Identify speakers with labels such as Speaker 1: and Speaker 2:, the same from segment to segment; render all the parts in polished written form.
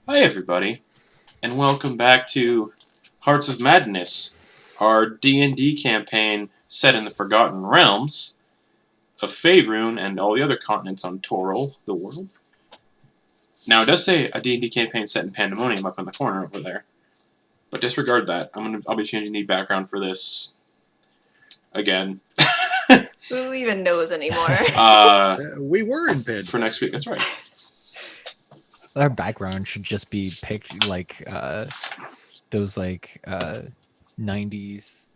Speaker 1: Hi everybody, and welcome back to Hearts of Madness, our D&D campaign set in the Forgotten Realms of Faerun and all the other continents on Toril, the world. Now it does say a D&D campaign set in Pandemonium up in the corner over there, but disregard that. I'll be changing the background for this again.
Speaker 2: Who even knows anymore?
Speaker 3: We were in bed
Speaker 1: for next week. That's right.
Speaker 4: Our background should just be picked like those 90s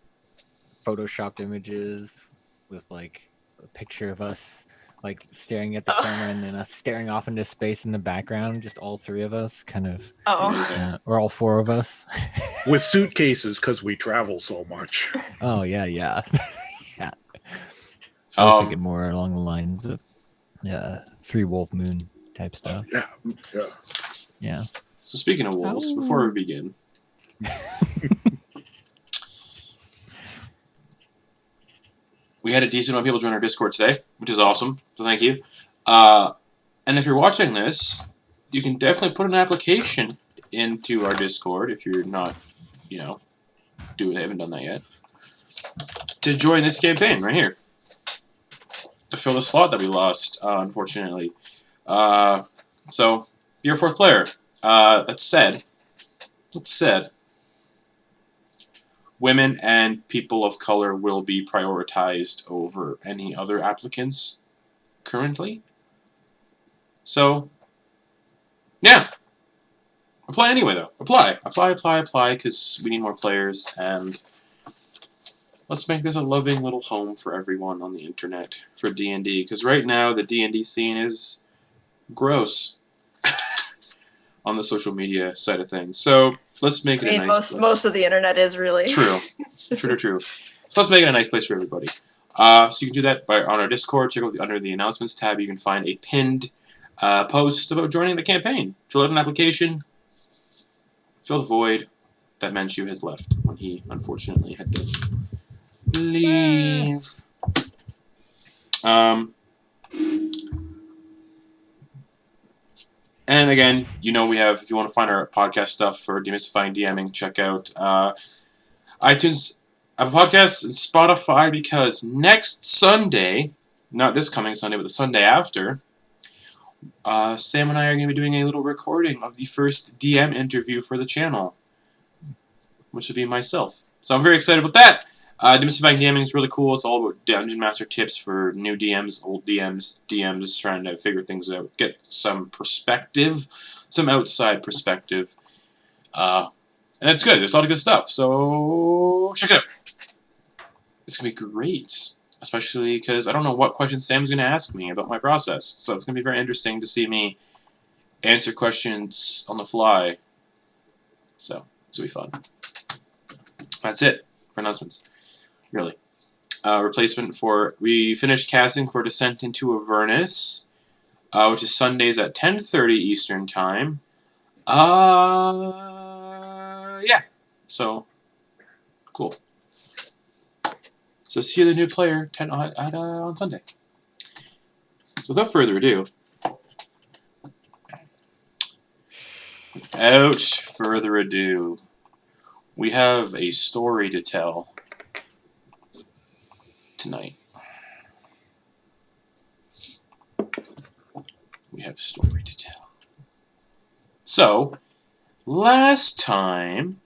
Speaker 4: photoshopped images with like a picture of us like staring at the camera and then us staring off into space in the background, just all three of us kind of or all four of us
Speaker 3: with suitcases because we travel so much.
Speaker 4: Oh yeah. Yeah. I was thinking more along the lines of Three Wolf Moon type stuff. Yeah.
Speaker 1: So speaking of wolves, before we begin, we had a decent amount of people join our Discord today, which is awesome. So thank you. And if you're watching this, you can definitely put an application into our Discord if you're not, haven't done that yet, to join this campaign right here. To fill the slot that we lost, unfortunately. So, you're a fourth player. That said, women and people of color will be prioritized over any other applicants currently. So, yeah. Apply anyway, though. Apply, because we need more players, and let's make this a loving little home for everyone on the internet for D&D, because right now the D&D scene is gross on the social media side of things. So let's make it a nice place.
Speaker 2: Most of the internet is really.
Speaker 1: True. So let's make it a nice place for everybody. So you can do that on our Discord. Check out under the announcements tab. You can find a pinned post about joining the campaign. Fill out an application. Fill the void that Menchu has left when he unfortunately had to leave. And again, we have, if you want to find our podcast stuff for Demystifying DMing, check out iTunes, Apple Podcasts, and Spotify, because next Sunday, not this coming Sunday, but the Sunday after, Sam and I are going to be doing a little recording of the first DM interview for the channel, which will be myself. So I'm very excited about that. Demystifying DMing is really cool. It's all about Dungeon Master tips for new DMs, old DMs, trying to figure things out, get some perspective, some outside perspective. And it's good. There's a lot of good stuff. So check it out. It's going to be great, especially because I don't know what questions Sam's going to ask me about my process. So it's going to be very interesting to see me answer questions on the fly. So it's going to be fun. That's it for announcements. Really. Replacement for... We finished casting for Descent into Avernus, which is Sundays at 10:30 Eastern Time. Yeah. So, cool. So see you, the new player, on Sunday. So without further ado, we have a story to tell tonight. We have a story to tell. So, last time,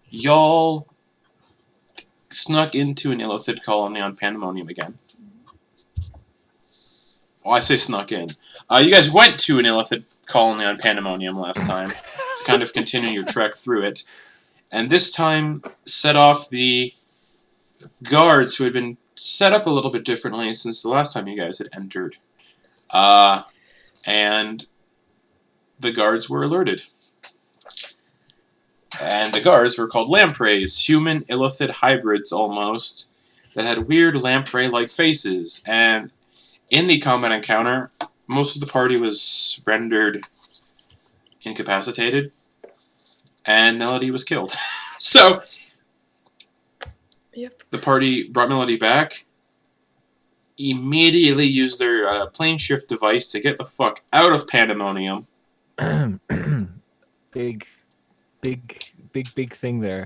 Speaker 1: y'all snuck into an Illithid Colony on Pandemonium again. Well, I say snuck in. You guys went to an Illithid Colony on Pandemonium last time to kind of continue your trek through it. And this time, set off the guards who had been set up a little bit differently since the last time you guys had entered. And the guards were alerted. And the guards were called lampreys, human illithid hybrids almost, that had weird lamprey-like faces. And in the combat encounter, most of the party was rendered incapacitated, and Melody was killed. So, the party brought Melody back, immediately used their plane shift device to get the fuck out of Pandemonium.
Speaker 4: big thing there.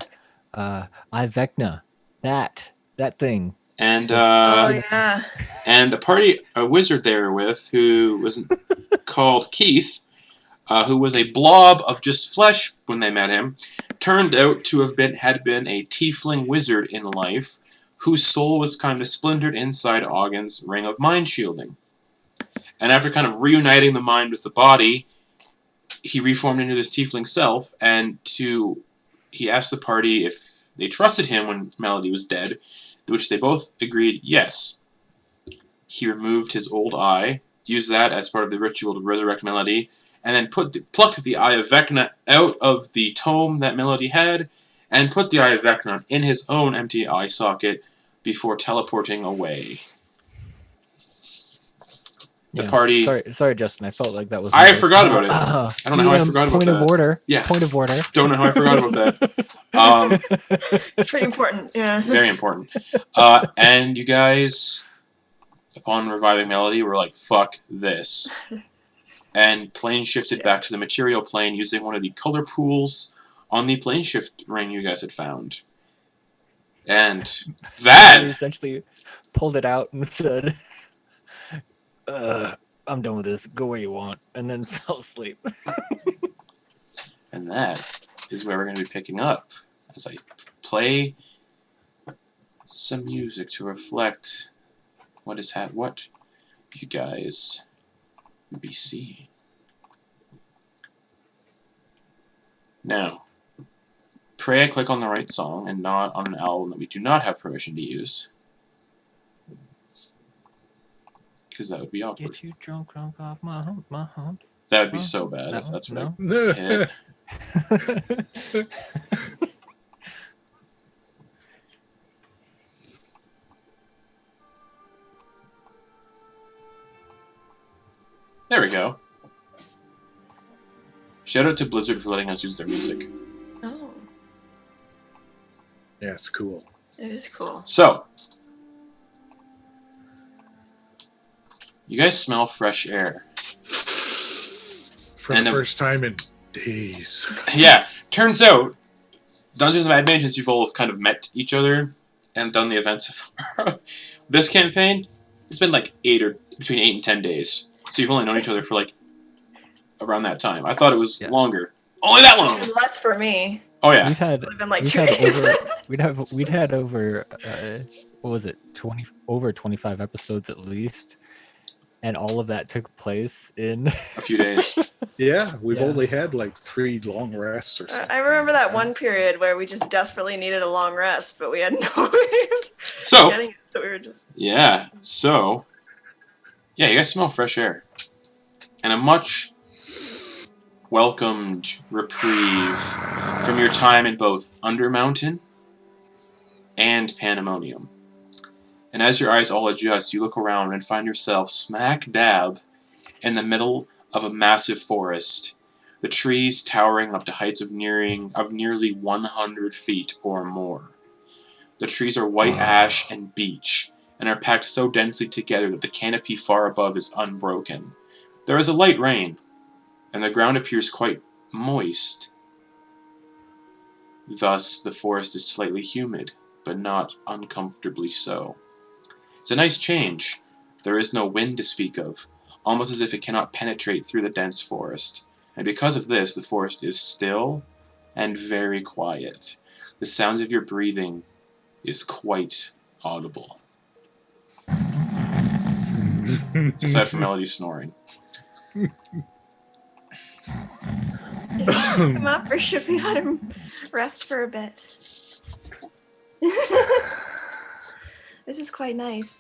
Speaker 4: Ivecna, that thing.
Speaker 1: And
Speaker 2: Oh yeah.
Speaker 1: and a wizard they were with who was called Keith, who was a blob of just flesh when they met him, turned out to have been a tiefling wizard in life, whose soul was kind of splintered inside Auggan's ring of mind shielding. And after kind of reuniting the mind with the body, he reformed into this tiefling self, and he asked the party if they trusted him when Melody was dead, to which they both agreed yes. He removed his old eye, used that as part of the ritual to resurrect Melody, and then plucked the Eye of Vecna out of the tome that Melody had, and put the Eye of Vecna in his own empty eye socket before teleporting away. The party...
Speaker 4: Sorry, Justin. I felt like that was...
Speaker 1: I forgot about it. I don't know how I forgot about that.
Speaker 4: Point of order.
Speaker 1: Yeah.
Speaker 4: Point of order.
Speaker 1: Don't know how I forgot about that.
Speaker 2: Pretty important, yeah.
Speaker 1: Very important. And you guys, upon reviving Melody, were like, fuck this. And plane shifted back to the material plane using one of the color pools on the plane shift ring you guys had found. And that...
Speaker 4: We essentially pulled it out and said, I'm done with this. Go where you want. And then fell asleep.
Speaker 1: And that is where we're going to be picking up as I play some music to reflect what you guys would be seeing. Now, pray I click on the right song and not on an album that we do not have permission to use. Because that would be awkward.
Speaker 4: Get you drunk off my humps.
Speaker 1: That would be so bad if that's what
Speaker 3: No.
Speaker 1: I hit. There we go. Shout out to Blizzard for letting us use their music.
Speaker 2: Oh,
Speaker 3: Yeah, it's cool.
Speaker 2: it is cool.
Speaker 1: So, you guys smell fresh air.
Speaker 3: For
Speaker 1: And
Speaker 3: the first time in days.
Speaker 1: Yeah, turns out, Dungeons & Dragons, you've all kind of met each other and done the events of this campaign. It's been like between 8 and 10 days. So you've only known each other for like around that time. I thought it was longer. Only that long!
Speaker 2: Less for me.
Speaker 1: Oh yeah.
Speaker 2: It's been like 2 days.
Speaker 4: We'd had over what was it, over 25 episodes at least, and all of that took place in
Speaker 1: a few days.
Speaker 3: Yeah, we've only had like 3 long rests or something.
Speaker 2: I remember that one period where we just desperately needed a long rest, but we had no way of
Speaker 1: So
Speaker 2: getting it, so we were just...
Speaker 1: Yeah, so yeah, you guys smell fresh air. And a much welcomed reprieve from your time in both Undermountain and Pandemonium. And as your eyes all adjust, you look around and find yourself smack dab in the middle of a massive forest, the trees towering up to heights of nearly 100 feet or more. The trees are white ash and beech, and are packed so densely together that the canopy far above is unbroken. There is a light rain, and the ground appears quite moist. Thus, the forest is slightly humid, but not uncomfortably so. It's a nice change. There is no wind to speak of, almost as if it cannot penetrate through the dense forest. And because of this, the forest is still and very quiet. The sounds of your breathing is quite audible. Aside from Melody snoring.
Speaker 2: Come up, or should we let him rest for a bit? This is quite nice.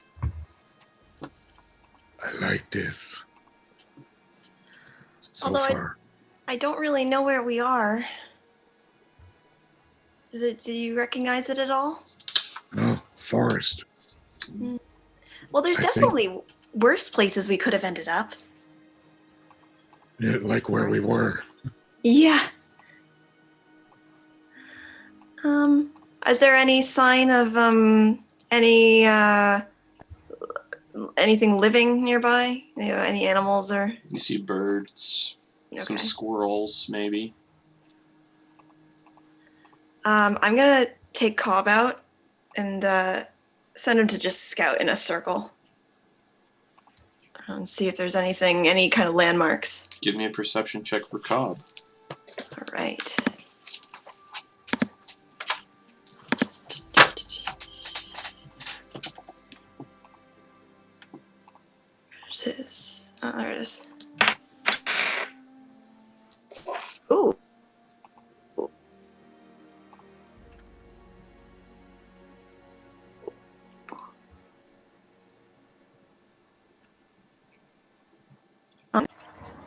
Speaker 3: I like this. So
Speaker 2: Although
Speaker 3: far.
Speaker 2: I don't really know where we are. Do you recognize it at all?
Speaker 3: No, forest.
Speaker 2: Well, there's definitely worse places we could have ended up.
Speaker 3: Yeah, like where we were.
Speaker 2: Yeah. Is there any sign of anything living nearby? You know, any animals or?
Speaker 1: You see birds, some squirrels, maybe.
Speaker 2: I'm gonna take Cobb out and send him to just scout in a circle. See if there's anything, any kind of landmarks.
Speaker 1: Give me a perception check for Cobb.
Speaker 2: All right. Where's his? Oh, there it is. Ooh.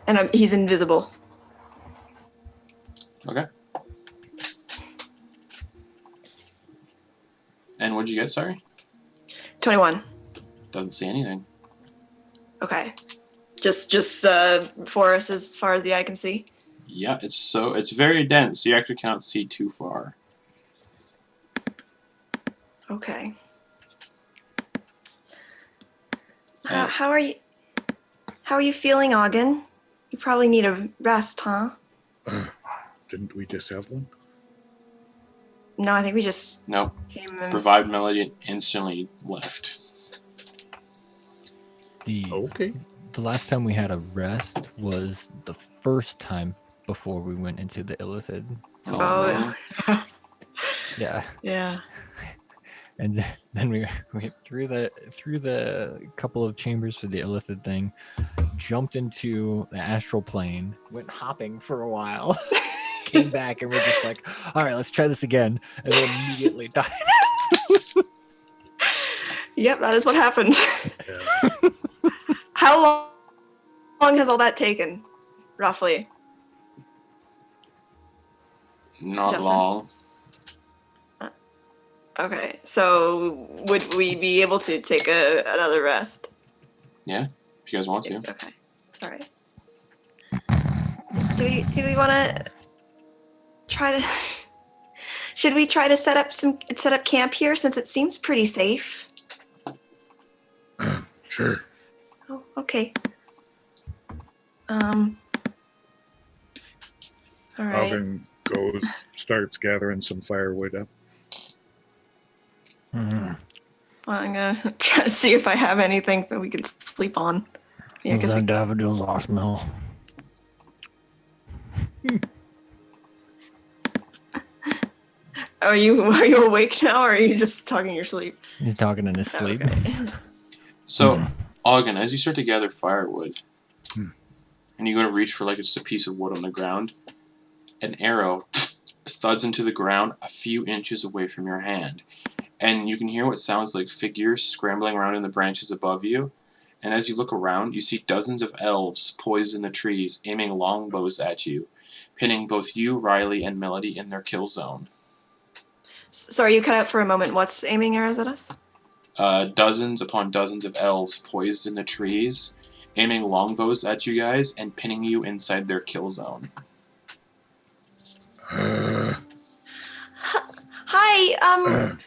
Speaker 2: And he's invisible.
Speaker 1: Okay. And what'd you get, sorry?
Speaker 2: 21.
Speaker 1: Doesn't see anything.
Speaker 2: Okay. Just forest as far as the eye can see.
Speaker 1: Yeah, it's very dense, so you actually can't see too far.
Speaker 2: Okay. How are you? How are you feeling, Auggan? You probably need a rest, huh?
Speaker 3: Didn't we just have one?
Speaker 2: No, I think we just
Speaker 1: Nope.
Speaker 2: came in.
Speaker 1: Revived Melody and instantly left.
Speaker 3: Okay.
Speaker 4: The last time we had a rest was the first time before we went into the Illithid.
Speaker 2: Oh,
Speaker 4: Yeah.
Speaker 2: yeah.
Speaker 4: And then we through the couple of chambers for the Illithid thing, jumped into the astral plane, went hopping for a while, came back, and we're just like, all right, let's try this again, and then immediately died.
Speaker 2: Yep, that is what happened.
Speaker 3: Yeah.
Speaker 2: How long has all that taken, roughly?
Speaker 1: Not
Speaker 2: Justin?
Speaker 1: long.
Speaker 2: Okay, so would we be able to take another rest?
Speaker 1: Yeah, if you guys want to.
Speaker 2: Okay, all right. Do we want to try to? Should we try to set up camp here since it seems pretty safe?
Speaker 3: Sure.
Speaker 2: Oh, okay. All right.
Speaker 3: Auggan starts gathering some firewood up.
Speaker 4: Mm.
Speaker 2: Well, I'm gonna try to see if I have anything that we can sleep on. Yeah,
Speaker 4: Was
Speaker 2: because
Speaker 4: that daffodils all smell?
Speaker 2: are you awake now, or are you just talking in your sleep?
Speaker 4: He's talking in his sleep.
Speaker 2: Okay.
Speaker 1: So, Auggan, as you start to gather firewood,
Speaker 3: Hmm.
Speaker 1: and you go to reach for like just a piece of wood on the ground, an arrow thuds into the ground a few inches away from your hand. And you can hear what sounds like figures scrambling around in the branches above you. And as you look around, you see dozens of elves poised in the trees, aiming longbows at you, pinning both you, Rylie, and Melody in their kill zone.
Speaker 2: Sorry, you cut out for a moment. What's aiming arrows at us?
Speaker 1: Dozens upon dozens of elves poised in the trees, aiming longbows at you guys and pinning you inside their kill zone.
Speaker 2: Hi,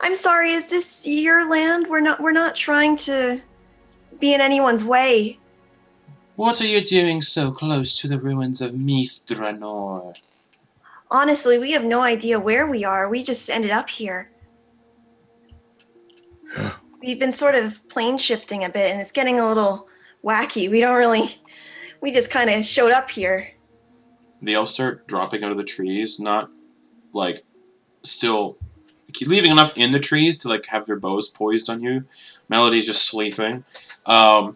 Speaker 2: I'm sorry, is this your land? We're not trying to be in anyone's way.
Speaker 1: What are you doing so close to the ruins of Drannor?
Speaker 2: Honestly, we have no idea where we are. We just ended up here. We've been sort of plane shifting a bit, and it's getting a little wacky. We just kind of showed up here.
Speaker 1: The elves start dropping out of the trees, not like still leaving enough in the trees to like have their bows poised on you. Melody's just sleeping.
Speaker 4: He's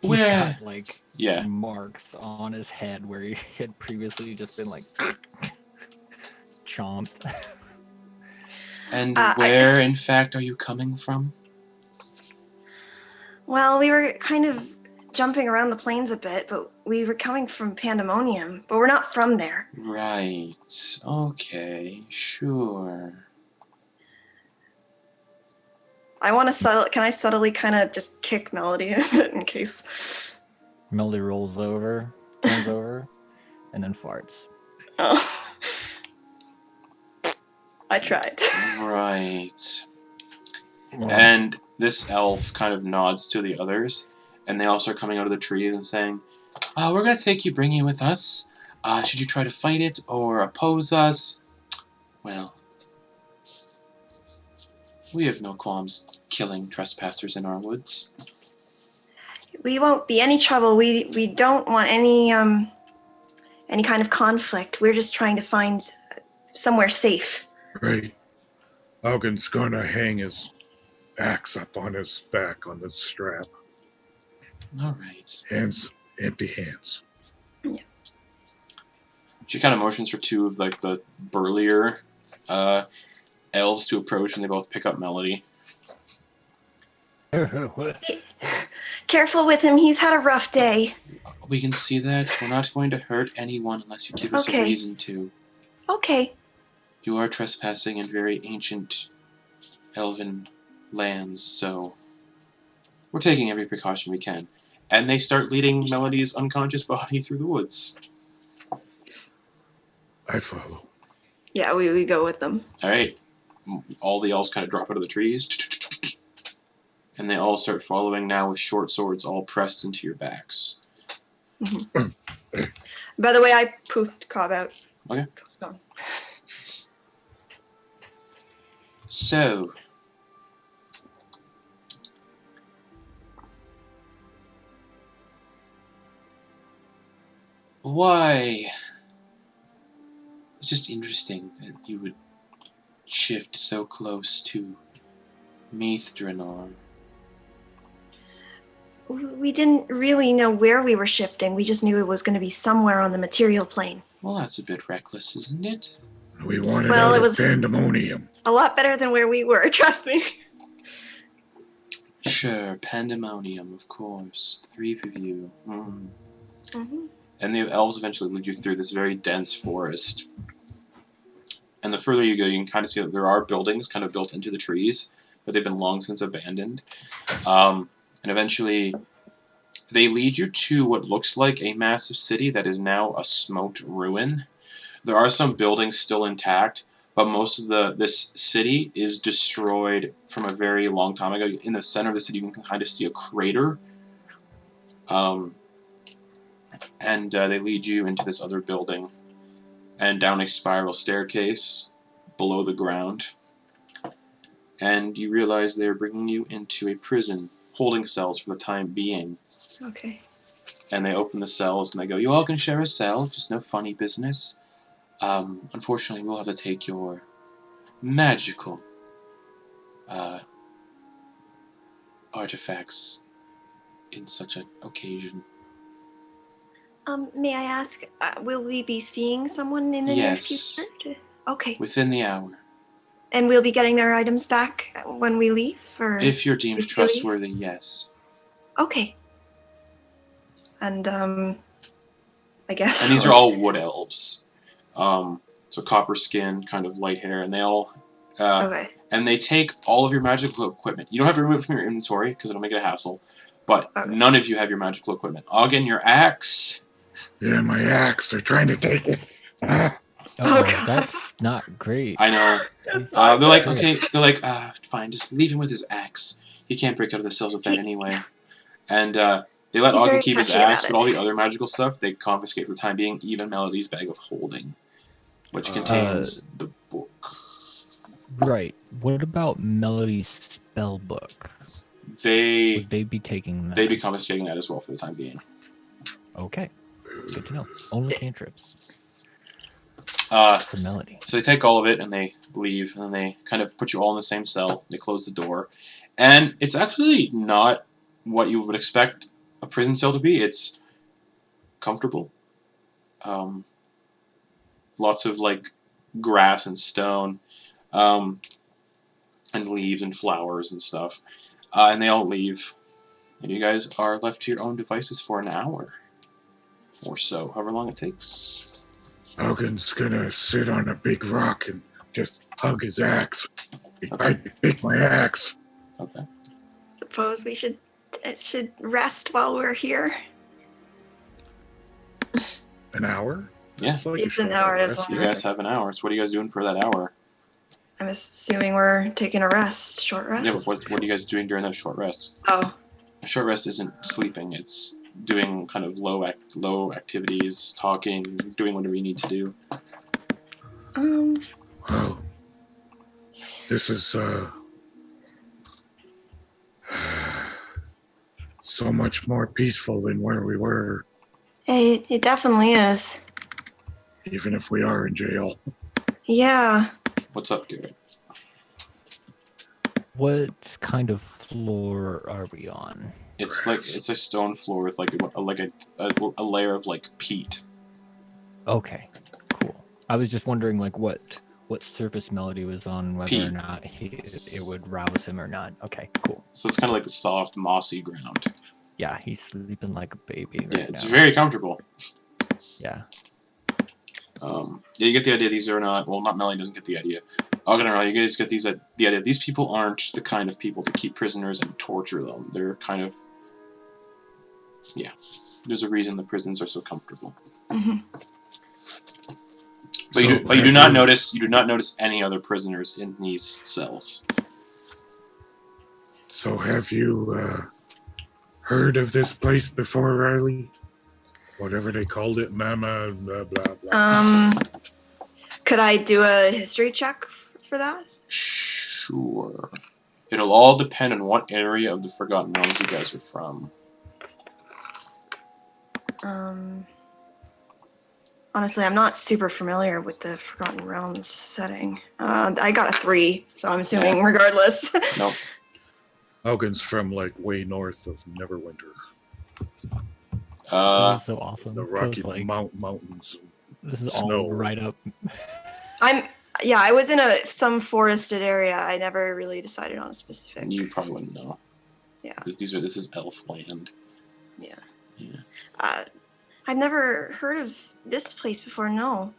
Speaker 1: where?
Speaker 4: got like
Speaker 1: Yeah.
Speaker 4: marks on his head where he had previously just been like chomped.
Speaker 1: And where, in fact, are you coming from?
Speaker 2: Well, we were kind of jumping around the plains a bit, but we were coming from Pandemonium, but we're not from there.
Speaker 1: Right. Okay. Sure.
Speaker 2: Can I subtly kind of just kick Melody in case?
Speaker 4: Melody rolls over, turns over, and then farts.
Speaker 2: Oh. I tried.
Speaker 1: Right. And this elf kind of nods to the others, and they all start coming out of the trees and saying, We're going to bring you with us. Should you try to fight it or oppose us? Well, we have no qualms killing trespassers in our woods.
Speaker 2: We won't be any trouble. We don't want any kind of conflict. We're just trying to find somewhere safe.
Speaker 3: Right. Auggan's gonna hang his axe up on his back on the strap.
Speaker 1: All right.
Speaker 3: Empty hands.
Speaker 2: Yeah.
Speaker 1: She kind of motions for two of like the burlier elves to approach, and they both pick up Melody.
Speaker 2: Careful with him. He's had a rough day.
Speaker 1: We can see that. We're not going to hurt anyone unless you give us a reason to.
Speaker 2: Okay.
Speaker 1: You are trespassing in very ancient elven lands, so we're taking every precaution we can. And they start leading Melody's unconscious body through the woods.
Speaker 3: I follow.
Speaker 2: Yeah, we go with them.
Speaker 1: All right. All the elves kind of drop out of the trees. And they all start following now with short swords all pressed into your backs.
Speaker 2: Mm-hmm. By the way, I poofed Cobb out.
Speaker 1: Okay.
Speaker 2: Cobb's gone.
Speaker 1: So, why? It's just interesting that you would shift so close to Drannor.
Speaker 2: We didn't really know where we were shifting. We just knew it was going to be somewhere on the material plane.
Speaker 1: Well, that's a bit reckless, isn't it?
Speaker 3: We wanted out of Pandemonium.
Speaker 2: A lot better than where we were, trust me.
Speaker 1: Sure, Pandemonium, of course. 3 of you.
Speaker 2: Mm-hmm.
Speaker 1: And the elves eventually lead you through this very dense forest. And the further you go, you can kind of see that there are buildings kind of built into the trees, but they've been long since abandoned. And eventually, they lead you to what looks like a massive city that is now a smoked ruin. There are some buildings still intact, but most of this city is destroyed from a very long time ago. In the center of the city, you can kind of see a crater. And they lead you into this other building and down a spiral staircase below the ground. And you realize they're bringing you into a prison, holding cells for the time being.
Speaker 2: Okay.
Speaker 1: And they open the cells and they go, you all can share a cell, just no funny business. Unfortunately, we'll have to take your magical artifacts in such an occasion.
Speaker 2: May I ask, will we be seeing someone in the near future? Okay.
Speaker 1: Within the hour.
Speaker 2: And we'll be getting their items back when we leave? Or
Speaker 1: if you're deemed trustworthy, yes.
Speaker 2: Okay. And, I guess.
Speaker 1: And these are all wood elves. So copper skin, kind of light hair, and they all...
Speaker 2: okay.
Speaker 1: And they take all of your magical equipment. You don't have to remove it from your inventory, because it'll make it a hassle. But none of you have your magical equipment. Auggan, your axe...
Speaker 3: Yeah, my axe. They're trying to take it.
Speaker 4: That's not great.
Speaker 1: I know. They're like, okay. They're like, fine. Just leave him with his axe. He can't break out of the cells with that anyway. And they let Auggan keep his axe, but all the other magical stuff they confiscate for the time being. Even Melody's bag of holding, which contains the book.
Speaker 4: Right. What about Melody's spell book? Would they be taking that?
Speaker 1: They'd be confiscating that as well for the time being.
Speaker 4: Okay. Good to know. Only cantrips. For Melody.
Speaker 1: So they take all of it and they leave, and then they kind of put you all in the same cell. They close the door. And it's actually not what you would expect a prison cell to be. It's comfortable. Lots of, like, grass and stone, and leaves and flowers and stuff. And they all leave. And you guys are left to your own devices for an hour. Or so, however long it takes.
Speaker 3: Auggan's gonna sit on a big rock and just hug his axe. I take my axe.
Speaker 1: Okay.
Speaker 2: Suppose we should rest while we're here.
Speaker 3: An hour?
Speaker 1: Yeah.
Speaker 2: It's an hour as well.
Speaker 1: You guys have an hour. So what are you guys doing for that hour?
Speaker 2: I'm assuming we're taking a rest, short rest.
Speaker 1: Yeah, but what are you guys doing during those short rests?
Speaker 2: Oh.
Speaker 1: A short rest isn't sleeping, it's doing kind of low activities, talking, doing whatever you need to do.
Speaker 3: Well, this is so much more peaceful than where we were,
Speaker 2: It definitely is.
Speaker 3: even if we are in jail.
Speaker 2: Yeah.
Speaker 1: What's up, Garrett?
Speaker 4: What kind of floor are we on?
Speaker 1: It's a stone floor with like a layer of like peat.
Speaker 4: Okay, cool. I was just wondering like what surface Melody was on, whether or
Speaker 1: Pete.
Speaker 4: not it would rouse him or not. Okay, cool.
Speaker 1: So it's kind of like the soft, mossy ground.
Speaker 4: Yeah, he's sleeping like a baby right
Speaker 1: Yeah, it's
Speaker 4: now.
Speaker 1: very comfortable.
Speaker 4: Yeah.
Speaker 1: Yeah, you get the idea. These are not. Well, not Melanie doesn't get the idea. Auggan and Rylie, you guys get the idea. These people aren't the kind of people to keep prisoners and torture them. They're kind of. Yeah, there's a reason the prisons are so comfortable.
Speaker 2: Mm-hmm.
Speaker 1: But you do not notice any other prisoners in these cells.
Speaker 3: So have you heard of this place before, Rylie? Whatever they called it, Mama, blah, blah, blah.
Speaker 2: Could I do a history check for that?
Speaker 1: Sure. It'll all depend on what area of the Forgotten Realms you guys are from.
Speaker 2: Honestly, I'm not super familiar with the Forgotten Realms setting. I got a 3, so I'm assuming regardless.
Speaker 1: Nope.
Speaker 3: Auggan's from like way north of Neverwinter,
Speaker 4: This is so awesome.
Speaker 3: the Rocky
Speaker 4: like,
Speaker 3: mountains.
Speaker 4: this is
Speaker 3: snow.
Speaker 4: all right up.
Speaker 2: I was in some forested area. I never really decided on a specific.
Speaker 1: You probably wouldn't know.
Speaker 2: Yeah.
Speaker 1: This is elf land.
Speaker 2: Yeah.
Speaker 1: Yeah.
Speaker 2: I've never heard of this place before, no.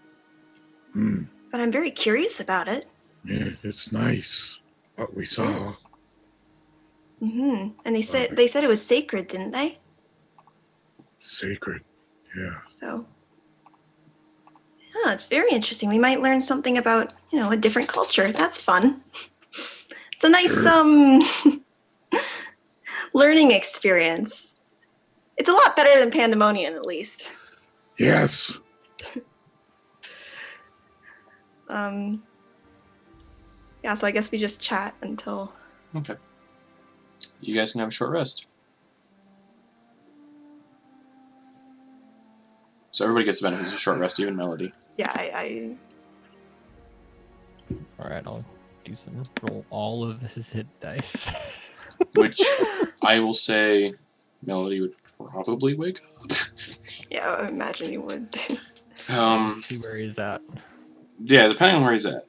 Speaker 3: Hmm.
Speaker 2: But I'm very curious about it.
Speaker 3: Yeah, it's nice. What we saw.
Speaker 2: Mm-hmm. And they said it was sacred, didn't they?
Speaker 3: Sacred. Yeah.
Speaker 2: So, yeah, it's very interesting. We might learn something about, a different culture. That's fun. It's a nice learning experience. It's a lot better than Pandemonium, at least.
Speaker 3: Yes.
Speaker 2: Yeah, so I guess we just chat until...
Speaker 1: Okay. You guys can have a short rest. So everybody gets the benefits of a short rest, even Melody.
Speaker 2: Yeah, I
Speaker 4: Alright, I'll do some roll all of his hit dice.
Speaker 1: Which I will say Melody would probably wake up.
Speaker 2: Yeah, I imagine you would.
Speaker 4: Let's see where he's at.
Speaker 1: Yeah, depending on where he's at.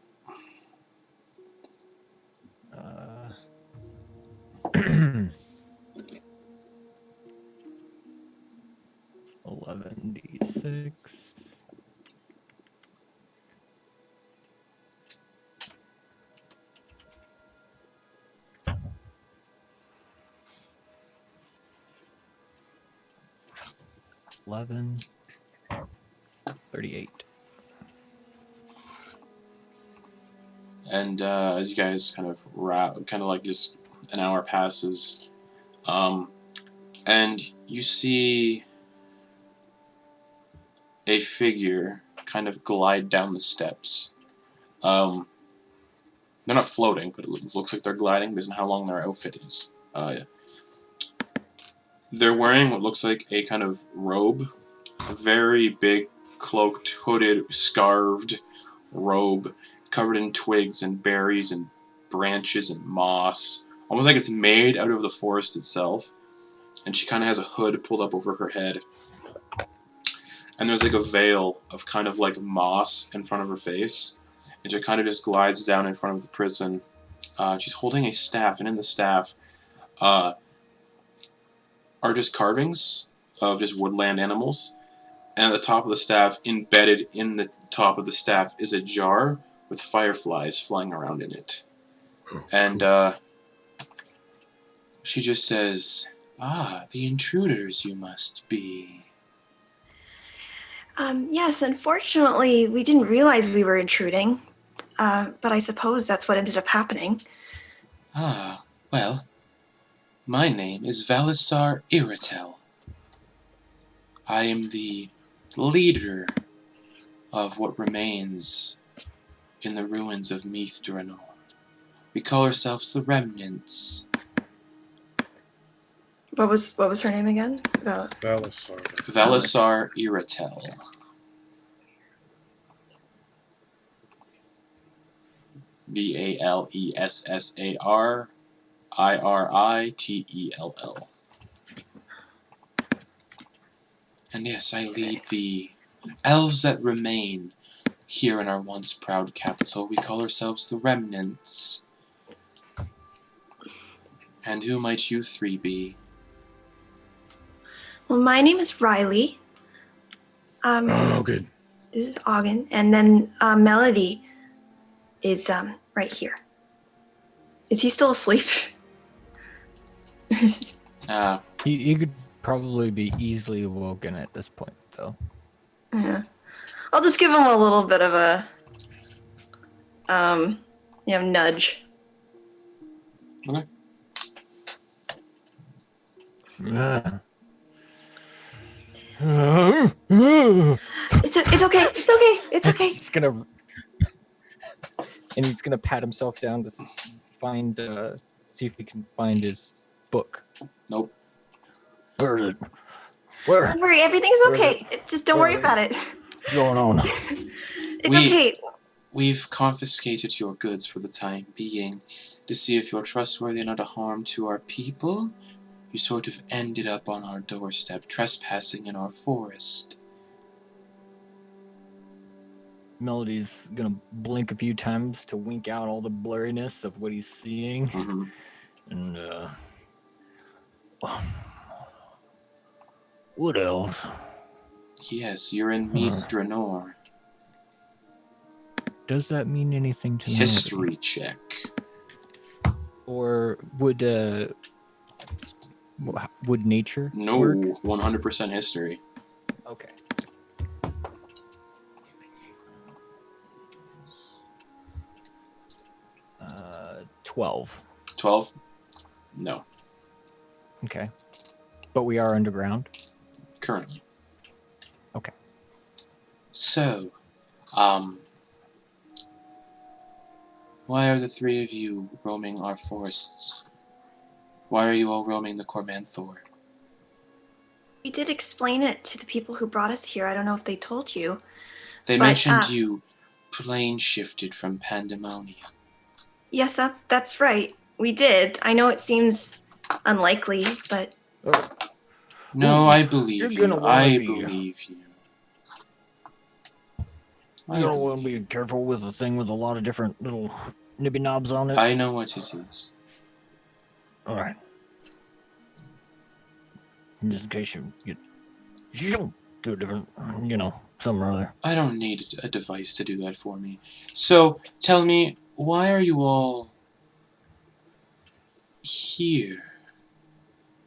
Speaker 4: 11d6. $11. 38.
Speaker 1: And as you guys kind of like just an hour passes, and you see a figure kind of glide down the steps. They're not floating, but it looks like they're gliding based on how long their outfit is. They're wearing what looks like a kind of robe, a very big, cloaked, hooded, scarved robe, covered in twigs and berries and branches and moss, almost like it's made out of the forest itself. And she kind of has a hood pulled up over her head. And there's like a veil of kind of like moss in front of her face. And she kind of just glides down in front of the prison. She's holding a staff, and in the staff are just carvings of just woodland animals. And at the top of the staff, embedded in the top of the staff, is a jar with fireflies flying around in it. And she just says, the intruders you must be.
Speaker 2: Yes, unfortunately, we didn't realize we were intruding. But I suppose that's what ended up happening.
Speaker 1: Well, my name is Valisar Iratel. I am the leader of what remains in the ruins of Drannor. We call ourselves the Remnants.
Speaker 2: What was her name again?
Speaker 3: Valisar.
Speaker 1: Valisar Iratel. Valessar Iritell. And yes, I lead the elves that remain here in our once proud capital. We call ourselves the Remnants. And who might you three be?
Speaker 2: Well, my name is Rylie.
Speaker 3: Auggan.
Speaker 2: This is Auggan, and then Melody is right here. Is he still asleep?
Speaker 4: He could probably be easily awoken at this point, though.
Speaker 2: Yeah. I'll just give him a little bit of a nudge.
Speaker 1: Okay.
Speaker 2: It's okay. It's okay.
Speaker 4: He's gonna pat himself down to find, see if he can find his book.
Speaker 1: Nope.
Speaker 4: Where is it? Where?
Speaker 2: Don't worry, everything's okay. Just don't worry about it.
Speaker 4: What's going on?
Speaker 2: It's okay.
Speaker 1: We've confiscated your goods for the time being to see if you're trustworthy and not a harm to our people. You sort of ended up on our doorstep, trespassing in our forest.
Speaker 4: Melody's gonna blink a few times to wink out all the blurriness of what he's seeing.
Speaker 1: Mm-hmm.
Speaker 4: And, what else?
Speaker 1: Yes, you're in Drannor.
Speaker 4: Does that mean anything to
Speaker 1: History
Speaker 4: Melody?
Speaker 1: check.
Speaker 4: Or would nature
Speaker 1: No,
Speaker 4: work?
Speaker 1: 100% history.
Speaker 4: Okay. 12.
Speaker 1: 12? No.
Speaker 4: Okay. But we are underground?
Speaker 1: Currently.
Speaker 4: Okay.
Speaker 1: So, why are the three of you roaming our forests? Why are you all roaming the Cormanthor?
Speaker 2: We did explain it to the people who brought us here. I don't know if they told you.
Speaker 1: They mentioned you plane shifted from Pandemonium.
Speaker 2: Yes, that's right. We did. I know it seems unlikely, but...
Speaker 1: No, I believe you. I believe you.
Speaker 4: You're gonna want to be careful with a thing with a lot of different little nibby knobs on it.
Speaker 1: I know what it is.
Speaker 4: Alright. Just in case you get to a different, something or other.
Speaker 1: I don't need a device to do that for me. So, tell me, why are you all here?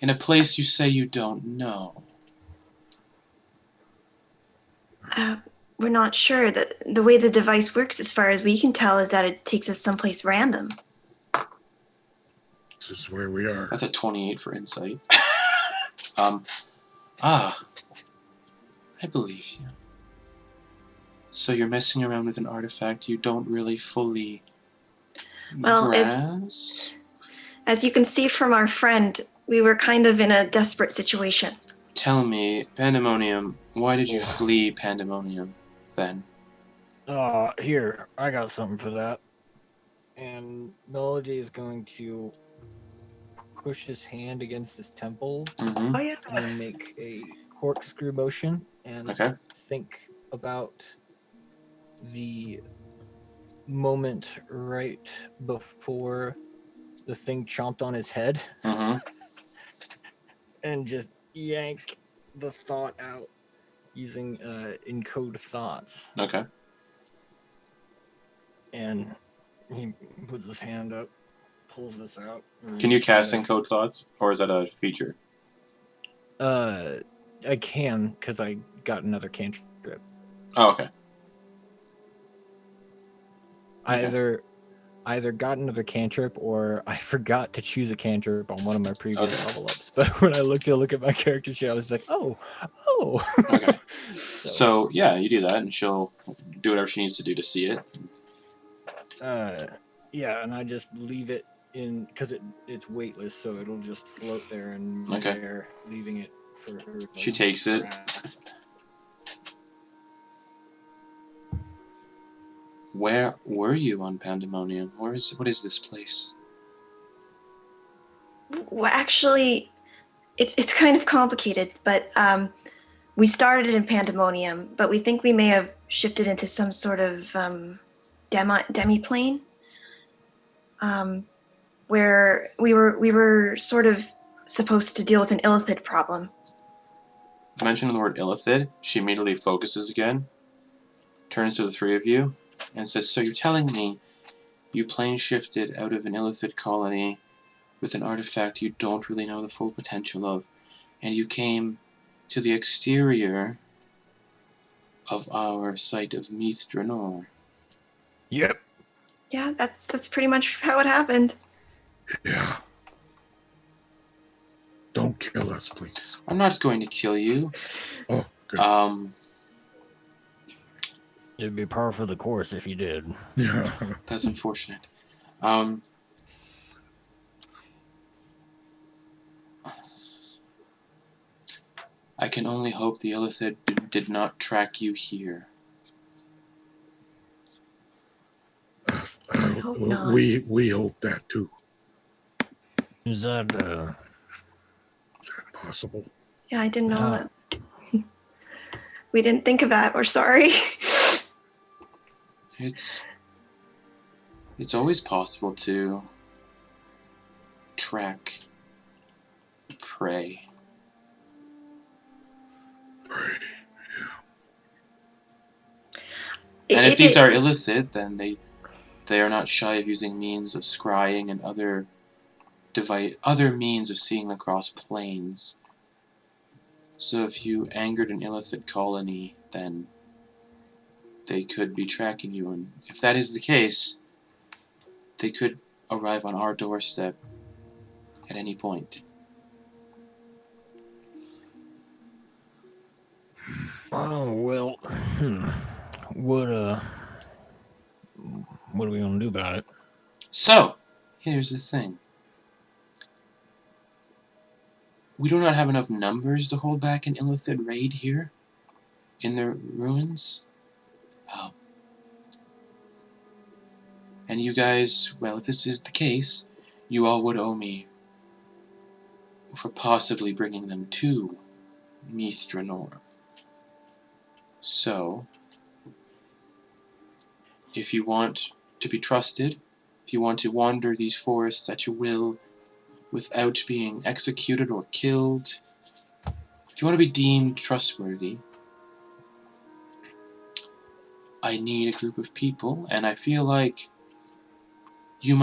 Speaker 1: In a place you say you don't know?
Speaker 2: We're not sure. The way the device works, as far as we can tell, is that it takes us someplace random.
Speaker 3: This is where we are.
Speaker 1: That's a 28 for insight. I believe you. So you're messing around with an artifact you don't really fully grasp?
Speaker 2: As you can see from our friend, we were kind of in a desperate situation.
Speaker 1: Tell me, Pandemonium, why did you flee Pandemonium then?
Speaker 4: Here, I got something for that. And Melody is going to push his hand against his temple
Speaker 1: Mm-hmm.
Speaker 2: Oh, yeah.
Speaker 4: and make a corkscrew motion and think about the moment right before the thing chomped on his head and just yank the thought out using encode thoughts.
Speaker 1: Okay.
Speaker 4: And he puts his hand up, pulls this out.
Speaker 1: Can you cast encode thoughts, or is that a feature?
Speaker 4: I can, because I got another cantrip.
Speaker 1: Oh, okay.
Speaker 4: Either either got another cantrip or I forgot to choose a cantrip on one of my previous level ups. But when I looked at my character sheet, I was like, oh.
Speaker 1: Okay. So yeah, you do that, and she'll do whatever she needs to do to see it.
Speaker 4: Yeah, and I just leave it in because it's weightless, so it'll just float there and there, leaving it for her.
Speaker 1: She takes it.
Speaker 4: Grasp.
Speaker 1: Where were you on Pandemonium? What is this place?
Speaker 2: Well, actually, it's kind of complicated, but we started in Pandemonium, but we think we may have shifted into some sort of demi-plane, where we were sort of supposed to deal with an Illithid problem.
Speaker 1: Mentioning the word Illithid, she immediately focuses again, turns to the three of you, and says, so you're telling me you plane shifted out of an Illithid colony with an artifact you don't really know the full potential of, and you came to the exterior of our site of Drannor.
Speaker 4: Yep.
Speaker 2: Yeah, that's pretty much how it happened.
Speaker 3: Yeah. Don't kill us, please.
Speaker 1: I'm not going to kill you.
Speaker 3: Oh, good.
Speaker 4: It'd be par for the course if you did.
Speaker 3: Yeah.
Speaker 1: That's unfortunate. I can only hope the Illithid did not track you here.
Speaker 2: I hope not.
Speaker 3: We hope that too.
Speaker 4: Is that
Speaker 3: Possible?
Speaker 2: Yeah, I didn't know that. We didn't think of that. We're sorry.
Speaker 1: It's always possible to track prey. And if these are Illithid, then they are not shy of using means of scrying and other means of seeing across planes. So if you angered an Illithid colony, then they could be tracking you, and if that is the case, they could arrive on our doorstep at any point.
Speaker 4: Oh, well, what are we gonna do about it?
Speaker 1: So, here's the thing. We do not have enough numbers to hold back an Illithid raid here in the ruins. And you guys, well, if this is the case, you all would owe me for possibly bringing them to Drannor. So, if you want to be trusted, if you want to wander these forests at your will without being executed or killed, if you want to be deemed trustworthy, I need a group of people, and I feel like you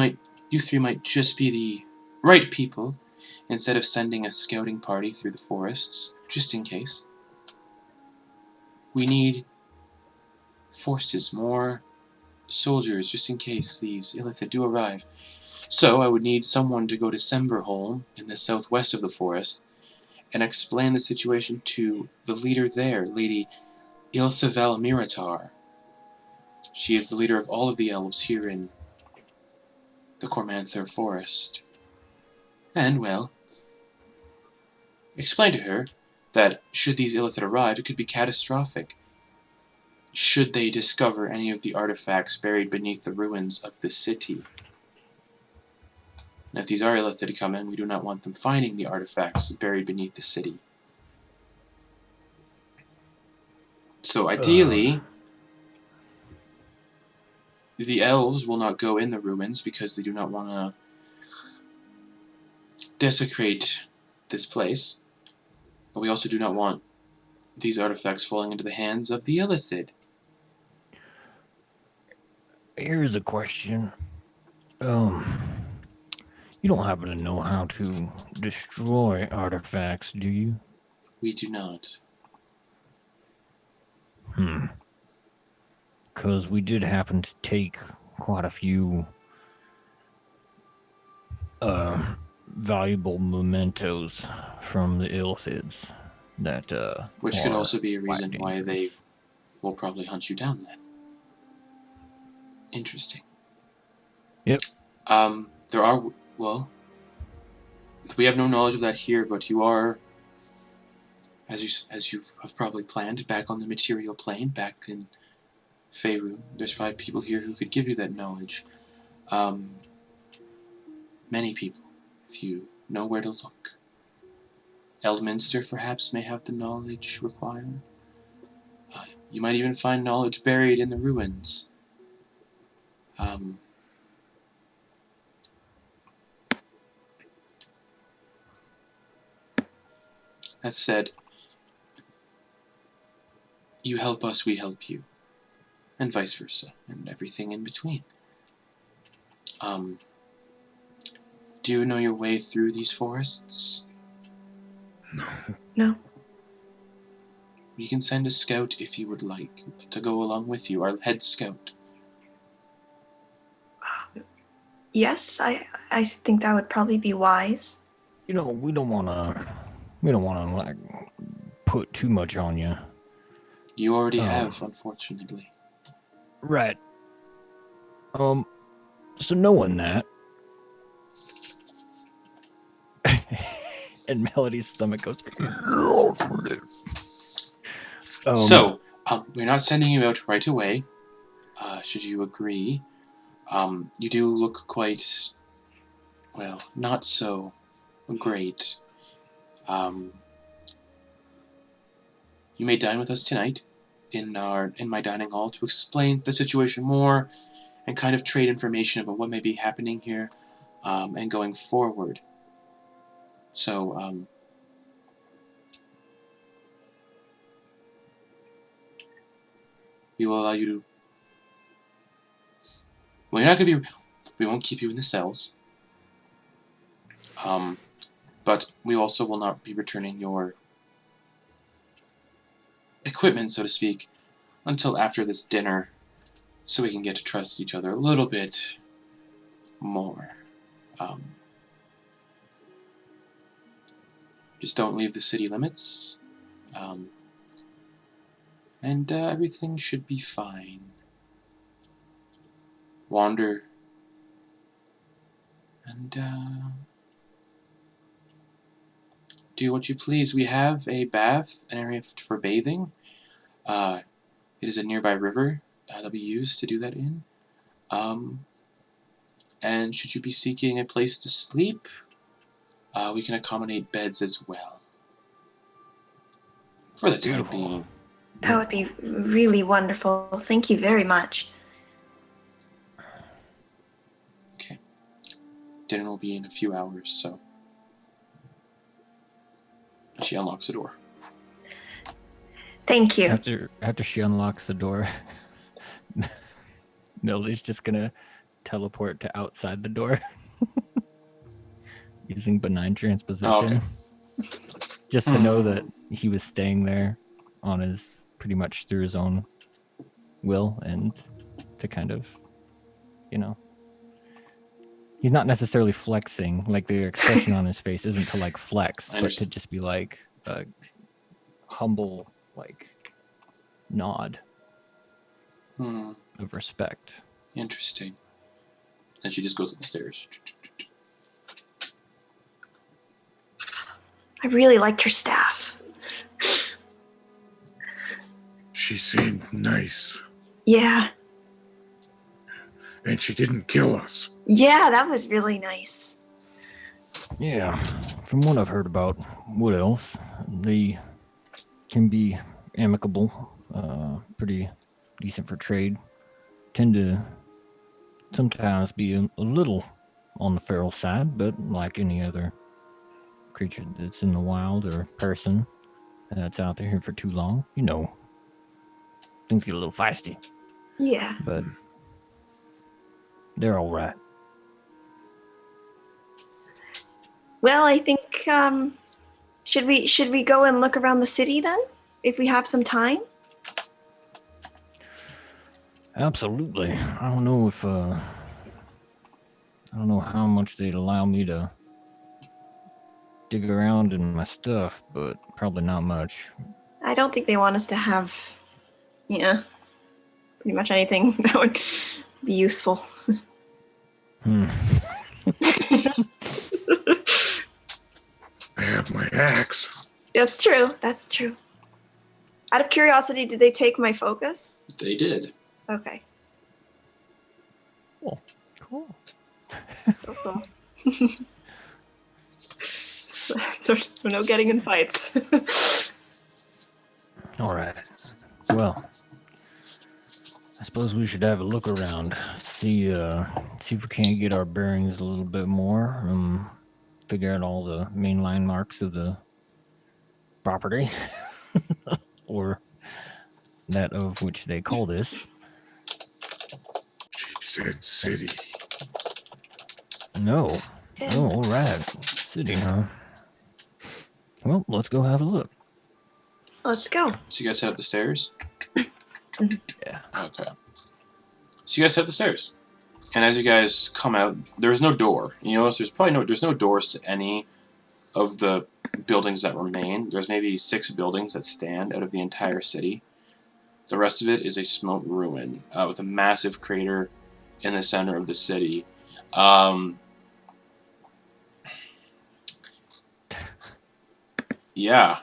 Speaker 1: three might just be the right people instead of sending a scouting party through the forests, just in case. We need forces, more soldiers, just in case these Illithid do arrive. So I would need someone to go to Semberholm in the southwest of the forest and explain the situation to the leader there, Lady Ilsavel Miratar. She is the leader of all of the elves here in the Cormanther Forest. And, well, explain to her that should these Illithid arrive, it could be catastrophic. Should they discover any of the artifacts buried beneath the ruins of the city. And if these are Illithid to come in, we do not want them finding the artifacts buried beneath the city. So ideally, the elves will not go in the ruins because they do not want to desecrate this place. But we also do not want these artifacts falling into the hands of the Illithid.
Speaker 4: Here's a question. You don't happen to know how to destroy artifacts, do you?
Speaker 1: We do not.
Speaker 4: Because we did happen to take quite a few valuable mementos from the Illithids that
Speaker 1: Which could
Speaker 4: are
Speaker 1: also be a
Speaker 4: quite
Speaker 1: reason why they
Speaker 4: dangerous.
Speaker 1: will probably hunt you down then. Interesting.
Speaker 4: Yep.
Speaker 1: There are, well, we have no knowledge of that here, but you are, as you have probably planned, back on the material plane, back in Faerun. There's probably people here who could give you that knowledge. Many people, if you know where to look. Eldminster perhaps may have the knowledge required. You might even find knowledge buried in the ruins. That said, you help us, we help you. And vice versa, and everything in between. Do you know your way through these forests?
Speaker 2: No.
Speaker 1: We can send a scout if you would like to go along with you, our head scout.
Speaker 2: Yes, I think that would probably be wise.
Speaker 4: We don't wanna like put too much on you.
Speaker 1: You already have, unfortunately.
Speaker 4: Right. So knowing that, and Melody's stomach goes.
Speaker 1: We're not sending you out right away. Should you agree? You do look quite, well, not so great. You may dine with us tonight in my dining hall to explain the situation more and kind of trade information about what may be happening here and going forward. So, we will allow you to... Well, you're not going to be... We won't keep you in the cells. But we also will not be returning your equipment, so to speak, until after this dinner, so we can get to trust each other a little bit more. Just don't leave the city limits, and everything should be fine. Wander, and do what you please. We have a bath, an area for bathing. It is a nearby river that we use to do that in. And should you be seeking a place to sleep, we can accommodate beds as well. For the time being.
Speaker 2: That would be really wonderful. Thank you very much.
Speaker 1: Okay. Dinner will be in a few hours, so... She unlocks the door.
Speaker 2: Thank you.
Speaker 4: After she unlocks the door, Melody's just gonna teleport to outside the door using benign transposition.
Speaker 1: Oh, okay.
Speaker 4: Just to know that he was staying there on his pretty much through his own will, and to kind of, he's not necessarily flexing, like the expression on his face isn't to like flex, but to just be like a humble like nod of respect.
Speaker 1: Interesting. And she just goes upstairs.
Speaker 2: I really liked her staff.
Speaker 3: She seemed nice.
Speaker 2: Yeah.
Speaker 3: And she didn't kill us.
Speaker 2: Yeah, that was really nice.
Speaker 4: Yeah, from what I've heard about Wood Elves, they can be amicable, pretty decent for trade. Tend to sometimes be a little on the feral side, but like any other creature that's in the wild or person that's out there for too long, things get a little feisty.
Speaker 2: Yeah.
Speaker 4: But they're all right.
Speaker 2: Well, I think should we go and look around the city then, if we have some time?
Speaker 4: Absolutely. I don't know if I don't know how much they'd allow me to dig around in my stuff, but probably not much.
Speaker 2: I don't think they want us to have, pretty much anything that would be useful.
Speaker 3: I have my axe.
Speaker 2: That's true. Out of curiosity, did they take my focus?
Speaker 1: They did.
Speaker 2: Okay.
Speaker 4: Cool.
Speaker 2: So cool. so no getting in fights.
Speaker 4: All right. Well, I suppose we should have a look around, see if we can't get our bearings a little bit more, figure out all the main landmarks of the property, or that of which they call this.
Speaker 3: She said city.
Speaker 4: No. Oh, all right. City, huh? Well, let's go have a look.
Speaker 2: Let's go.
Speaker 1: So you guys head up the stairs?
Speaker 4: Yeah.
Speaker 1: Okay. So you guys head up the stairs. And as you guys come out, there's no door. You notice there's no doors to any of the buildings that remain. There's maybe 6 buildings that stand out of the entire city. The rest of it is a smoke ruin with a massive crater in the center of the city. Yeah.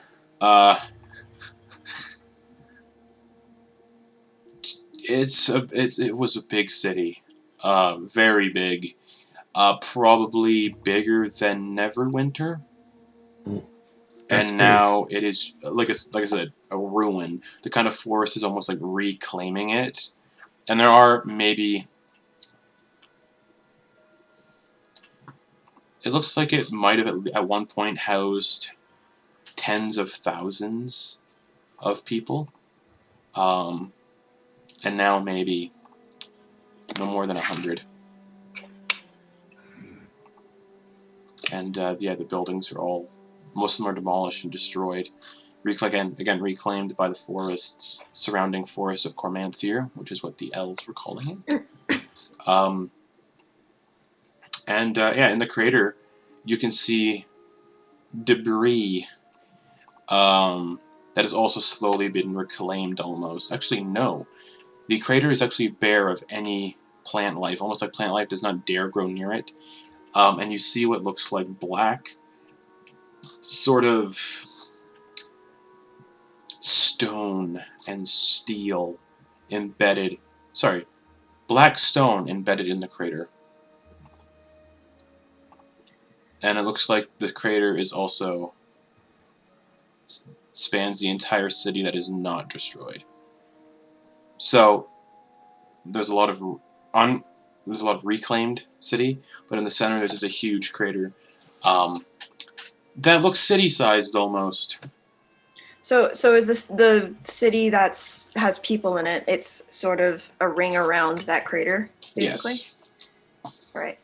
Speaker 1: It was a big city. Very big. Probably bigger than Neverwinter.
Speaker 3: Ooh,
Speaker 1: and now it is, like I said, a ruin. The kind of forest is almost like reclaiming it. And there are maybe... It looks like it might have at one point housed tens of thousands of people. And now maybe no more than 100. And the buildings are all... Most of them are demolished and destroyed. Again, reclaimed by the forests, surrounding forests of Cormanthier, which is what the elves were calling it. In the crater, you can see debris that has also slowly been reclaimed almost. Actually, no. The crater is actually bare of any plant life, almost like plant life does not dare grow near it. And you see what looks like black, sort of stone and steel embedded. Sorry, black stone embedded in the crater. And it looks like the crater is also spans the entire city that is not destroyed. So there's a lot of reclaimed city, but in the center there's just a huge crater that looks city-sized almost.
Speaker 2: So is this the city has people in it? It's sort of a ring around that crater, basically?
Speaker 1: Yes.
Speaker 2: Right.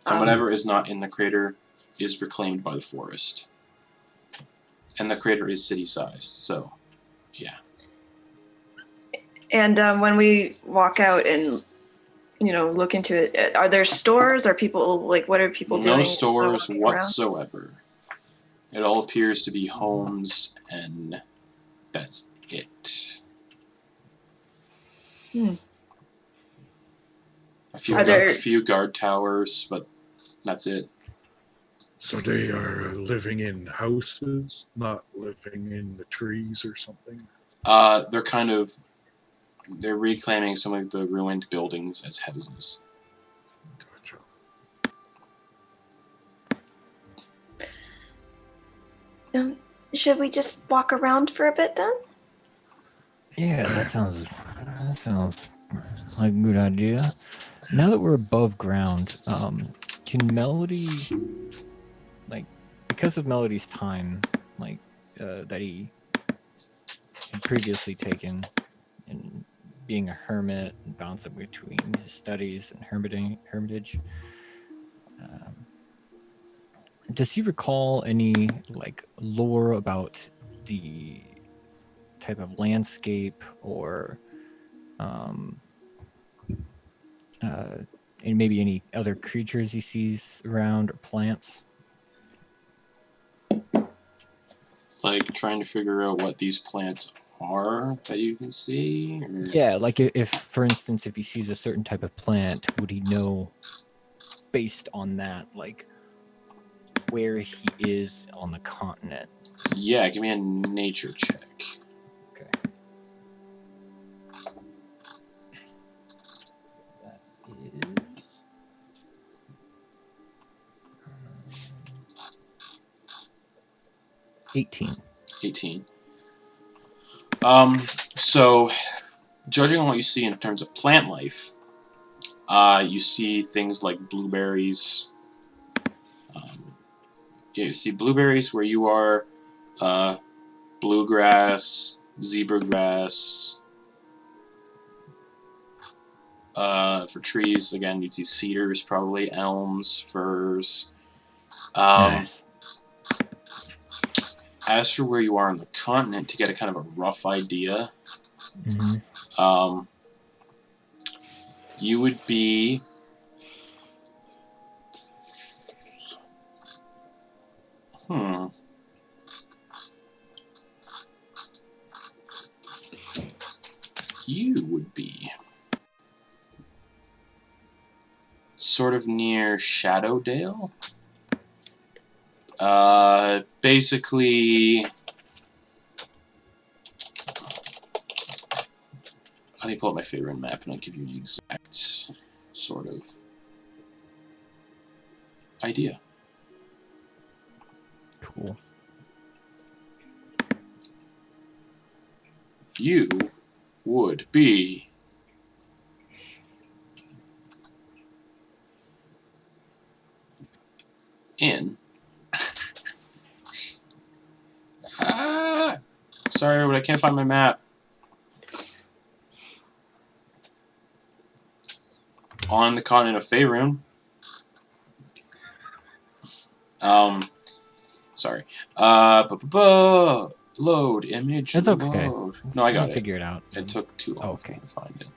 Speaker 1: And whatever is not in the crater is reclaimed by the forest. And the crater is city-sized, so, yeah.
Speaker 2: And when we walk out and, look into it, are there stores? Are people, what are people doing?
Speaker 1: No stores whatsoever. It all appears to be homes, and that's it. A few guard towers, but that's it.
Speaker 3: So they are living in houses, not living in the trees or something?
Speaker 1: They're reclaiming some of the ruined buildings as houses.
Speaker 3: Gotcha.
Speaker 2: Should we just walk around for a bit then?
Speaker 4: Yeah, that sounds like a good idea. Now that we're above ground, can Melody, because of Melody's time, that he had previously taken in being a hermit and bouncing between his studies and hermitage, does he recall any lore about the type of landscape or And maybe any other creatures he sees around or plants.
Speaker 1: Like trying to figure out what these plants are that you can see? Or...
Speaker 4: Yeah, like if, for instance, if he sees a certain type of plant, would he know based on that, like where he is on the continent?
Speaker 1: Yeah, give me a nature check.
Speaker 4: Okay. That is 18.
Speaker 1: 18. So, judging on what you see in terms of plant life, you see things like blueberries. Yeah, you see blueberries where you are, bluegrass, zebra grass. For trees, again, you'd see cedars, probably elms, firs.
Speaker 4: Nice.
Speaker 1: As for where you are on the continent, to get a kind of a rough idea, you would be you would be sort of near Shadowdale. Basically, let me pull up my Faerun map and I'll give you an exact sort of idea.
Speaker 4: Cool.
Speaker 1: You would be in sorry, but I can't find my map. On the continent of Faerun. Sorry. Load image.
Speaker 4: It's okay.
Speaker 1: Load. No, I got it.
Speaker 4: Figure it out.
Speaker 1: It took too long for
Speaker 4: Okay.
Speaker 1: me to find it.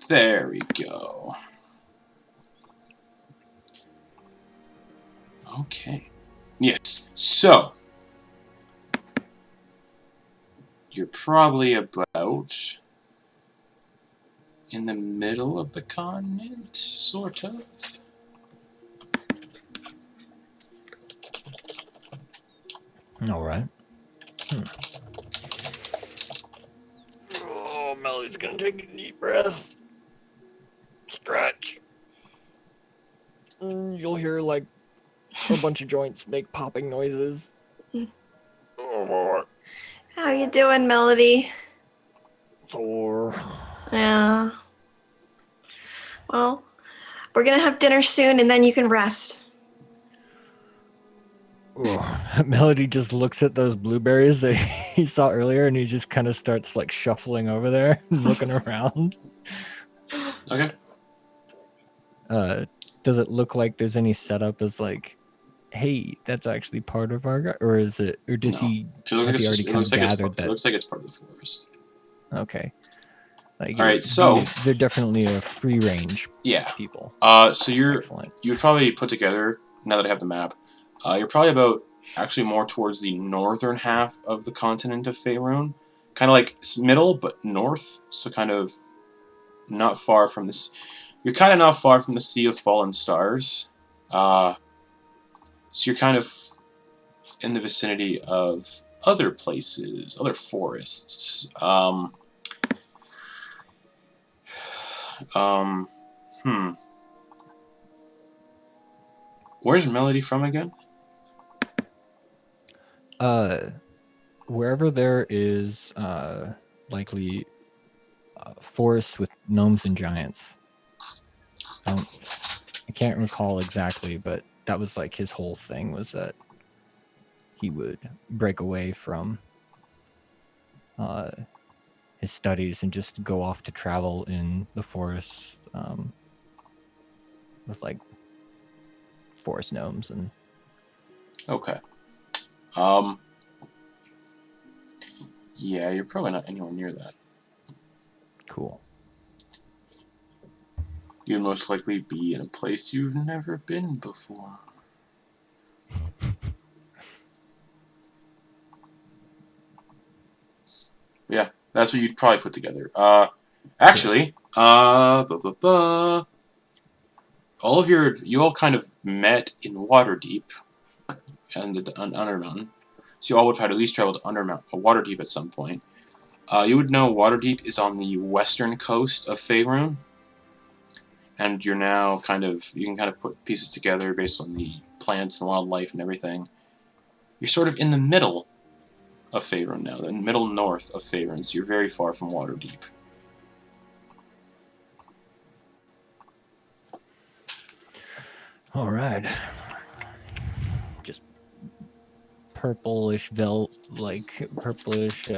Speaker 1: There we go. Okay. Yes. So you're probably about in the middle of the continent, sort of.
Speaker 4: All right. Oh, Melly's gonna take a deep breath. Stretch. You'll hear like a bunch of joints make popping noises.
Speaker 2: How you doing, Melody?
Speaker 4: Sore.
Speaker 2: Yeah. Well, we're gonna have dinner soon, and then you can rest.
Speaker 4: Melody just looks at those blueberries that he saw earlier, and he just kind of starts like shuffling over there and looking around.
Speaker 1: Okay.
Speaker 4: Does it look like there's any setup as like, hey, that's actually part of our guy, or is it, or does he? Has he already kind of gathered that?
Speaker 1: It looks like it's part of the forest.
Speaker 4: Okay. Like,
Speaker 1: all right, so
Speaker 4: they're definitely a free range.
Speaker 1: Yeah.
Speaker 4: People.
Speaker 1: So you would probably put together, now that I have the map, you're probably about actually more towards the northern half of the continent of Faerun, kind of like middle but north, so kind of not far from this. You're kind of not far from the Sea of Fallen Stars, so you're kind of in the vicinity of other places, other forests. Where's Melody from again?
Speaker 4: Wherever there is likely forests with gnomes and giants. I can't recall exactly, but that was like his whole thing, was that he would break away from his studies and just go off to travel in the forests with like forest gnomes and.
Speaker 1: Okay. Yeah, you're probably not anywhere near that.
Speaker 4: Cool.
Speaker 1: You'd most likely be in a place you've never been before. Yeah, that's what you'd probably put together. Actually, all of you all kind of met in Waterdeep and Undermountain. So you all would have had at least traveled to Waterdeep at some point. You would know Waterdeep is on the western coast of Faerun. And you're now you can kind of put pieces together based on the plants and wildlife and everything. You're sort of in the middle of Faerun now, the middle north of Faerun, so you're very far from Waterdeep.
Speaker 4: All right. Just purplish purplish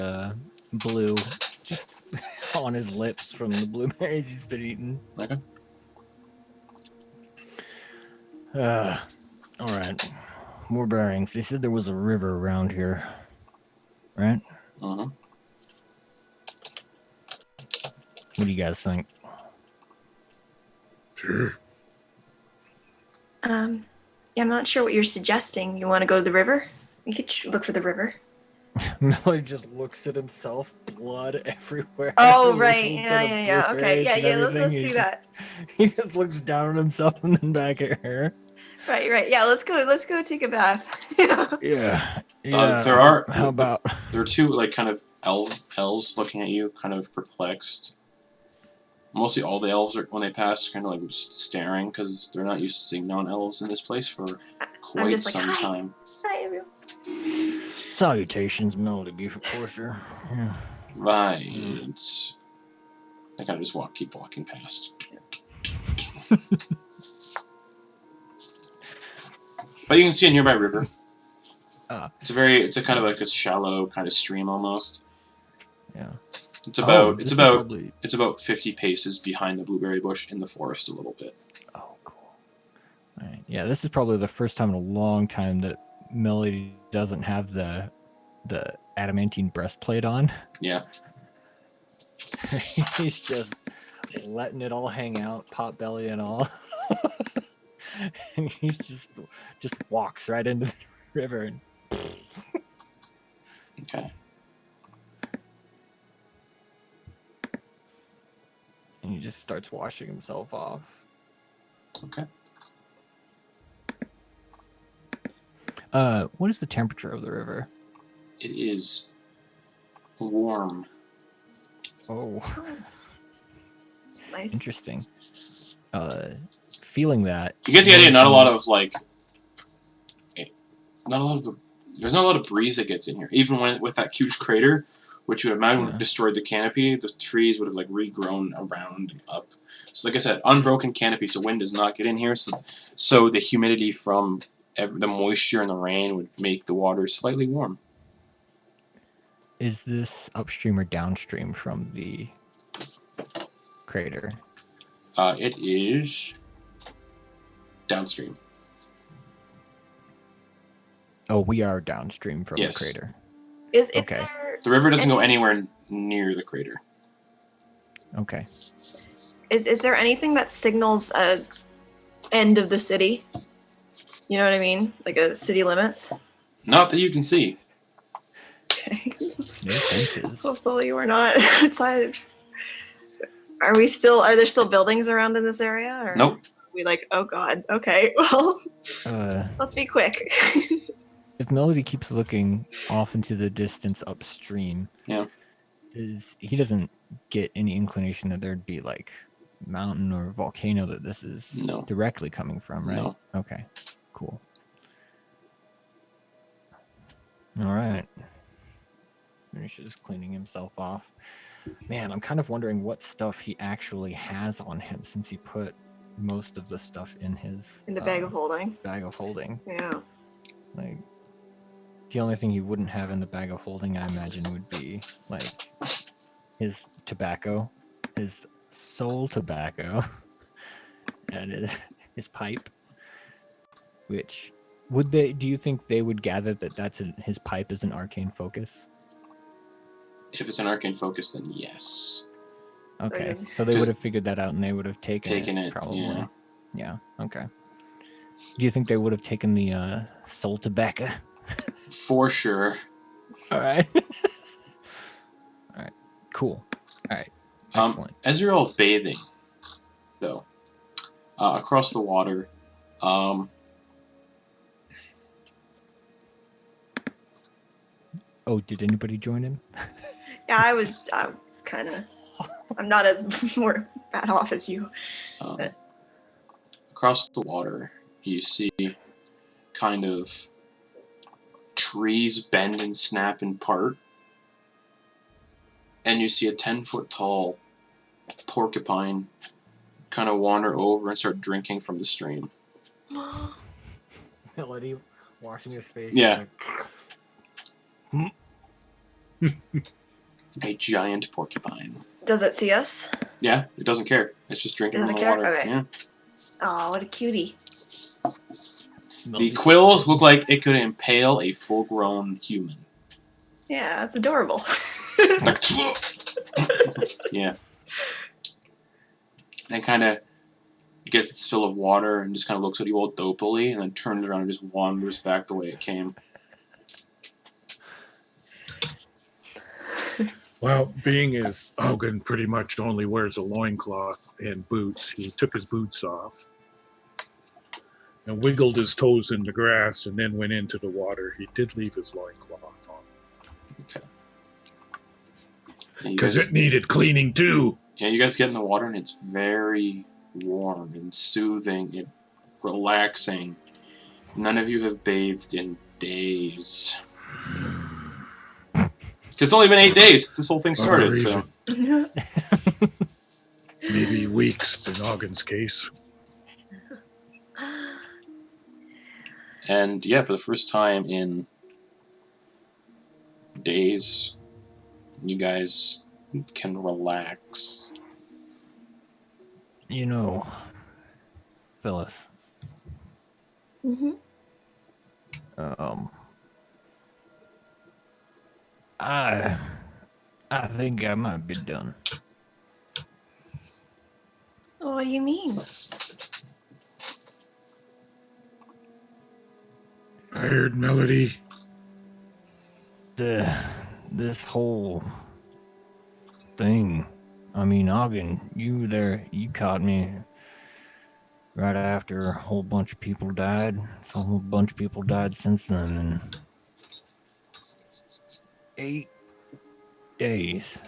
Speaker 4: blue, just on his lips from the blueberries he's been eating.
Speaker 1: Okay.
Speaker 4: All right. More bearings. They said there was a river around here, right?
Speaker 1: Uh-huh.
Speaker 4: What do you guys think?
Speaker 3: Sure.
Speaker 2: Yeah, I'm not sure what you're suggesting. You want to go to the river? We could look for the river.
Speaker 4: Melody just looks at himself, blood everywhere.
Speaker 2: Oh, right. Yeah. Okay. Yeah. Let's do that.
Speaker 4: He just looks down at himself and then back at her.
Speaker 2: Right. Yeah, let's go take a bath.
Speaker 4: Yeah.
Speaker 1: How
Speaker 4: about
Speaker 1: there are two kind of elves looking at you, kind of perplexed. Mostly all the elves when they pass, kind of just staring because they're not used to seeing non-elves in this place for quite some time.
Speaker 2: Hi, everyone.
Speaker 4: Salutations, Melody Buford Forster. Yeah.
Speaker 1: Right. They kind of just keep walking past. But you can see a nearby river. It's a kind of a shallow kind of stream almost.
Speaker 4: Yeah.
Speaker 1: It's about 50 paces behind the blueberry bush in the forest a little bit.
Speaker 4: Oh, cool. All right. Yeah, this is probably the first time in a long time that Melody doesn't have the adamantine breastplate on.
Speaker 1: Yeah.
Speaker 4: He's just letting it all hang out, pot belly and all. And he just walks right into the river. And
Speaker 1: okay.
Speaker 4: And he just starts washing himself off.
Speaker 1: Okay.
Speaker 4: What is the temperature of the river?
Speaker 1: It is warm.
Speaker 4: Oh.
Speaker 2: Nice.
Speaker 4: Interesting. Feeling that.
Speaker 1: You get the idea, there's not a lot of breeze that gets in here. Even with that huge crater, which you would imagine would have destroyed the canopy, the trees would have regrown around and up. So like I said, unbroken canopy, so wind does not get in here. So the humidity from the moisture and the rain would make the water slightly warm.
Speaker 4: Is this upstream or downstream from the crater?
Speaker 1: It is downstream.
Speaker 4: Oh, we are downstream from the crater.
Speaker 2: Is
Speaker 4: okay.
Speaker 1: The river doesn't go anywhere near the crater.
Speaker 4: Okay.
Speaker 2: Is there anything that signals a end of the city? You know what I mean? Like a city limits?
Speaker 1: Not that you can see.
Speaker 2: Okay.
Speaker 4: No fences.
Speaker 2: Hopefully we're not outside. Are there still buildings around in this area? Or
Speaker 1: Nope.
Speaker 2: We oh god. Okay. Well, let's be quick.
Speaker 4: If Melody keeps looking off into the distance upstream, he doesn't get any inclination that there'd be mountain or volcano that this is directly coming from, right?
Speaker 1: No.
Speaker 4: Okay. Cool. All right. Finishes cleaning himself off. Man, I'm kind of wondering what stuff he actually has on him since he put most of the stuff in the
Speaker 2: bag of holding.
Speaker 4: Bag of holding.
Speaker 2: Yeah.
Speaker 4: The only thing he wouldn't have in the bag of holding, I imagine, would be his tobacco, his soul tobacco, and his pipe. Which do you think they would gather that his pipe is an arcane focus?
Speaker 1: If it's an arcane focus, then yes.
Speaker 4: Okay, so they would have figured that out and they would have taken it, probably.
Speaker 1: Yeah.
Speaker 4: Yeah, okay. Do you think they would have taken the soul tobacco?
Speaker 1: For sure.
Speaker 4: All right. All right, cool. All right, excellent.
Speaker 1: As you're all bathing, though, across the water,
Speaker 4: Oh, did anybody join in?
Speaker 2: Yeah, I'm not as more bad off as you.
Speaker 1: Across the water, you see kind of trees bend and snap in part, and you see a 10-foot tall porcupine kind of wander over and start drinking from the stream.
Speaker 4: Melody washing his face.
Speaker 1: Yeah. A giant porcupine.
Speaker 2: Does it see us?
Speaker 1: Yeah, it doesn't care. It's just drinking from the water.
Speaker 2: Okay.
Speaker 1: Yeah.
Speaker 2: Oh, what a cutie.
Speaker 1: The quills look like it could impale a full-grown human.
Speaker 2: Yeah, that's adorable.
Speaker 1: Yeah. And kind of gets its fill of water and just kind of looks at you all dopily and then turns around and just wanders back the way it came.
Speaker 3: Well, being as Auggan pretty much only wears a loincloth and boots, he took his boots off and wiggled his toes in the grass and then went into the water. He did leave his loincloth on.
Speaker 1: Okay.
Speaker 3: Because it needed cleaning too.
Speaker 1: Yeah, you guys get in the water and it's very warm and soothing and relaxing. None of you have bathed in days. It's only been 8 days since this whole thing started, so...
Speaker 3: Maybe weeks in Auggan's case.
Speaker 1: And yeah, for the first time in days, you guys can relax.
Speaker 4: You know, Phyllis.
Speaker 2: Mm-hmm.
Speaker 4: I think I might be done.
Speaker 2: What do you mean?
Speaker 3: I heard Melody.
Speaker 4: This whole thing. I mean, Auggan, you were there. You caught me right after a whole bunch of people died. So a whole bunch of people died since then, and 8 days.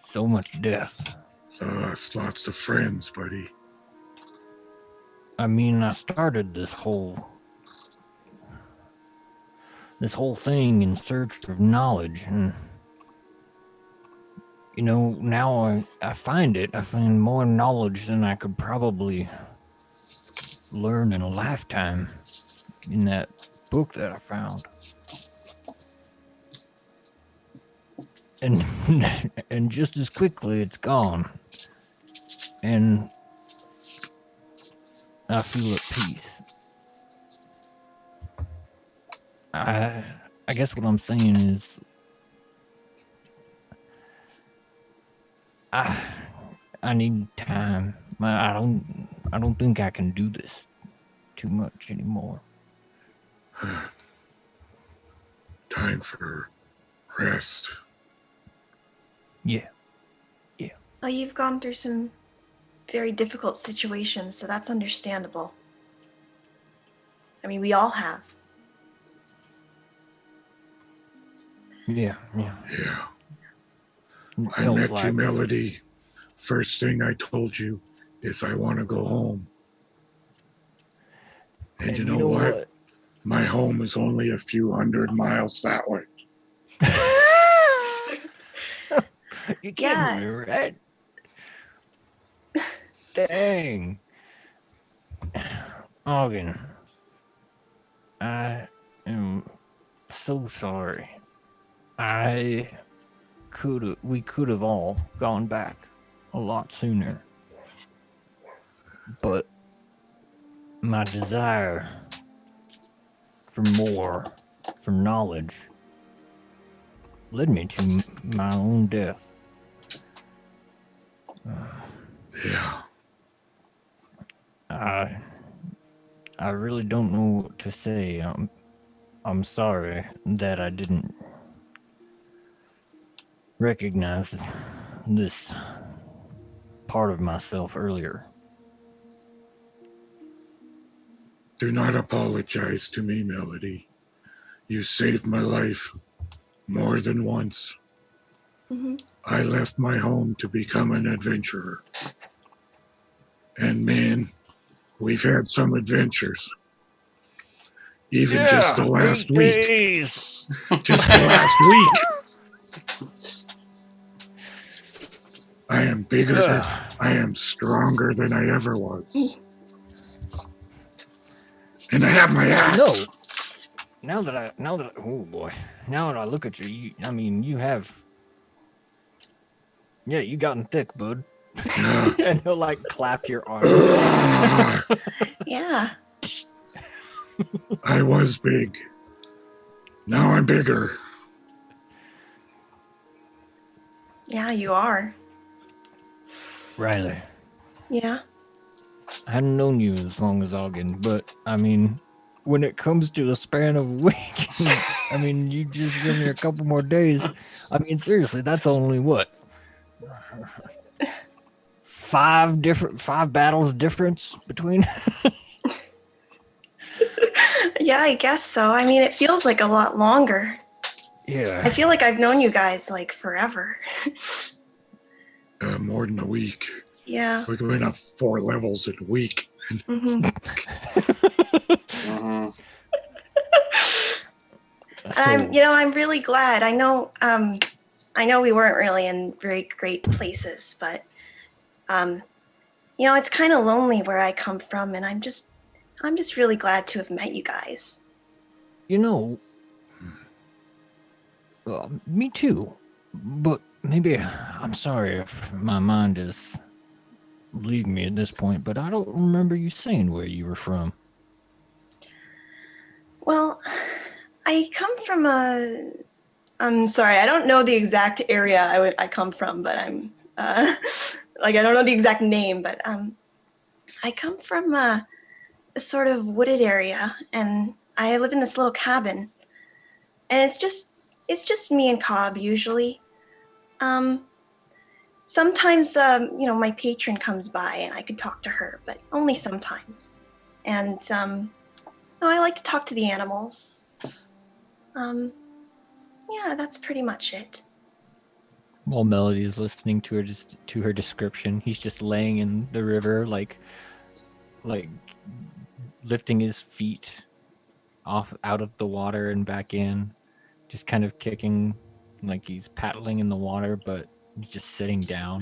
Speaker 4: So much death.
Speaker 3: Lost lots of friends, buddy.
Speaker 4: I mean, I started this whole thing in search of knowledge, and you know, now I find it. I find more knowledge than I could probably learn in a lifetime in that book that I found. And just as quickly it's gone. And I feel at peace. I guess what I'm saying is I need time. I don't think I can do this too much anymore.
Speaker 3: Time for rest.
Speaker 4: Yeah.
Speaker 2: Well, you've gone through some very difficult situations, so that's understandable. I mean, we all have.
Speaker 3: Yeah. I met you, Melody. First thing I told you is I want to go home. And you know what? My home is only a few 100 miles that way.
Speaker 4: You kidding me, right? Dang. Auggan, I am so sorry. We could have all gone back a lot sooner. But my desire for more, for knowledge, led me to my own death.
Speaker 3: Yeah.
Speaker 4: I really don't know what to say. I'm sorry that I didn't recognize this part of myself earlier.
Speaker 3: Do not apologize to me, Melody. You saved my life more than once.
Speaker 2: Hmm.
Speaker 3: I left my home to become an adventurer. And man, we've had some adventures. Even just the last
Speaker 4: 8
Speaker 3: week.
Speaker 4: days.
Speaker 3: Just the last week. I am bigger. I am stronger than I ever was. And I have my axe.
Speaker 4: No. Now that I oh boy. Now that I look at you, you have. Yeah, you gotten thick, bud. And he'll like clap your arm.
Speaker 2: Yeah.
Speaker 3: I was big. Now I'm bigger.
Speaker 2: Yeah, you are.
Speaker 4: Rylie,
Speaker 2: Yeah.
Speaker 4: I hadn't known you as long as Auggan, but when it comes to the span of a week, you just give me a couple more days. Seriously, that's only what? 5 battles difference between.
Speaker 2: Yeah, I guess so. It feels like a lot longer.
Speaker 4: Yeah.
Speaker 2: I feel like I've known you guys like forever.
Speaker 3: More than a week.
Speaker 2: Yeah.
Speaker 3: We went up 4 levels in a week.
Speaker 2: Mm-hmm. I'm really glad. I know we weren't really in very great places, but it's kind of lonely where I come from, and I'm just really glad to have met you guys.
Speaker 4: Me too. But maybe I'm sorry if my mind is leaving me at this point, but I don't remember you saying where you were from.
Speaker 2: Well, I come from I'm sorry, I don't know the exact area I come from, but I'm I don't know the exact name, but I come from a sort of wooded area, and I live in this little cabin, and it's just me and Cobb usually. Sometimes my patron comes by and I could talk to her, but only sometimes. And I like to talk to the animals. Yeah, that's pretty much it.
Speaker 4: While Melody's listening to her description, he's just laying in the river, like lifting his feet out of the water and back in, just kind of kicking, like he's paddling in the water, but he's just sitting down.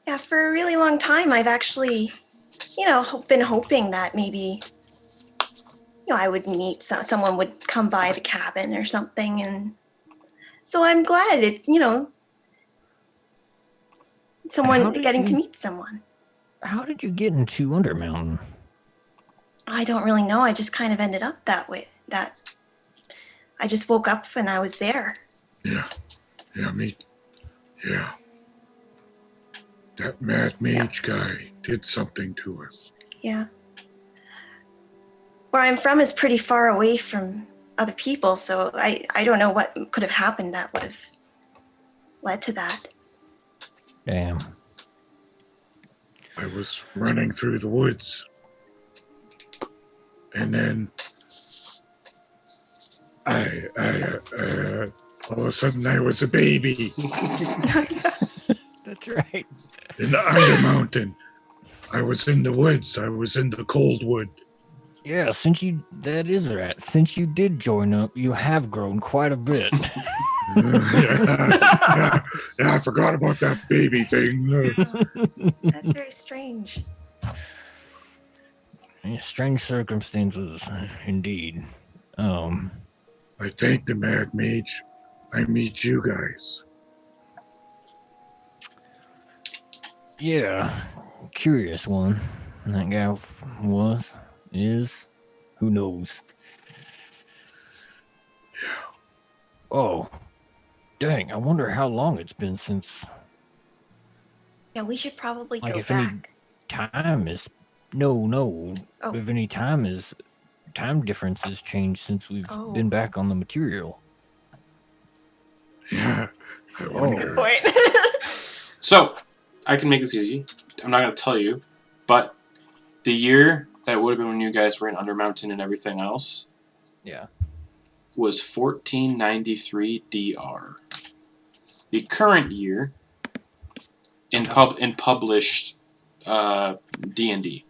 Speaker 2: Yeah, for a really long time, I've actually, been hoping that maybe, I would meet someone would come by the cabin or something, and so I'm glad it's, someone getting to meet someone.
Speaker 4: How did you get into Undermountain?
Speaker 2: I don't really know. I just kind of ended up that way. That I just woke up and I was there.
Speaker 3: Yeah, me. Yeah. That mad mage guy did something to us.
Speaker 2: Yeah. Where I'm from is pretty far away from other people, so I don't know what could have happened that would have led to that.
Speaker 4: Damn.
Speaker 3: I was running through the woods, and then I all of a sudden I was a baby.
Speaker 4: That's right.
Speaker 3: In the Undermountain. I was in the woods. I was in the cold wood.
Speaker 4: Yeah, since you did join up, you have grown quite a bit.
Speaker 3: Yeah, I forgot about that baby thing.
Speaker 2: That's very strange.
Speaker 4: Yeah, strange circumstances, indeed.
Speaker 3: I thank the Mad Mage. I meet you guys.
Speaker 4: Yeah, curious one. That guy is, who knows?
Speaker 3: Yeah.
Speaker 4: Oh, dang! I wonder how long it's been since
Speaker 2: Yeah, we should probably
Speaker 4: Like
Speaker 2: go
Speaker 4: if any
Speaker 2: back.
Speaker 4: time is no.
Speaker 2: Oh.
Speaker 4: If any time difference has changed since we've
Speaker 2: Oh.
Speaker 4: been back on the material.
Speaker 3: Yeah. I
Speaker 2: That's a
Speaker 3: wonder.
Speaker 2: good point.
Speaker 1: So, I can make this easy. I'm not going to tell you, but the year that would have been when you guys were in Undermountain and everything else
Speaker 4: Yeah.
Speaker 1: was 1493 DR. The current year in published D&D.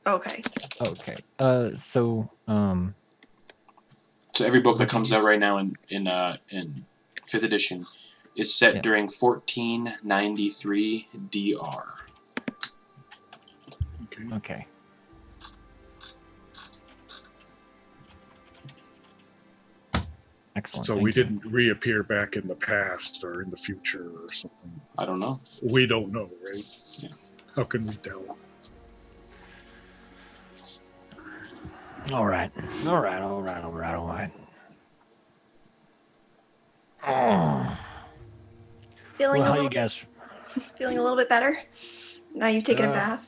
Speaker 2: Okay.
Speaker 4: Okay. So
Speaker 1: So every book that
Speaker 4: What did
Speaker 1: comes
Speaker 4: you
Speaker 1: out
Speaker 4: s-
Speaker 1: right now in 5th edition is set
Speaker 4: Yeah.
Speaker 1: during 1493 DR.
Speaker 4: okay. Excellent.
Speaker 3: So
Speaker 4: thank
Speaker 3: we
Speaker 4: you.
Speaker 3: didn't reappear back in the past or in the future or something.
Speaker 1: I don't know.
Speaker 3: We don't know, right?
Speaker 1: Yeah.
Speaker 3: How can we tell?
Speaker 4: All right. Oh.
Speaker 2: Feeling
Speaker 4: Well,
Speaker 2: a
Speaker 4: how
Speaker 2: little
Speaker 4: you guys?
Speaker 2: feeling a little bit better? Now you've taken a
Speaker 4: Uh,
Speaker 2: bath?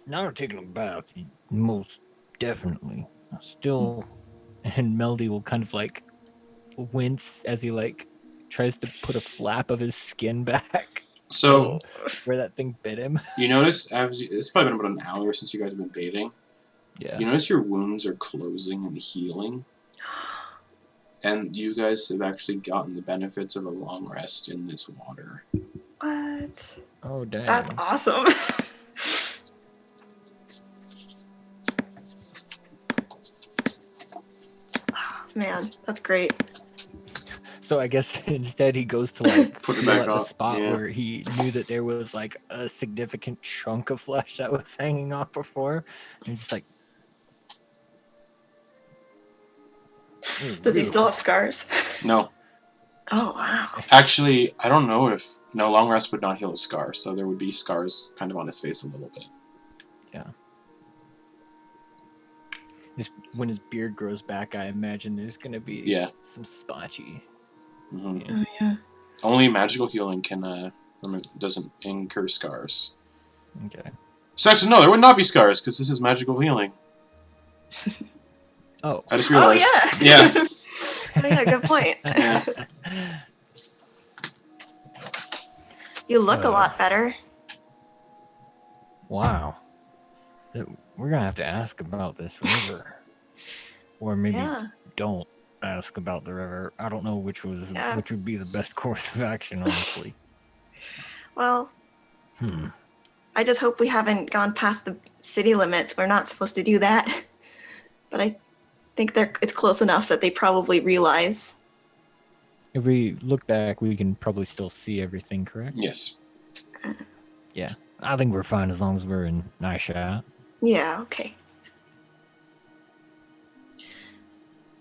Speaker 4: Now we're taking a bath, most definitely. Still, and Melody will kind of like wince as he like tries to put a flap of his skin back
Speaker 1: So
Speaker 4: where that thing bit him.
Speaker 1: you notice, it's probably been about an hour since you guys have been bathing.
Speaker 4: Yeah.
Speaker 1: You notice your wounds are closing and healing. And you guys have actually gotten the benefits of a long rest in this water.
Speaker 2: What?
Speaker 4: Oh dang.
Speaker 2: That's awesome. Man, that's great.
Speaker 4: So I guess instead he goes to like
Speaker 1: Put it
Speaker 4: feel
Speaker 1: back
Speaker 4: at the
Speaker 1: up,
Speaker 4: spot
Speaker 1: yeah.
Speaker 4: where he knew that there was like a significant chunk of flesh that was hanging off before, and he's just like,
Speaker 2: Does he still have scars?
Speaker 1: No.
Speaker 2: Oh, wow.
Speaker 1: Actually, I don't know if... No, long rest would not heal his scars, so there would be scars kind of on his face a little bit.
Speaker 4: Yeah. When his beard grows back, I imagine there's gonna be some spotchy.
Speaker 1: Mm-hmm.
Speaker 4: Yeah.
Speaker 2: Oh, yeah.
Speaker 1: Only magical healing can doesn't incur scars.
Speaker 4: Okay.
Speaker 1: So actually, no, there would not be scars because this is magical healing.
Speaker 4: Oh.
Speaker 1: I just realized.
Speaker 2: Oh,
Speaker 1: Yeah.
Speaker 2: Oh, yeah, good point.
Speaker 1: Yeah.
Speaker 2: You look a lot better.
Speaker 4: Wow. We're gonna have to ask about this river, or maybe don't ask about the river. I don't know which would be the best course of action, honestly.
Speaker 2: Well, I just hope we haven't gone past the city limits. We're not supposed to do that. But I think it's close enough that they probably realize.
Speaker 4: If we look back, we can probably still see everything, correct?
Speaker 1: Yes.
Speaker 4: Yeah. I think we're fine as long as we're in nice shot.
Speaker 2: Yeah, okay.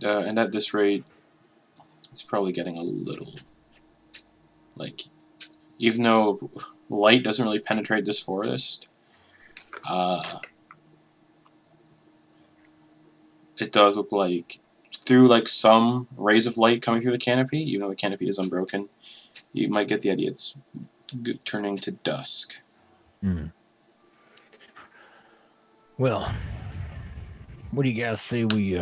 Speaker 1: And at this rate, it's probably getting a little... Like, even though light doesn't really penetrate this forest, it does look like through like some rays of light coming through the canopy, even though the canopy is unbroken, you might get the idea it's turning to dusk.
Speaker 4: Well, what do you guys say we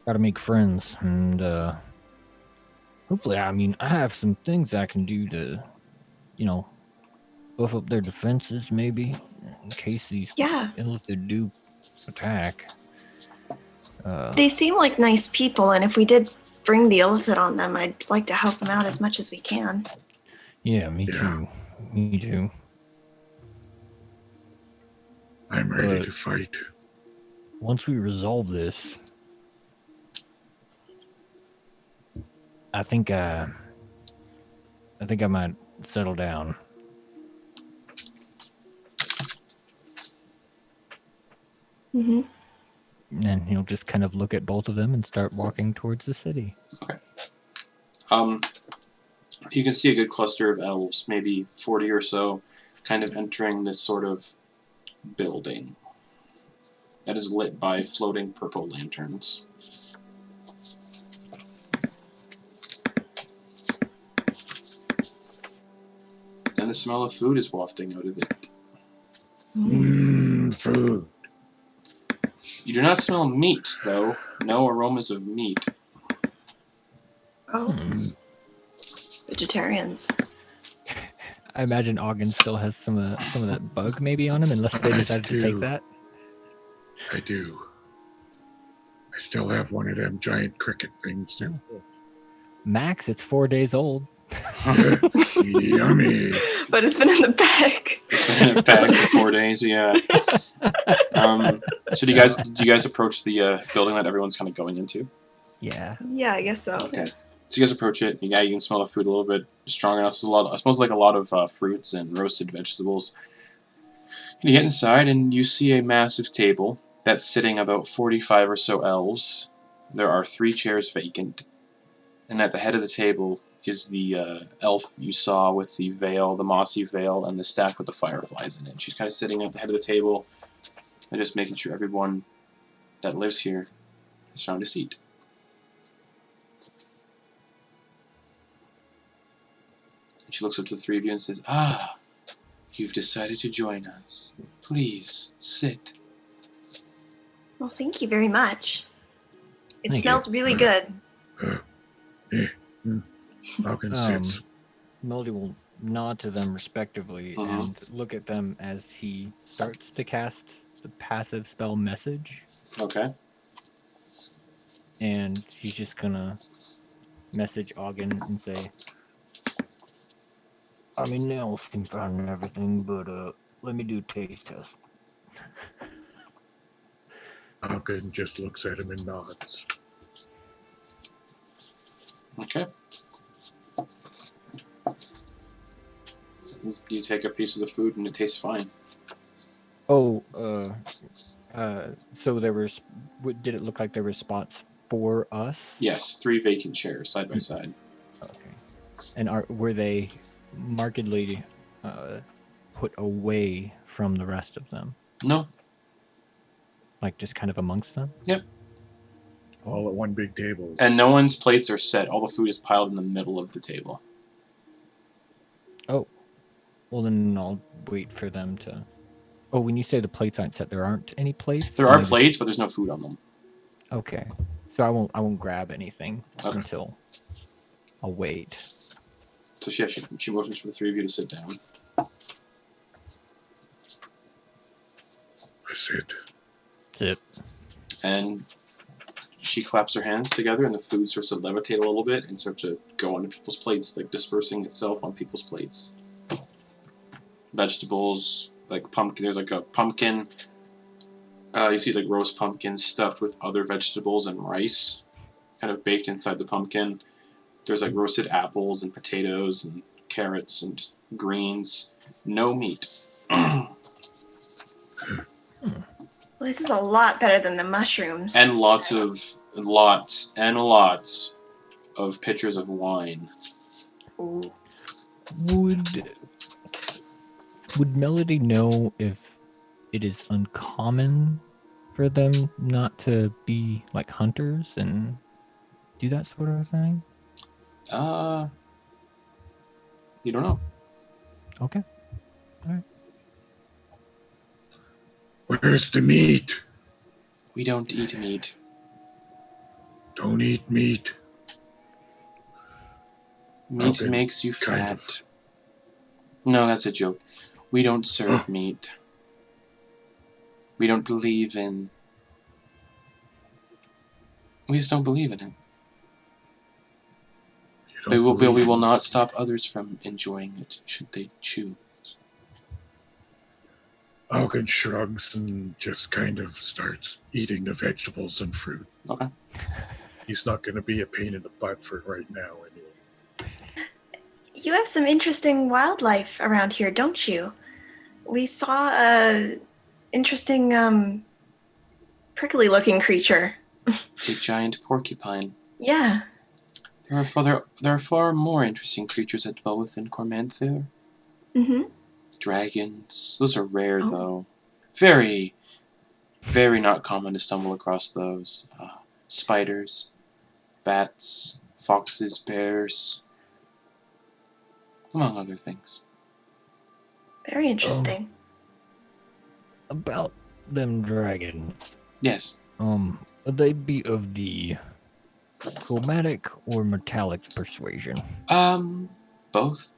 Speaker 4: gotta make friends, and hopefully, I mean, I have some things I can do to, buff up their defenses, maybe, in case these Illithid do attack.
Speaker 2: They seem like nice people, and if we did bring the Illithid on them, I'd like to help them out as much as we can.
Speaker 4: Yeah, me too. Me too.
Speaker 3: I'm ready to fight.
Speaker 4: Once we resolve this, I think I might settle down.
Speaker 2: Mm-hmm.
Speaker 4: And he'll just kind of look at both of them and start walking towards the city.
Speaker 1: Okay. You can see a good cluster of elves, maybe 40 or so, kind of entering this sort of building that is lit by floating purple lanterns. And the smell of food is wafting out of it.
Speaker 3: Food.
Speaker 1: You do not smell meat, though. No aromas of meat.
Speaker 2: Oh. Vegetarians.
Speaker 4: I imagine Auggan still has some of that bug maybe on him, unless they decided to take that.
Speaker 3: I do. I still have one of them giant cricket things too.
Speaker 4: Max, it's 4 days old.
Speaker 3: Yummy.
Speaker 2: But it's been in the bag.
Speaker 1: It's been in a bag for 4 days, yeah. So do you guys approach the building that everyone's kind of going into?
Speaker 4: Yeah.
Speaker 2: Yeah, I guess so.
Speaker 1: Okay. So you guys approach it. Yeah, you can smell the food a little bit strong enough. There's a lot. I suppose like a lot of fruits and roasted vegetables. And you get inside and you see a massive table that's sitting about 45 or so elves. There are 3 chairs vacant, and at the head of the table is the elf you saw with the veil, the mossy veil, and the staff with the fireflies in it. She's kind of sitting at the head of the table and just making sure everyone that lives here has found a seat. And she looks up to the 3 of you and says, "Ah, you've decided to join us. Please, sit."
Speaker 2: Well, thank you very much. It
Speaker 4: Thank
Speaker 2: smells really good.
Speaker 3: Auggan sits.
Speaker 4: Melody will nod to them respectively and look at them as he starts to cast the passive spell message.
Speaker 1: Okay.
Speaker 4: And she's just gonna message Auggan and say, I mean, nails can find everything, but let me do taste test.
Speaker 3: Auggan just looks at him and nods.
Speaker 1: Okay. You take a piece of the food and it tastes fine.
Speaker 4: Oh, so there was, did it look like there were spots for us?
Speaker 1: Yes, 3 vacant chairs side by side.
Speaker 4: Okay. And were they markedly put away from the rest of them?
Speaker 1: No.
Speaker 4: Like just kind of amongst them?
Speaker 1: Yep.
Speaker 3: All at one big table.
Speaker 1: And no one's plates are set. All the food is piled in the middle of the table.
Speaker 4: Oh. Well, then I'll wait for them to... Oh, when you say the plates aren't set, there aren't any plates?
Speaker 1: There are plates, but there's no food on them.
Speaker 4: Okay. So I won't grab anything until I'll wait.
Speaker 1: So she motions for the 3 of you to sit down.
Speaker 3: I sit.
Speaker 4: Sit.
Speaker 1: And she claps her hands together and the food starts to levitate a little bit and starts to go onto people's plates, like dispersing itself on people's plates. Vegetables, like pumpkin. There's like a pumpkin. You see like roast pumpkin stuffed with other vegetables and rice, kind of baked inside the pumpkin. There's like roasted apples and potatoes and carrots and just greens. No meat.
Speaker 2: Well, this is a lot better than the mushrooms.
Speaker 1: And lots of pitchers of wine.
Speaker 2: Ooh.
Speaker 4: Would Melody know if it is uncommon for them not to be like hunters and do that sort of thing?
Speaker 1: You don't know.
Speaker 4: Okay. All right.
Speaker 3: Where's the meat?
Speaker 1: We don't eat meat.
Speaker 3: Don't eat meat.
Speaker 1: Meat
Speaker 3: Okay,
Speaker 1: makes you fat. No, that's a joke. We don't serve meat. We don't believe in... We just don't believe in it. We will not stop others from enjoying it, should they choose.
Speaker 3: Auggan shrugs and just kind of starts eating the vegetables and fruit.
Speaker 1: Okay.
Speaker 3: He's not going to be a pain in the butt for right now, anyway.
Speaker 2: You have some interesting wildlife around here, don't you? We saw a interesting, prickly-looking creature.
Speaker 1: A giant porcupine.
Speaker 2: Yeah.
Speaker 1: There are far more interesting creatures that dwell within Cormanther.
Speaker 2: Mm-hmm.
Speaker 1: Dragons. Those are rare, though. Very, very not common to stumble across those. Spiders, bats, foxes, bears, among other things.
Speaker 2: Very interesting.
Speaker 4: About them dragons.
Speaker 1: Yes.
Speaker 4: Would they be of the chromatic or metallic persuasion?
Speaker 1: Both.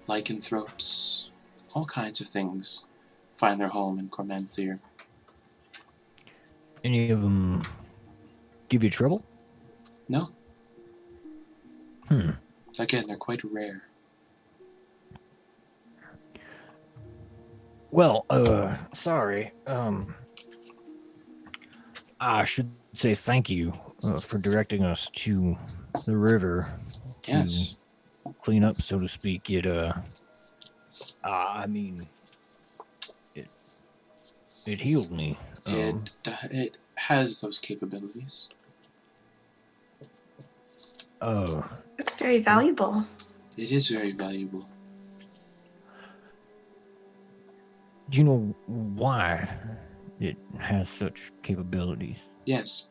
Speaker 1: Lycanthropes, all kinds of things find their home in Cormanthier.
Speaker 4: Any of them give you trouble?
Speaker 1: No.
Speaker 4: Hmm.
Speaker 1: Again, they're quite rare.
Speaker 4: Well, sorry. I should say thank you for directing us to the river to
Speaker 1: Yes.
Speaker 4: clean up, so to speak. I mean, it healed me.
Speaker 1: It has those capabilities.
Speaker 2: It's very valuable.
Speaker 1: It is very valuable.
Speaker 4: Do you know why it has such capabilities?
Speaker 1: Yes.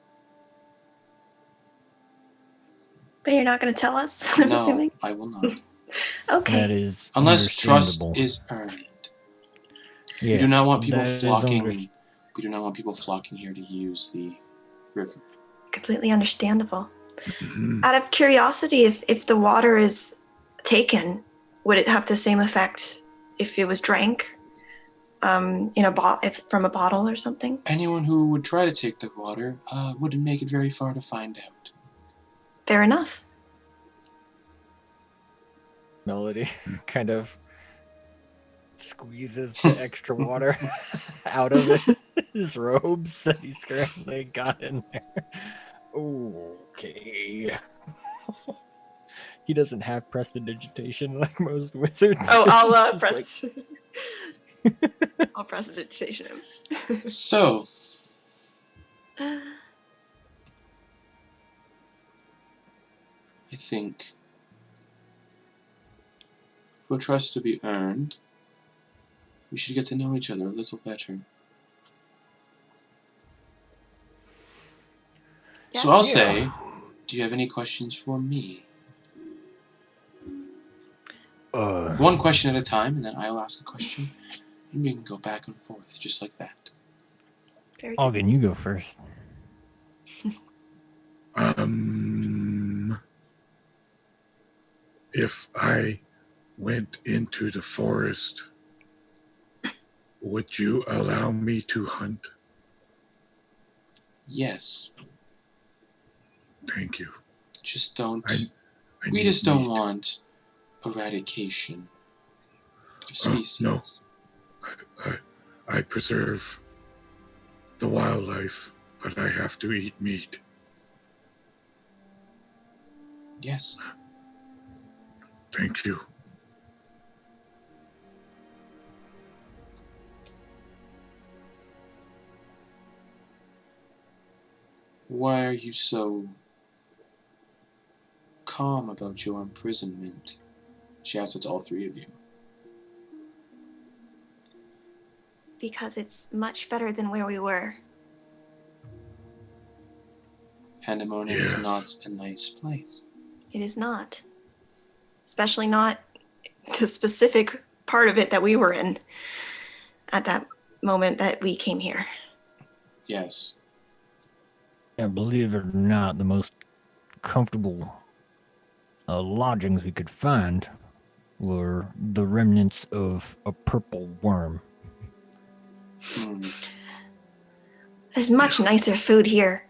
Speaker 2: But you're not going to tell us, I'm
Speaker 1: No,
Speaker 2: assuming?
Speaker 1: I will not.
Speaker 2: Okay.
Speaker 4: That is
Speaker 1: Unless trust
Speaker 4: understandable.
Speaker 1: is earned.
Speaker 4: Yeah,
Speaker 1: We do not want people
Speaker 4: that is
Speaker 1: flocking. We do not want people flocking here to use the river.
Speaker 2: Completely understandable.
Speaker 3: Mhm.
Speaker 2: Out of curiosity, if the water is taken, would it have the same effect if it was drank from a bottle or something?
Speaker 1: Anyone who would try to take the water wouldn't make it very far to find out.
Speaker 2: Fair enough.
Speaker 4: Melody kind of squeezes the extra water out of his robes that he's currently got in there. Okay. He doesn't have prestidigitation like most wizards.
Speaker 2: Oh, I'll
Speaker 4: He's just
Speaker 2: press.
Speaker 4: like-
Speaker 2: I'll prestidigitation him.
Speaker 1: So, I think for trust to be earned, we should get to know each other a little better. So I'll say, do you have any questions for me? One question at a time, and then I'll ask a question, and we can go back and forth, just like that.
Speaker 2: Very good.
Speaker 4: Auggan, you go first.
Speaker 3: If I went into the forest, would you allow me to hunt?
Speaker 1: Yes.
Speaker 3: Thank you.
Speaker 1: Just don't.
Speaker 3: I
Speaker 1: We
Speaker 3: need
Speaker 1: just don't
Speaker 3: meat.
Speaker 1: want eradication of species.
Speaker 3: No. I preserve the wildlife, but I have to eat meat.
Speaker 1: Yes.
Speaker 3: Thank you.
Speaker 1: Why are you so calm about your imprisonment? She asks it to all three of you.
Speaker 2: Because it's much better than where we were.
Speaker 1: Pandemonium is
Speaker 3: Yes.
Speaker 1: not a nice place.
Speaker 2: It is not. Especially not the specific part of it that we were in at that moment that we came here.
Speaker 1: Yes.
Speaker 4: Yeah, believe it or not, the most comfortable lodgings we could find were the remnants of a purple worm.
Speaker 2: There's much nicer food here.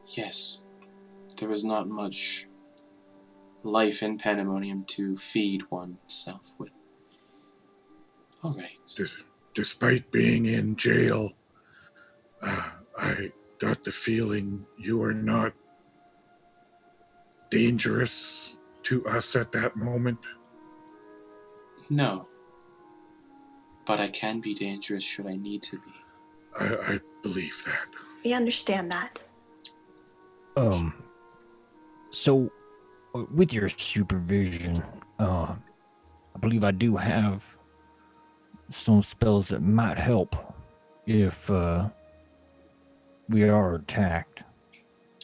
Speaker 1: Yes. There is not much life in Pandemonium to feed oneself with. All right.
Speaker 3: Despite being in jail, I got the feeling you were not dangerous to us at that moment.
Speaker 1: No. But I can be dangerous should I need to be.
Speaker 3: I believe that.
Speaker 2: We understand that.
Speaker 4: So with your supervision, I believe I do have some spells that might help if we are attacked.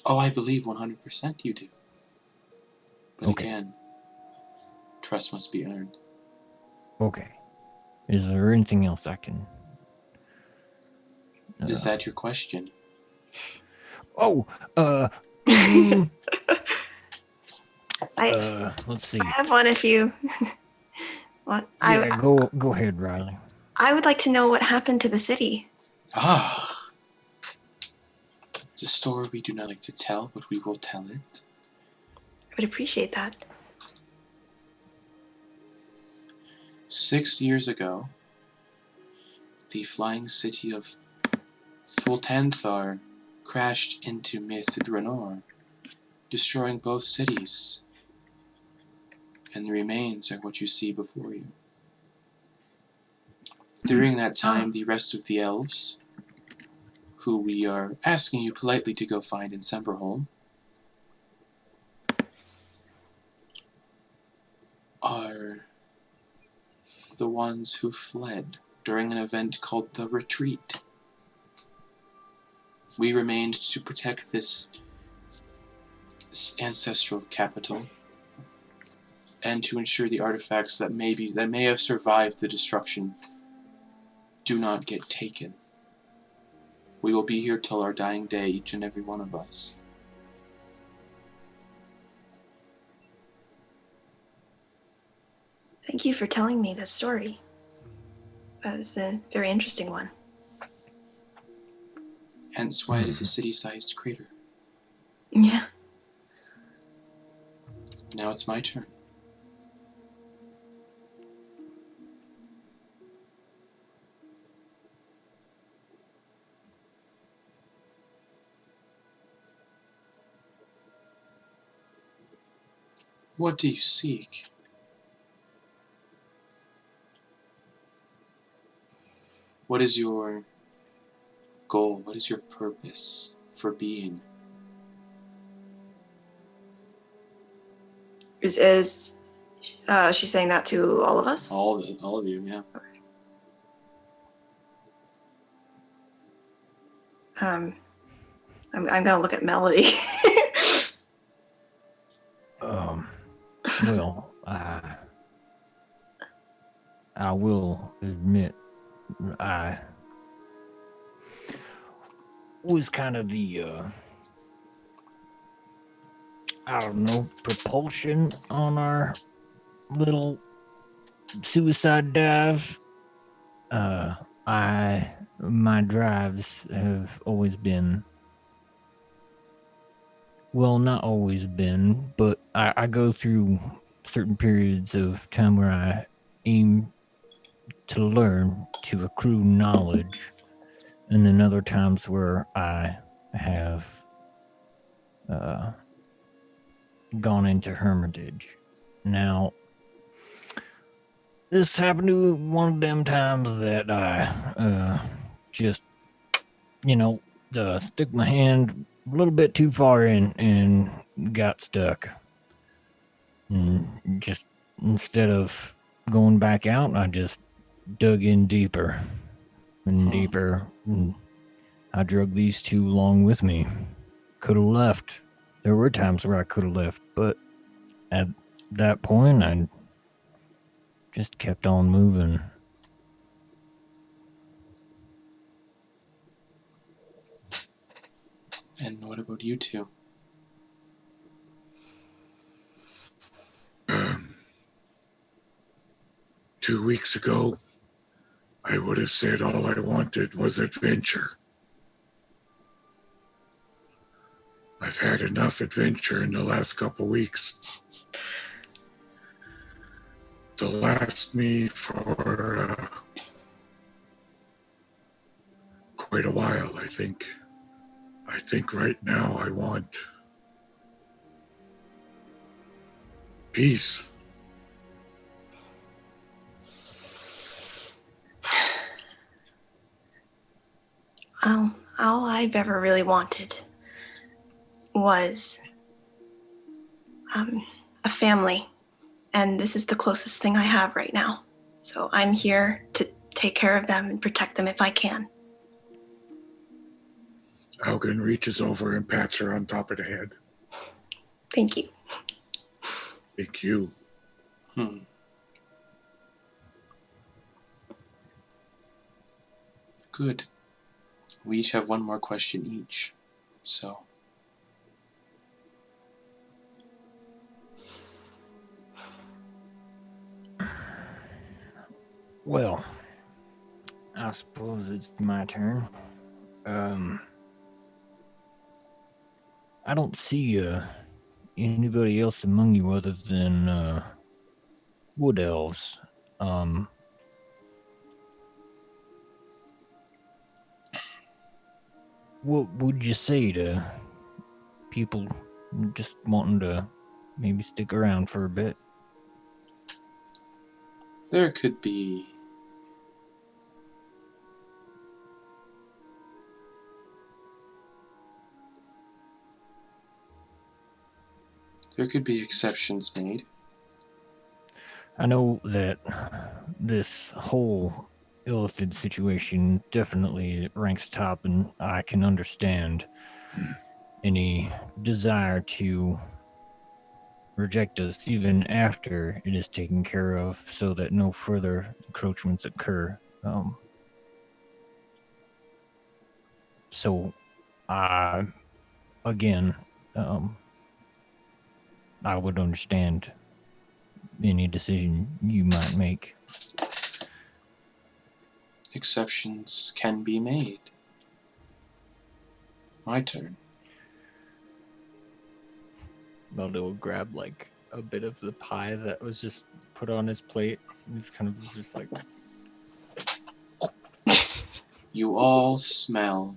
Speaker 1: Oh, I believe 100% you do. But
Speaker 4: Okay.
Speaker 1: again, trust must be earned.
Speaker 4: Okay. Is there anything else I can...
Speaker 1: Is that your question?
Speaker 4: Mm, let's see.
Speaker 2: I have one if you... What?
Speaker 4: Yeah, go ahead, Rylie.
Speaker 2: I would like to know what happened to the city.
Speaker 1: Ah. It's a story we do not like to tell, but we will tell it.
Speaker 2: I would appreciate that.
Speaker 1: 6 years ago, the flying city of Thultanthar crashed into myth Drannor, destroying both cities. And the remains are what you see before you. During that time, the rest of the elves, who we are asking you politely to go find in Semberholm, are the ones who fled during an event called the Retreat. We remained to protect this ancestral capital and to ensure the artifacts that may have survived the destruction do not get taken. We will be here till our dying day, each and every one of us.
Speaker 2: Thank you for telling me this story. That was a very interesting one.
Speaker 1: Hence why it is a city-sized crater.
Speaker 2: Yeah.
Speaker 1: Now it's my turn. What do you seek? What is your goal? What is your purpose for being?
Speaker 2: Is she saying that to all of us?
Speaker 1: All of you, yeah.
Speaker 2: Okay. I'm gonna look at Melody.
Speaker 4: Well, I will admit I was kind of the I don't know, propulsion on our little suicide dive. My drives have always been, well, not always been, but I go through certain periods of time where I aim to learn, to accrue knowledge, and then other times where I have gone into hermitage. Now, this happened to one of them times that I just, stick my hand a little bit too far in and got stuck. And just instead of going back out, I just dug in deeper and deeper. And I drug these two along with me. Could have left. There were times where I could have left, but at that point, I just kept on moving.
Speaker 1: And what about you two?
Speaker 3: 2 weeks ago, I would have said all I wanted was adventure. I've had enough adventure in the last couple weeks to last me for quite a while, I think. I think right now I want peace.
Speaker 2: All I've ever really wanted was a family, and this is the closest thing I have right now. So I'm here to take care of them and protect them if I can.
Speaker 3: Auggan reaches over and pats her on top of the head.
Speaker 2: Thank you.
Speaker 3: AQ.
Speaker 1: Good. We each have one more question each. So.
Speaker 4: Well, I suppose it's my turn. I don't see anybody else among you other than wood elves. What would you say to people just wanting to maybe stick around for a bit?
Speaker 1: There could be exceptions made.
Speaker 4: I know that this whole Illithid situation definitely ranks top, and I can understand any desire to reject us even after it is taken care of so that no further encroachments occur. So, again, I would understand any decision you might make.
Speaker 1: Exceptions can be made. My turn.
Speaker 4: Meldo will grab like a bit of the pie that was just put on his plate. He's kind of just like,
Speaker 1: You all smell.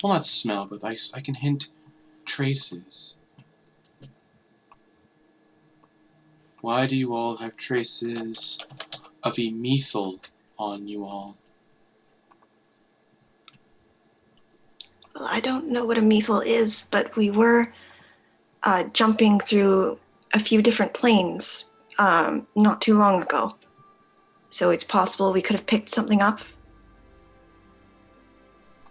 Speaker 1: Well, not smell, but I can hint traces. Why do you all have traces of a methyl on you all?
Speaker 2: Well, I don't know what a methyl is, but we were jumping through a few different planes not too long ago. So it's possible we could have picked something up.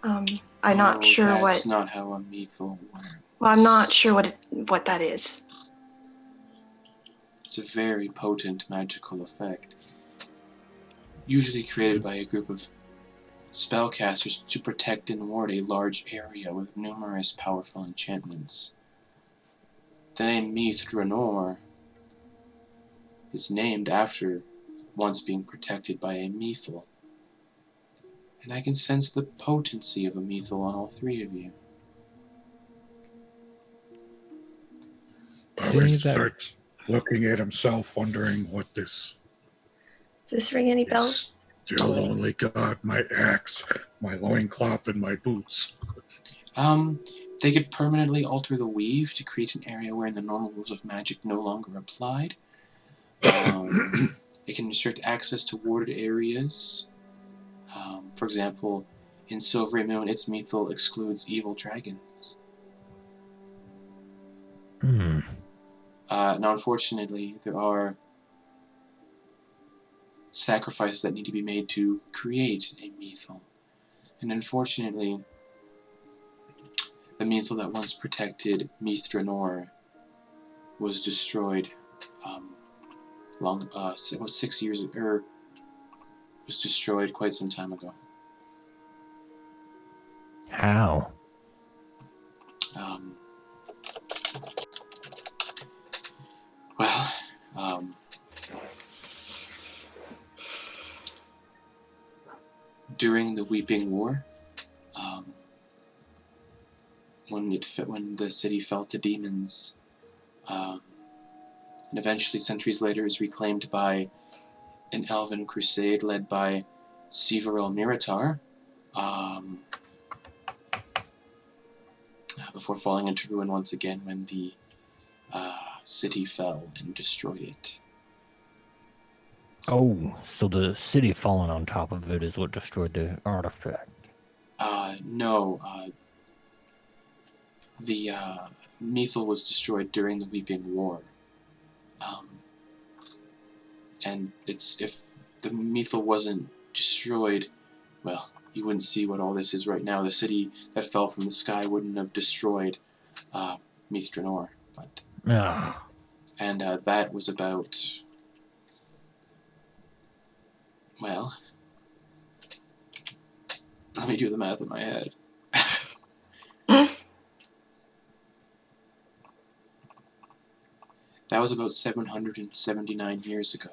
Speaker 2: I'm not sure what...
Speaker 1: That's not how a methyl works.
Speaker 2: Well, I'm not sure what that is.
Speaker 1: It's a very potent magical effect, usually created by a group of spellcasters to protect and ward a large area with numerous powerful enchantments. The name Drannor is named after once being protected by a methyl, and I can sense the potency of a methyl on all three of you.
Speaker 3: Owen starts looking at himself, wondering what this...
Speaker 2: Does this ring any bells?
Speaker 3: Still only got my axe, my loincloth, and my boots.
Speaker 1: They could permanently alter the weave to create an area where the normal rules of magic no longer applied. It can restrict access to warded areas. For example, in Silvery Moon, its methyl excludes evil dragons. Now, unfortunately, there are sacrifices that need to be made to create a methyl. And unfortunately, the methyl that once protected Drannor was destroyed 6 years ago, was destroyed quite some time ago.
Speaker 4: how?
Speaker 1: During the Weeping War, when the city fell to demons, and eventually centuries later is reclaimed by an elven crusade led by Severil Miritar, before falling into ruin once again when the city fell and destroyed it.
Speaker 4: Oh, so the city falling on top of it is what destroyed the artifact.
Speaker 1: No. The methyl was destroyed during the Weeping War. And if the methyl wasn't destroyed, well, you wouldn't see what all this is right now. The city that fell from the sky wouldn't have destroyed Drannor. But And that was about, well, let me do the math in my head. That was about 779 years ago.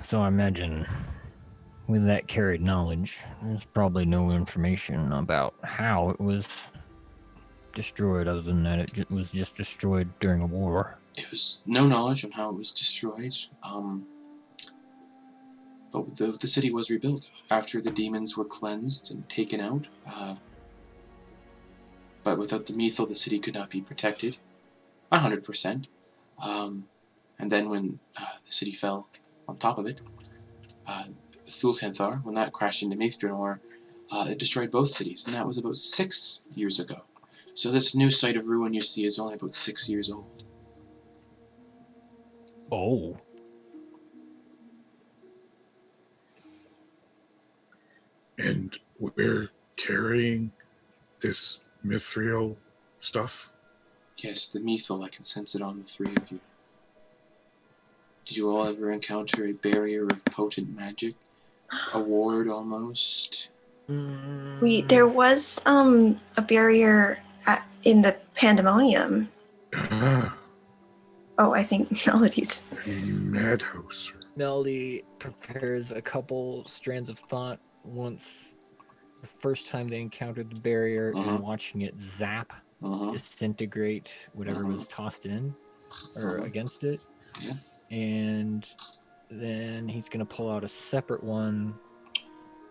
Speaker 4: So I imagine with that carried knowledge, there's probably no information about how it was destroyed other than that it was just destroyed during a war.
Speaker 1: It was no knowledge on how it was destroyed. But the city was rebuilt after the demons were cleansed and taken out. But without the Mythal, the city could not be protected 100%. And then when the city fell on top of it, Thulthanthar, when that crashed into Drannor, it destroyed both cities, and that was about 6 years ago. So this new site of ruin you see is only about 6 years old.
Speaker 4: Oh.
Speaker 3: And we're carrying this mithril stuff?
Speaker 1: Yes, the Mythal, I can sense it on the three of you. Did you all ever encounter a barrier of potent magic? A ward, almost?
Speaker 2: There was a barrier in the Pandemonium. Oh, I think Melody's.
Speaker 3: Madhouse.
Speaker 4: Melody prepares a couple strands of thought once the first time they encountered the barrier and watching it zap, disintegrate whatever was tossed in or against it.
Speaker 1: Yeah.
Speaker 4: And then he's going to pull out a separate one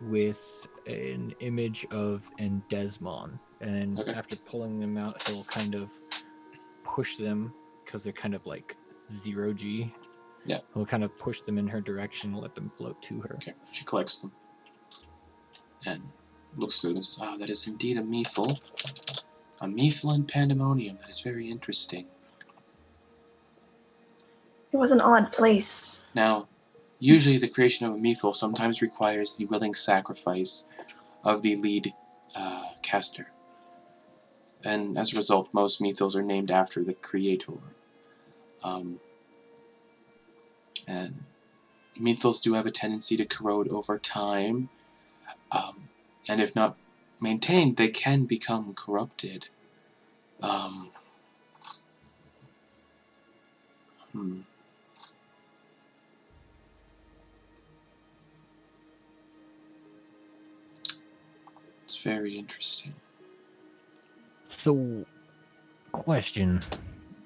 Speaker 4: with an image of Endesmon. And after pulling them out, he'll kind of push them because they're kind of like 0G.
Speaker 1: Yeah.
Speaker 4: He'll kind of push them in her direction and let them float to her.
Speaker 1: Okay. She collects them and looks through them and says, that is indeed a Mythal. A Mythal in Pandemonium. That is very interesting.
Speaker 2: It was an odd place.
Speaker 1: Now, usually the creation of a Mythal sometimes requires the willing sacrifice of the lead caster. And as a result, most Mythals are named after the creator. And Mythals do have a tendency to corrode over time. And if not maintained, they can become corrupted. It's very interesting.
Speaker 4: So, question.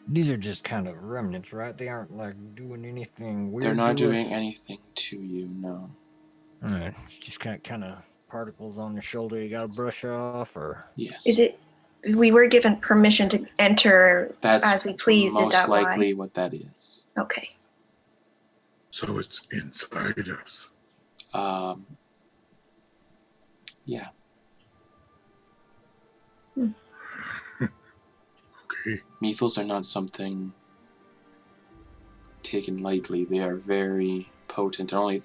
Speaker 4: These are just kind of remnants, right? They aren't like doing anything weird.
Speaker 1: They're not
Speaker 4: to
Speaker 1: doing
Speaker 4: us?
Speaker 1: anything to you, no.
Speaker 4: It's just kind of particles on the shoulder you gotta brush off, or
Speaker 1: Yes.
Speaker 2: Is it? We were given permission to enter as we please.
Speaker 1: That's
Speaker 2: is that
Speaker 1: most likely
Speaker 2: why?
Speaker 1: what that is.
Speaker 2: Okay.
Speaker 3: So it's inside us.
Speaker 1: Yeah.
Speaker 3: Okay.
Speaker 1: Mythals are not something taken lightly. They are very potent. Only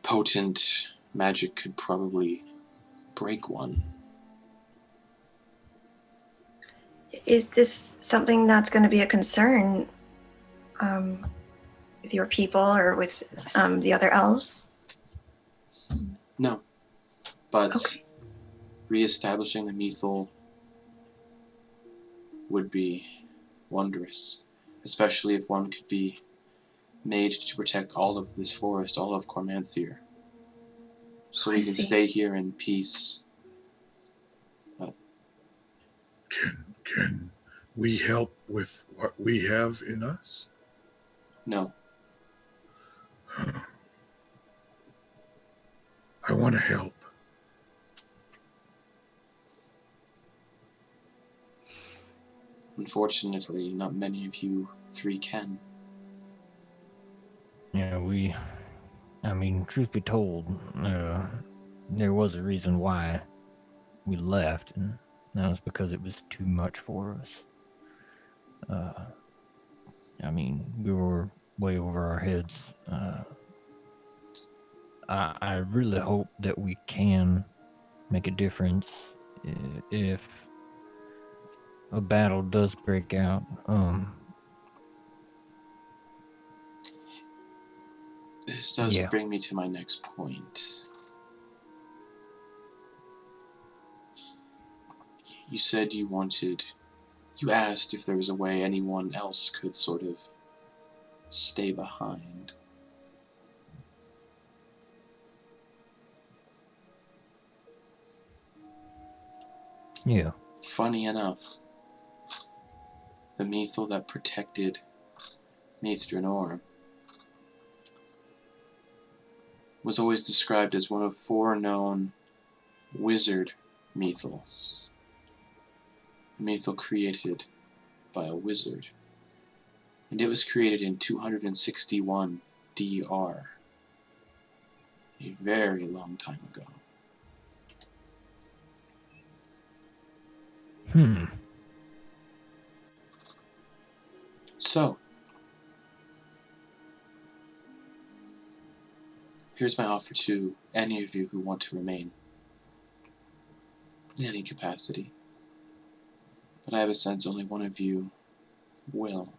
Speaker 1: potent magic could probably break one.
Speaker 2: Is this something that's going to be a concern with your people or with the other elves?
Speaker 1: No. But
Speaker 2: Okay.
Speaker 1: re-establishing the Mythal would be wondrous. Especially if one could be made to protect all of this forest, all of Cormanthier. So we can stay here in peace. But
Speaker 3: Can we help with what we have in us?
Speaker 1: no.
Speaker 3: I want to help.
Speaker 1: Unfortunately, not many of you three can.
Speaker 4: yeah, I mean, truth be told, there was a reason why we left, and that was because it was too much for us. I mean, we were way over our heads. I really hope that we can make a difference if a battle does break out.
Speaker 1: This does
Speaker 4: Yeah.
Speaker 1: bring me to my next point. You said you asked if there was a way anyone else could sort of stay behind.
Speaker 4: Yeah.
Speaker 1: Funny enough, the Mythal that protected Drannor was always described as one of 4 known wizard Mythals. A Mythal created by a wizard. And it was created in 261 DR. A very long time ago. So, here's my offer to any of you who want to remain in any capacity. But I have a sense only one of you will.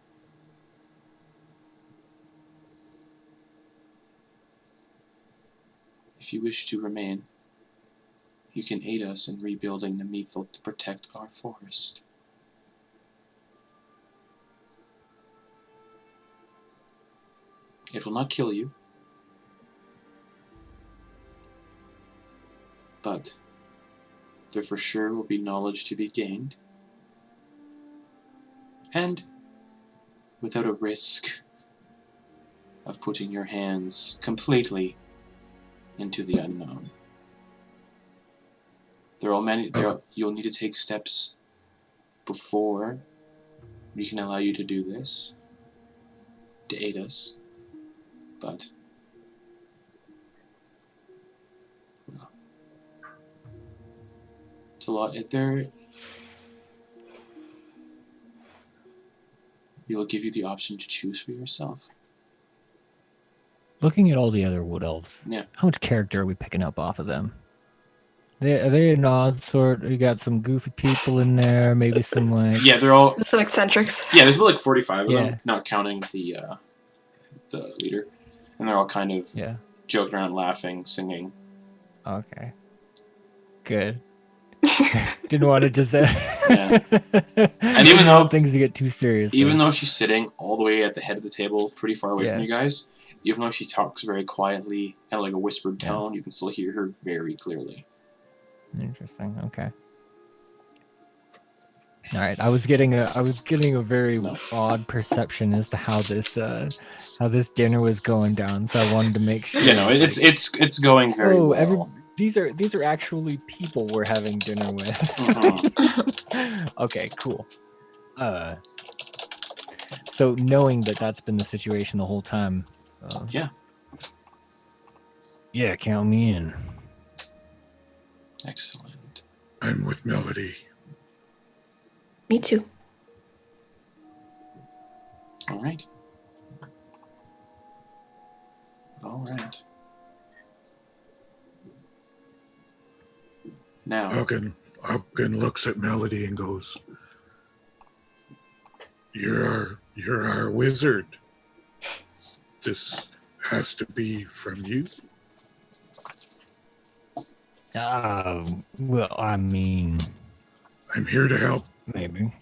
Speaker 1: If you wish to remain, you can aid us in rebuilding the Mythal to protect our forest. It will not kill you, but there for sure will be knowledge to be gained, and without a risk of putting your hands completely into the unknown. You'll need to take steps before we can allow you to do this, to aid us, but well, it's a lot. We'll give you the option to choose for yourself.
Speaker 4: Looking at all the other wood elves,
Speaker 1: Yeah.
Speaker 4: how much character are we picking up off of them? Are they an odd sort? You got some goofy people in there, maybe some like...
Speaker 1: Yeah, they're all...
Speaker 2: Some eccentrics.
Speaker 1: Yeah, there's about like 45 of
Speaker 4: Yeah.
Speaker 1: them, not counting the leader. And they're all kind of joking around, laughing, singing.
Speaker 4: Okay. Good. Didn't want to just say...
Speaker 1: Yeah. And even though...
Speaker 4: things to get too serious.
Speaker 1: Even though she's sitting all the way at the head of the table, pretty far away from
Speaker 4: Yeah.
Speaker 1: you guys, even though she talks very quietly, kind of like a whispered tone, you can still hear her very clearly.
Speaker 4: Interesting. Okay. All right. I was getting a very odd perception as to how this dinner was going down, so I wanted to make sure.
Speaker 1: Yeah, no, it's going very well.
Speaker 4: These are actually people we're having dinner with.
Speaker 1: Mm-hmm.
Speaker 4: Okay, cool. So knowing that that's been the situation the whole time. Yeah, count me in.
Speaker 1: Excellent.
Speaker 3: I'm with Melody.
Speaker 2: Me too.
Speaker 1: All right. Now,
Speaker 3: Auggan looks at Melody and goes, You're our wizard. This has to be from you.
Speaker 4: Well, I mean,
Speaker 3: I'm here to help.
Speaker 4: maybe.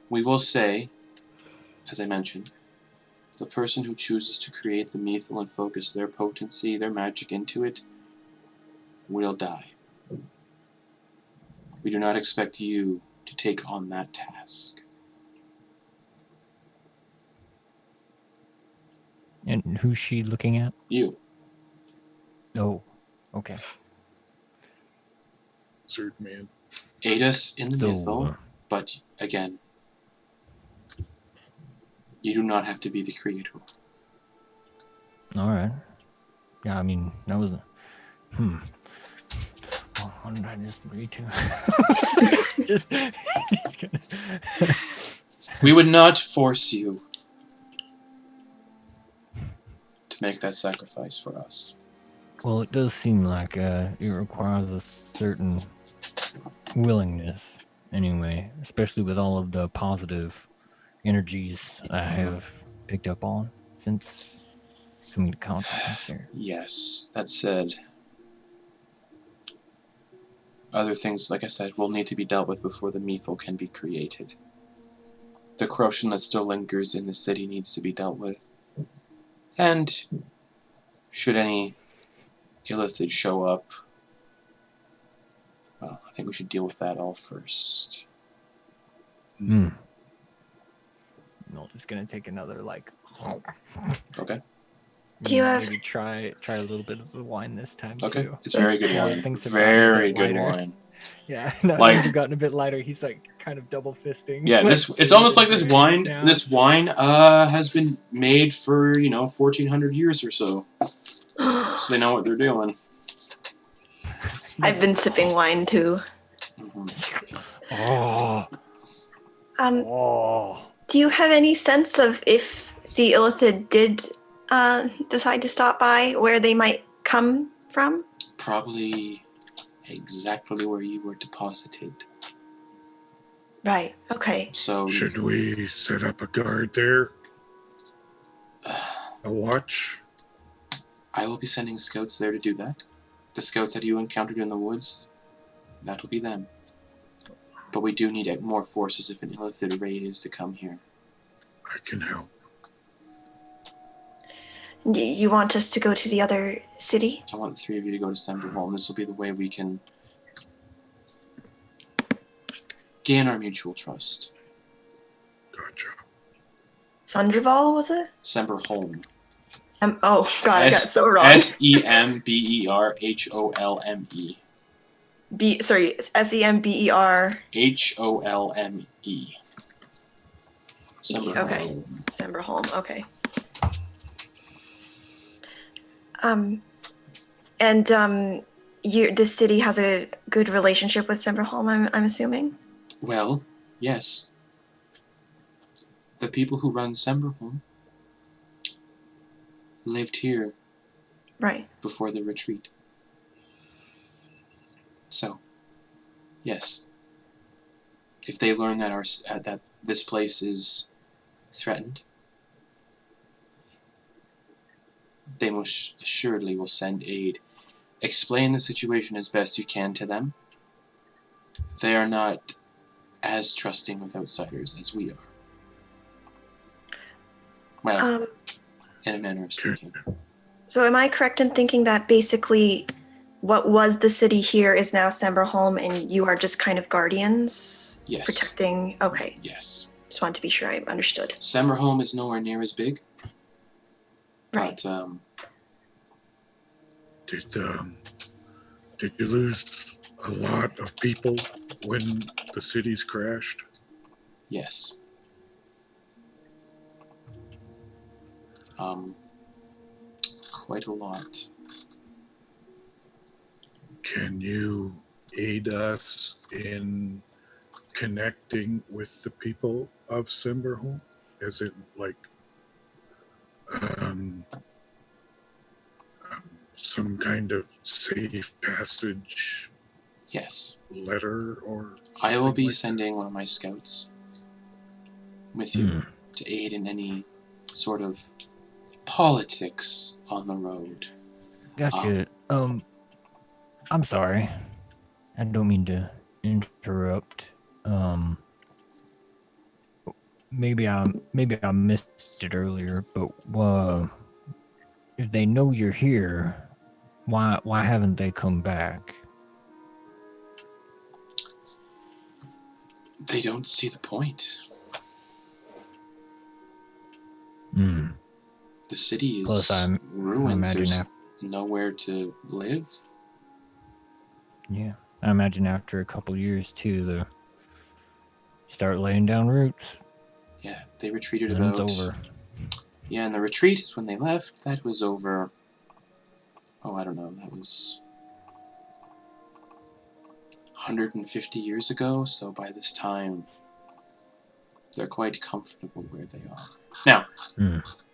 Speaker 1: we will say, as I mentioned, the person who chooses to create the Mythal and focus their potency, their magic into it, will die. We do not expect you to take on that task.
Speaker 4: And who's she looking at?
Speaker 1: You.
Speaker 4: Oh, okay.
Speaker 3: Wizard man.
Speaker 1: Aid us in the
Speaker 4: So,
Speaker 1: Mythal, but again, you do not have to be the creator.
Speaker 4: All right. Yeah, I mean, that was... Well, what did I just agree to? just gonna...
Speaker 1: We would not force you to make that sacrifice for us.
Speaker 4: Well, it does seem like it requires a certain willingness, anyway, especially with all of the positive energies I have picked up on since coming to consequence here.
Speaker 1: Yes, that said, other things, like I said, will need to be dealt with before the Mythal can be created. The corruption that still lingers in the city needs to be dealt with. And should any Illithid show up, well, I think we should deal with that all first.
Speaker 4: No, it's gonna take another
Speaker 1: Okay.
Speaker 2: Do you have-
Speaker 4: maybe try a little bit of the wine this time
Speaker 1: Okay.
Speaker 4: too.
Speaker 1: It's very good
Speaker 4: Now that
Speaker 1: wine.
Speaker 4: things have gotten a
Speaker 1: Very
Speaker 4: bit
Speaker 1: good
Speaker 4: lighter.
Speaker 1: wine.
Speaker 4: Yeah, now
Speaker 1: Like-
Speaker 4: things have gotten a bit lighter. He's kind of double fisting.
Speaker 1: Yeah, it's almost like this wine.
Speaker 4: Yeah.
Speaker 1: This wine has been made for 1,400 years or so, so they know what they're doing.
Speaker 2: I've been sipping wine too.
Speaker 1: Mhm.
Speaker 4: Oh.
Speaker 2: Do you have any sense of if the Illithid did decide to stop by, where they might come from?
Speaker 1: Probably exactly where you were deposited.
Speaker 2: Right. Okay.
Speaker 1: So
Speaker 3: Should we set up a guard there? A watch?
Speaker 1: I will be sending scouts there to do that. The scouts that you encountered in the woods, that will be them. But we do need more forces if an Illithid raid is to come here.
Speaker 3: I can help.
Speaker 2: You want us to go to the other city?
Speaker 1: I want the three of you to go to Semberholm. This will be the way we can gain our mutual trust.
Speaker 3: Gotcha.
Speaker 2: Sundrival, was it?
Speaker 1: Semberholm.
Speaker 2: Oh, God, I got it so wrong.
Speaker 1: Semberholme.
Speaker 2: Sember.
Speaker 1: Holme. Semberholm.
Speaker 2: Okay. Semberholm, okay. This city has a good relationship with Semberholm, I'm assuming?
Speaker 1: Well, yes. The people who run Semberholm lived here
Speaker 2: Right.
Speaker 1: before the retreat. So, yes. If they learn that that this place is threatened, they most assuredly will send aid. Explain the situation as best you can to them. They are not as trusting with outsiders as we are. Well, in a manner of speaking.
Speaker 2: So am I correct in thinking that basically what was the city here is now Semberholm and you are just kind of guardians?
Speaker 1: Yes.
Speaker 2: Protecting? Okay.
Speaker 1: Yes.
Speaker 2: Just wanted to be sure I understood.
Speaker 1: Semberholm is nowhere near as big.
Speaker 2: Right.
Speaker 1: But,
Speaker 3: Did you lose a lot of people when the cities crashed?
Speaker 1: yes. Quite a lot.
Speaker 3: Can you aid us in connecting with the people of Semberholm? Is it some kind of safe passage
Speaker 1: Yes.
Speaker 3: letter or
Speaker 1: I will
Speaker 3: something
Speaker 1: be
Speaker 3: like
Speaker 1: sending one of my scouts with you to aid in any sort of politics on the road.
Speaker 4: Gotcha. I'm sorry. I don't mean to interrupt. Maybe I missed it earlier, but if they know you're here, why haven't they come back?
Speaker 1: They don't see the point. The city
Speaker 4: Plus,
Speaker 1: is
Speaker 4: I
Speaker 1: ruins.
Speaker 4: imagine
Speaker 1: There's nowhere to live.
Speaker 4: Yeah, I imagine after a couple years too, they start laying down roots.
Speaker 1: Yeah, they retreated
Speaker 4: Then
Speaker 1: about...
Speaker 4: it's over.
Speaker 1: Yeah, and the retreat is when they left. That was over... Oh, I don't know. That was 150 years ago, so by this time, they're quite comfortable where they are. Now,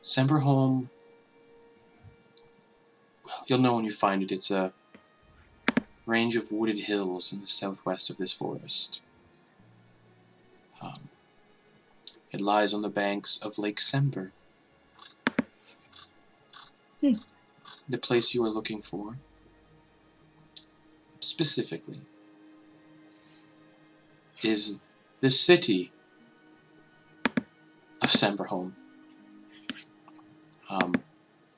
Speaker 1: Semberholm, well, you'll know when you find it. It's a range of wooded hills in the southwest of this forest. It lies on the banks of Lake Sember, The place you are looking for, specifically, is the city of Semberholm.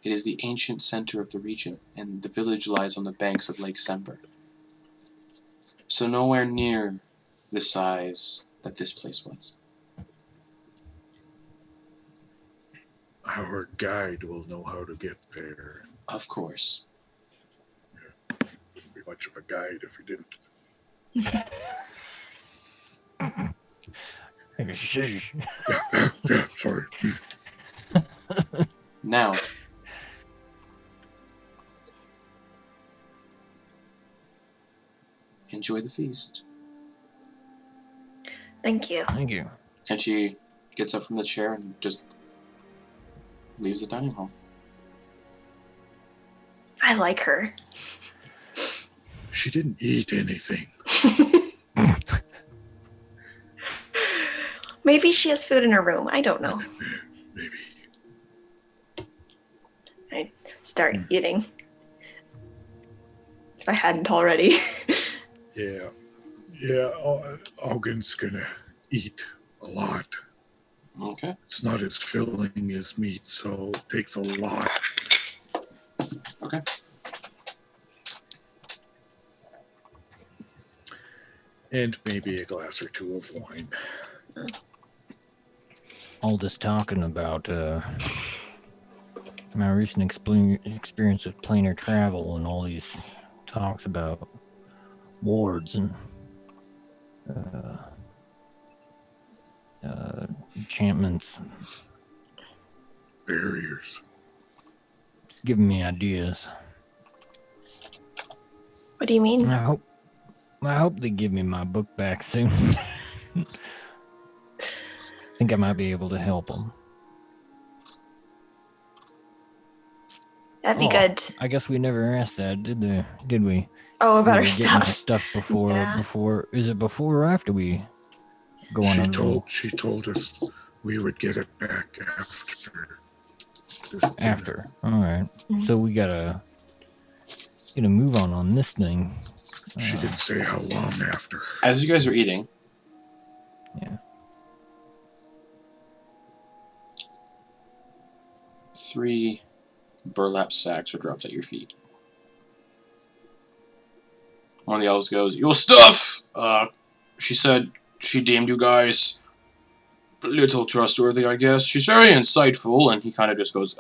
Speaker 1: It is the ancient center of the region, and the village lies on the banks of Lake Sember. So nowhere near the size that this place was.
Speaker 3: Our guide will know how to get there.
Speaker 1: Of course.
Speaker 3: Wouldn't be much of a guide if you didn't. Yeah, sorry.
Speaker 1: Now, enjoy the feast.
Speaker 2: Thank you.
Speaker 4: Thank you.
Speaker 1: And she gets up from the chair and just leaves the dining hall.
Speaker 2: I like her.
Speaker 3: She didn't eat anything.
Speaker 2: Maybe she has food in her room. I don't know.
Speaker 3: Maybe.
Speaker 2: I start eating. If I hadn't already.
Speaker 3: Yeah. Auggan's gonna eat a lot.
Speaker 1: Okay.
Speaker 3: It's not as filling as meat, so it takes a lot.
Speaker 1: Okay.
Speaker 3: And maybe a glass or two of wine.
Speaker 4: All this talking about my recent experience with planar travel and all these talks about wards and enchantments.
Speaker 3: Barriers.
Speaker 4: It's giving me ideas.
Speaker 2: What do you mean?
Speaker 4: I hope they give me my book back soon. I think I might be able to help them.
Speaker 2: That'd be good.
Speaker 4: I guess we never asked that, did we?
Speaker 2: Oh, about
Speaker 4: We
Speaker 2: our
Speaker 4: were getting our
Speaker 2: stuff.
Speaker 4: stuff before.
Speaker 2: Yeah.
Speaker 4: Before is it before or after we go on?
Speaker 3: She told us we would get it back after.
Speaker 4: After. All right.
Speaker 2: Mhm.
Speaker 4: So we gotta move on this thing.
Speaker 3: She didn't say how long after.
Speaker 1: As you guys are eating,
Speaker 4: Yeah.
Speaker 1: 3 burlap sacks are dropped at your feet. One of the elves goes, "Your stuff! She said she deemed you guys a little trustworthy, I guess. She's very insightful," and he kind of just goes,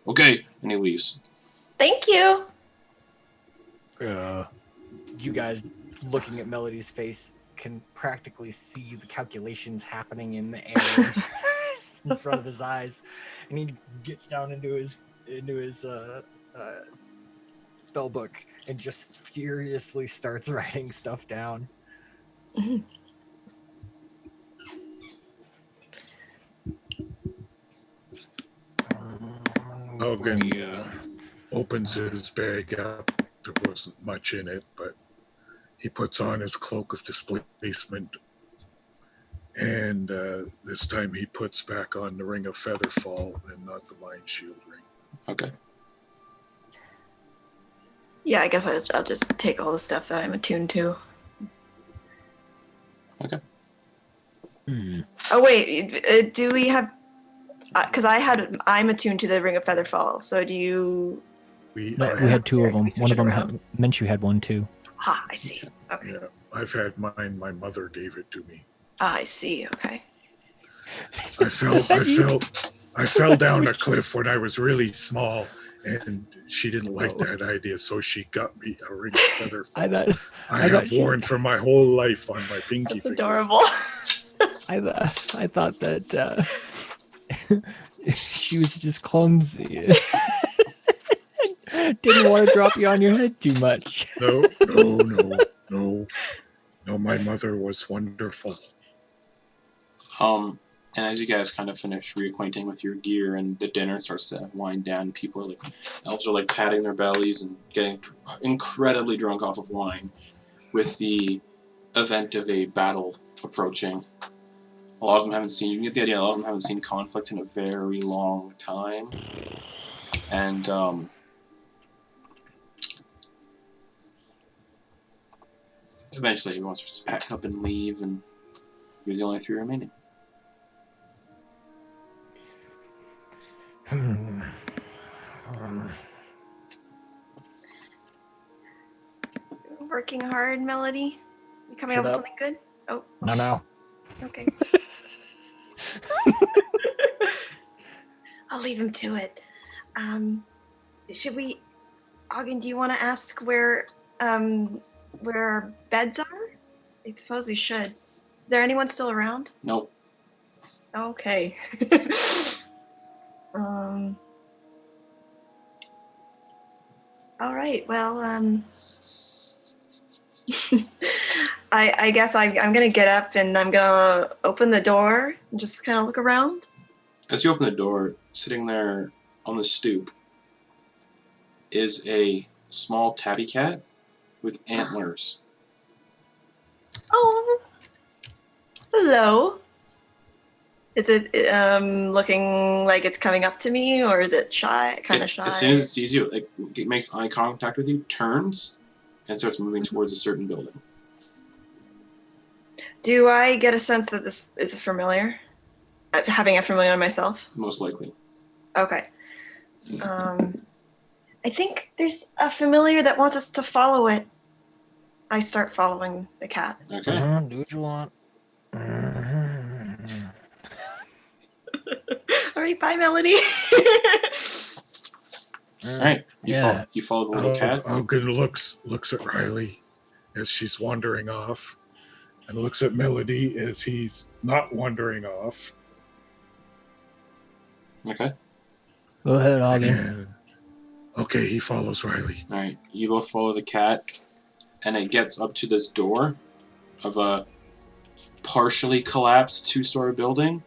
Speaker 1: okay, and he leaves.
Speaker 2: Thank you.
Speaker 4: You guys looking at Melody's face can practically see the calculations happening in the air in front of his eyes, and he gets down into his spell book and just furiously starts writing stuff down.
Speaker 2: Mhm.
Speaker 3: Auggan opens his bag up. There wasn't much in it, but he puts on his cloak of displacement, and this time he puts back on the ring of Featherfall and not the mind shield ring.
Speaker 1: Okay.
Speaker 2: Yeah, I guess I'll just take all the stuff that I'm attuned to.
Speaker 1: Okay.
Speaker 2: Oh wait, do we have? Because I'm attuned to the Ring of Featherfall. So do you?
Speaker 4: We had 2 of them.
Speaker 2: We switch
Speaker 4: One of
Speaker 2: it
Speaker 4: them
Speaker 2: around?
Speaker 4: meant you had one too.
Speaker 2: Ah, I see. Okay.
Speaker 3: Yeah, I've had mine. My mother gave it to me.
Speaker 2: Ah, I see. Okay.
Speaker 3: I fell down a cliff when I was really small, and she didn't like that idea, so she got me a ring of Featherfall. I have worn for my whole life on my pinky
Speaker 2: That's
Speaker 3: finger.
Speaker 2: adorable.
Speaker 4: I thought that she was just clumsy. Didn't want to drop you on your head too much.
Speaker 3: No, my mother was wonderful.
Speaker 1: And as you guys kind of finish reacquainting with your gear and the dinner starts to wind down, elves are like patting their bellies and getting incredibly drunk off of wine with the event of a battle approaching. A lot of them haven't seen, you get the idea, a lot of them haven't seen conflict in a very long time. And eventually he wants to pack up and leave, and you're the only 3 remaining.
Speaker 2: Working hard, Melody? You coming up with something good? Oh.
Speaker 4: No.
Speaker 2: Okay. I'll leave him to it. Should we... Auggan, do you want to ask where our beds are? I suppose we should. Is there anyone still around?
Speaker 1: Nope.
Speaker 2: Okay. All right. Well, I guess I'm gonna get up and I'm gonna open the door and just kind of look around.
Speaker 1: As you open the door, sitting there on the stoop is a small tabby cat with antlers.
Speaker 2: Oh, hello. Is it looking like it's coming up to me, or is it shy? Kind of shy.
Speaker 1: As soon as it sees you, it makes eye contact with you, turns, and starts moving towards a certain building.
Speaker 2: Do I get a sense that this is familiar? Having a familiar myself?
Speaker 1: Most likely.
Speaker 2: Okay. I think there's a familiar that wants us to follow it. I start following the cat.
Speaker 1: Okay.
Speaker 4: Do what you want.
Speaker 2: All right, bye, Melody.
Speaker 1: All right. You follow the little cat.
Speaker 3: Auggan looks at Rylie as she's wandering off, and looks at Melody as he's not wandering off.
Speaker 1: Okay.
Speaker 4: Go ahead, Auggan.
Speaker 3: Okay, he follows Rylie.
Speaker 1: All right. You both follow the cat, and it gets up to this door of a partially collapsed 2-story building.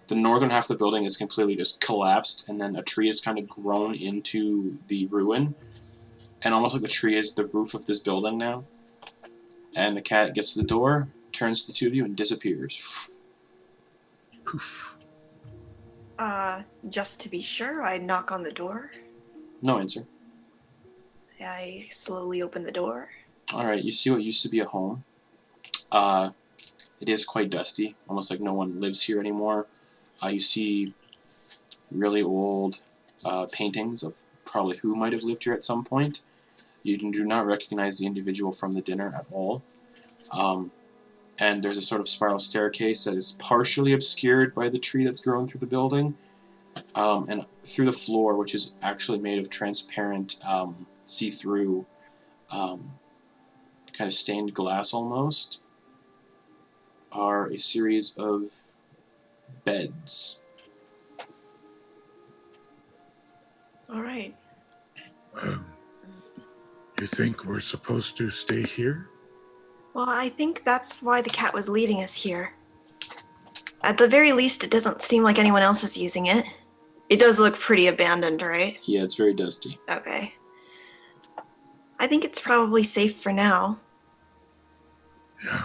Speaker 1: The northern half of the building is completely just collapsed, and then a tree is kind of grown into the ruin. And almost like the tree is the roof of this building now. And the cat gets to the door, turns to the 2 of you, and disappears.
Speaker 3: Poof.
Speaker 2: Just to be sure, I knock on the door.
Speaker 1: No answer.
Speaker 2: I slowly open the door.
Speaker 1: All right, you see what used to be a home. It is quite dusty, almost like no one lives here anymore. You see really old paintings of probably who might have lived here at some point. You do not recognize the individual from the dinner at all. And there's a sort of spiral staircase that is partially obscured by the tree that's grown through the building. And through the floor, which is actually made of transparent, see-through, kind of stained glass almost, are a series of beds.
Speaker 2: All right.
Speaker 3: You think we're supposed to stay here?
Speaker 2: Well, I think that's why the cat was leading us here. At the very least, it doesn't seem like anyone else is using it. It does look pretty abandoned, right?
Speaker 1: Yeah, it's very dusty.
Speaker 2: Okay. I think it's probably safe for now.
Speaker 3: Yeah.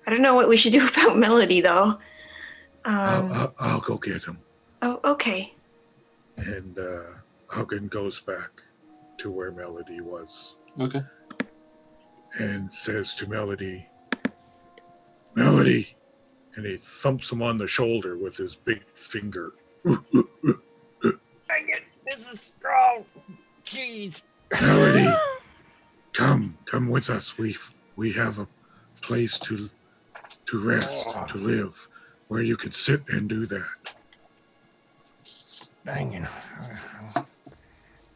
Speaker 2: I don't know what we should do about Melody, though.
Speaker 3: I'll go get him.
Speaker 2: Oh, okay.
Speaker 3: And Auggan goes back to where Melody was.
Speaker 1: Okay.
Speaker 3: And says to Melody, Melody! And he thumps him on the shoulder with his big finger.
Speaker 4: This is strong. Jeez.
Speaker 3: Melody, come with us. We have a place to rest, to live, where you can sit and do that.
Speaker 4: Dang it.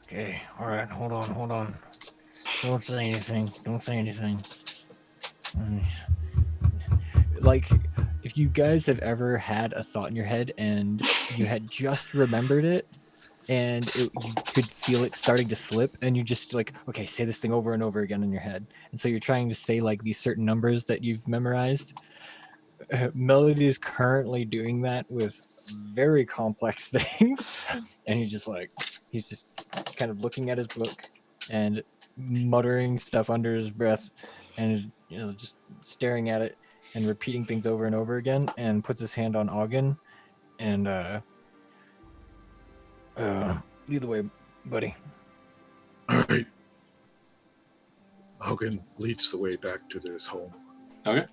Speaker 4: Okay, all right, hold on. Don't say anything. Like, if you guys have ever had a thought in your head and you had just remembered it, and you could feel it starting to slip, and you just like, okay, say this thing over and over again in your head. And so you're trying to say like these certain numbers that you've memorized. Melody is currently doing that with very complex things. And he's just kind of looking at his book and muttering stuff under his breath and just staring at it and repeating things over and over again, and puts his hand on Auggan and Lead the way, buddy.
Speaker 3: All right. Auggan leads the way back to this home.
Speaker 1: Okay.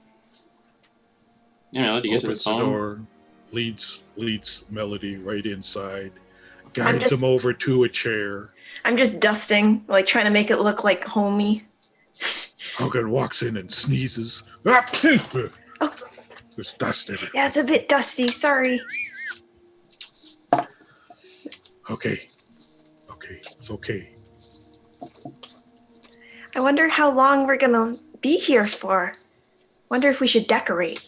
Speaker 1: Yeah, Melody, get to
Speaker 3: Opens
Speaker 1: this
Speaker 3: the
Speaker 1: home.
Speaker 3: door, leads Melody right inside,
Speaker 2: I'm
Speaker 3: guides
Speaker 2: just-
Speaker 3: him over to a chair.
Speaker 2: I'm just dusting, like trying to make it look like homey.
Speaker 3: Auggan walks in and sneezes. Oh. There's dust everywhere.
Speaker 2: Yeah, it's a bit dusty. Sorry.
Speaker 3: Okay, it's okay.
Speaker 2: I wonder how long we're gonna be here for. Wonder if we should decorate.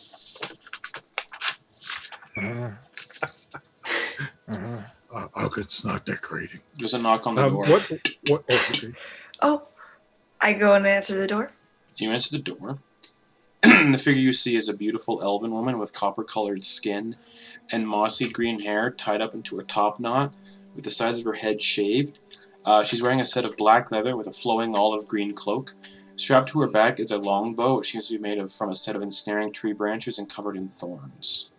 Speaker 3: Auggan's not decorating.
Speaker 1: There's a knock on the door.
Speaker 3: What? Oh, okay.
Speaker 2: Oh, I go and answer the door.
Speaker 1: You answer the door. The figure you see is a beautiful elven woman with copper-colored skin and mossy green hair tied up into a top knot with the sides of her head shaved. She's wearing a set of black leather with a flowing olive green cloak. Strapped to her back is a longbow, which seems to be made from a set of ensnaring tree branches and covered in thorns.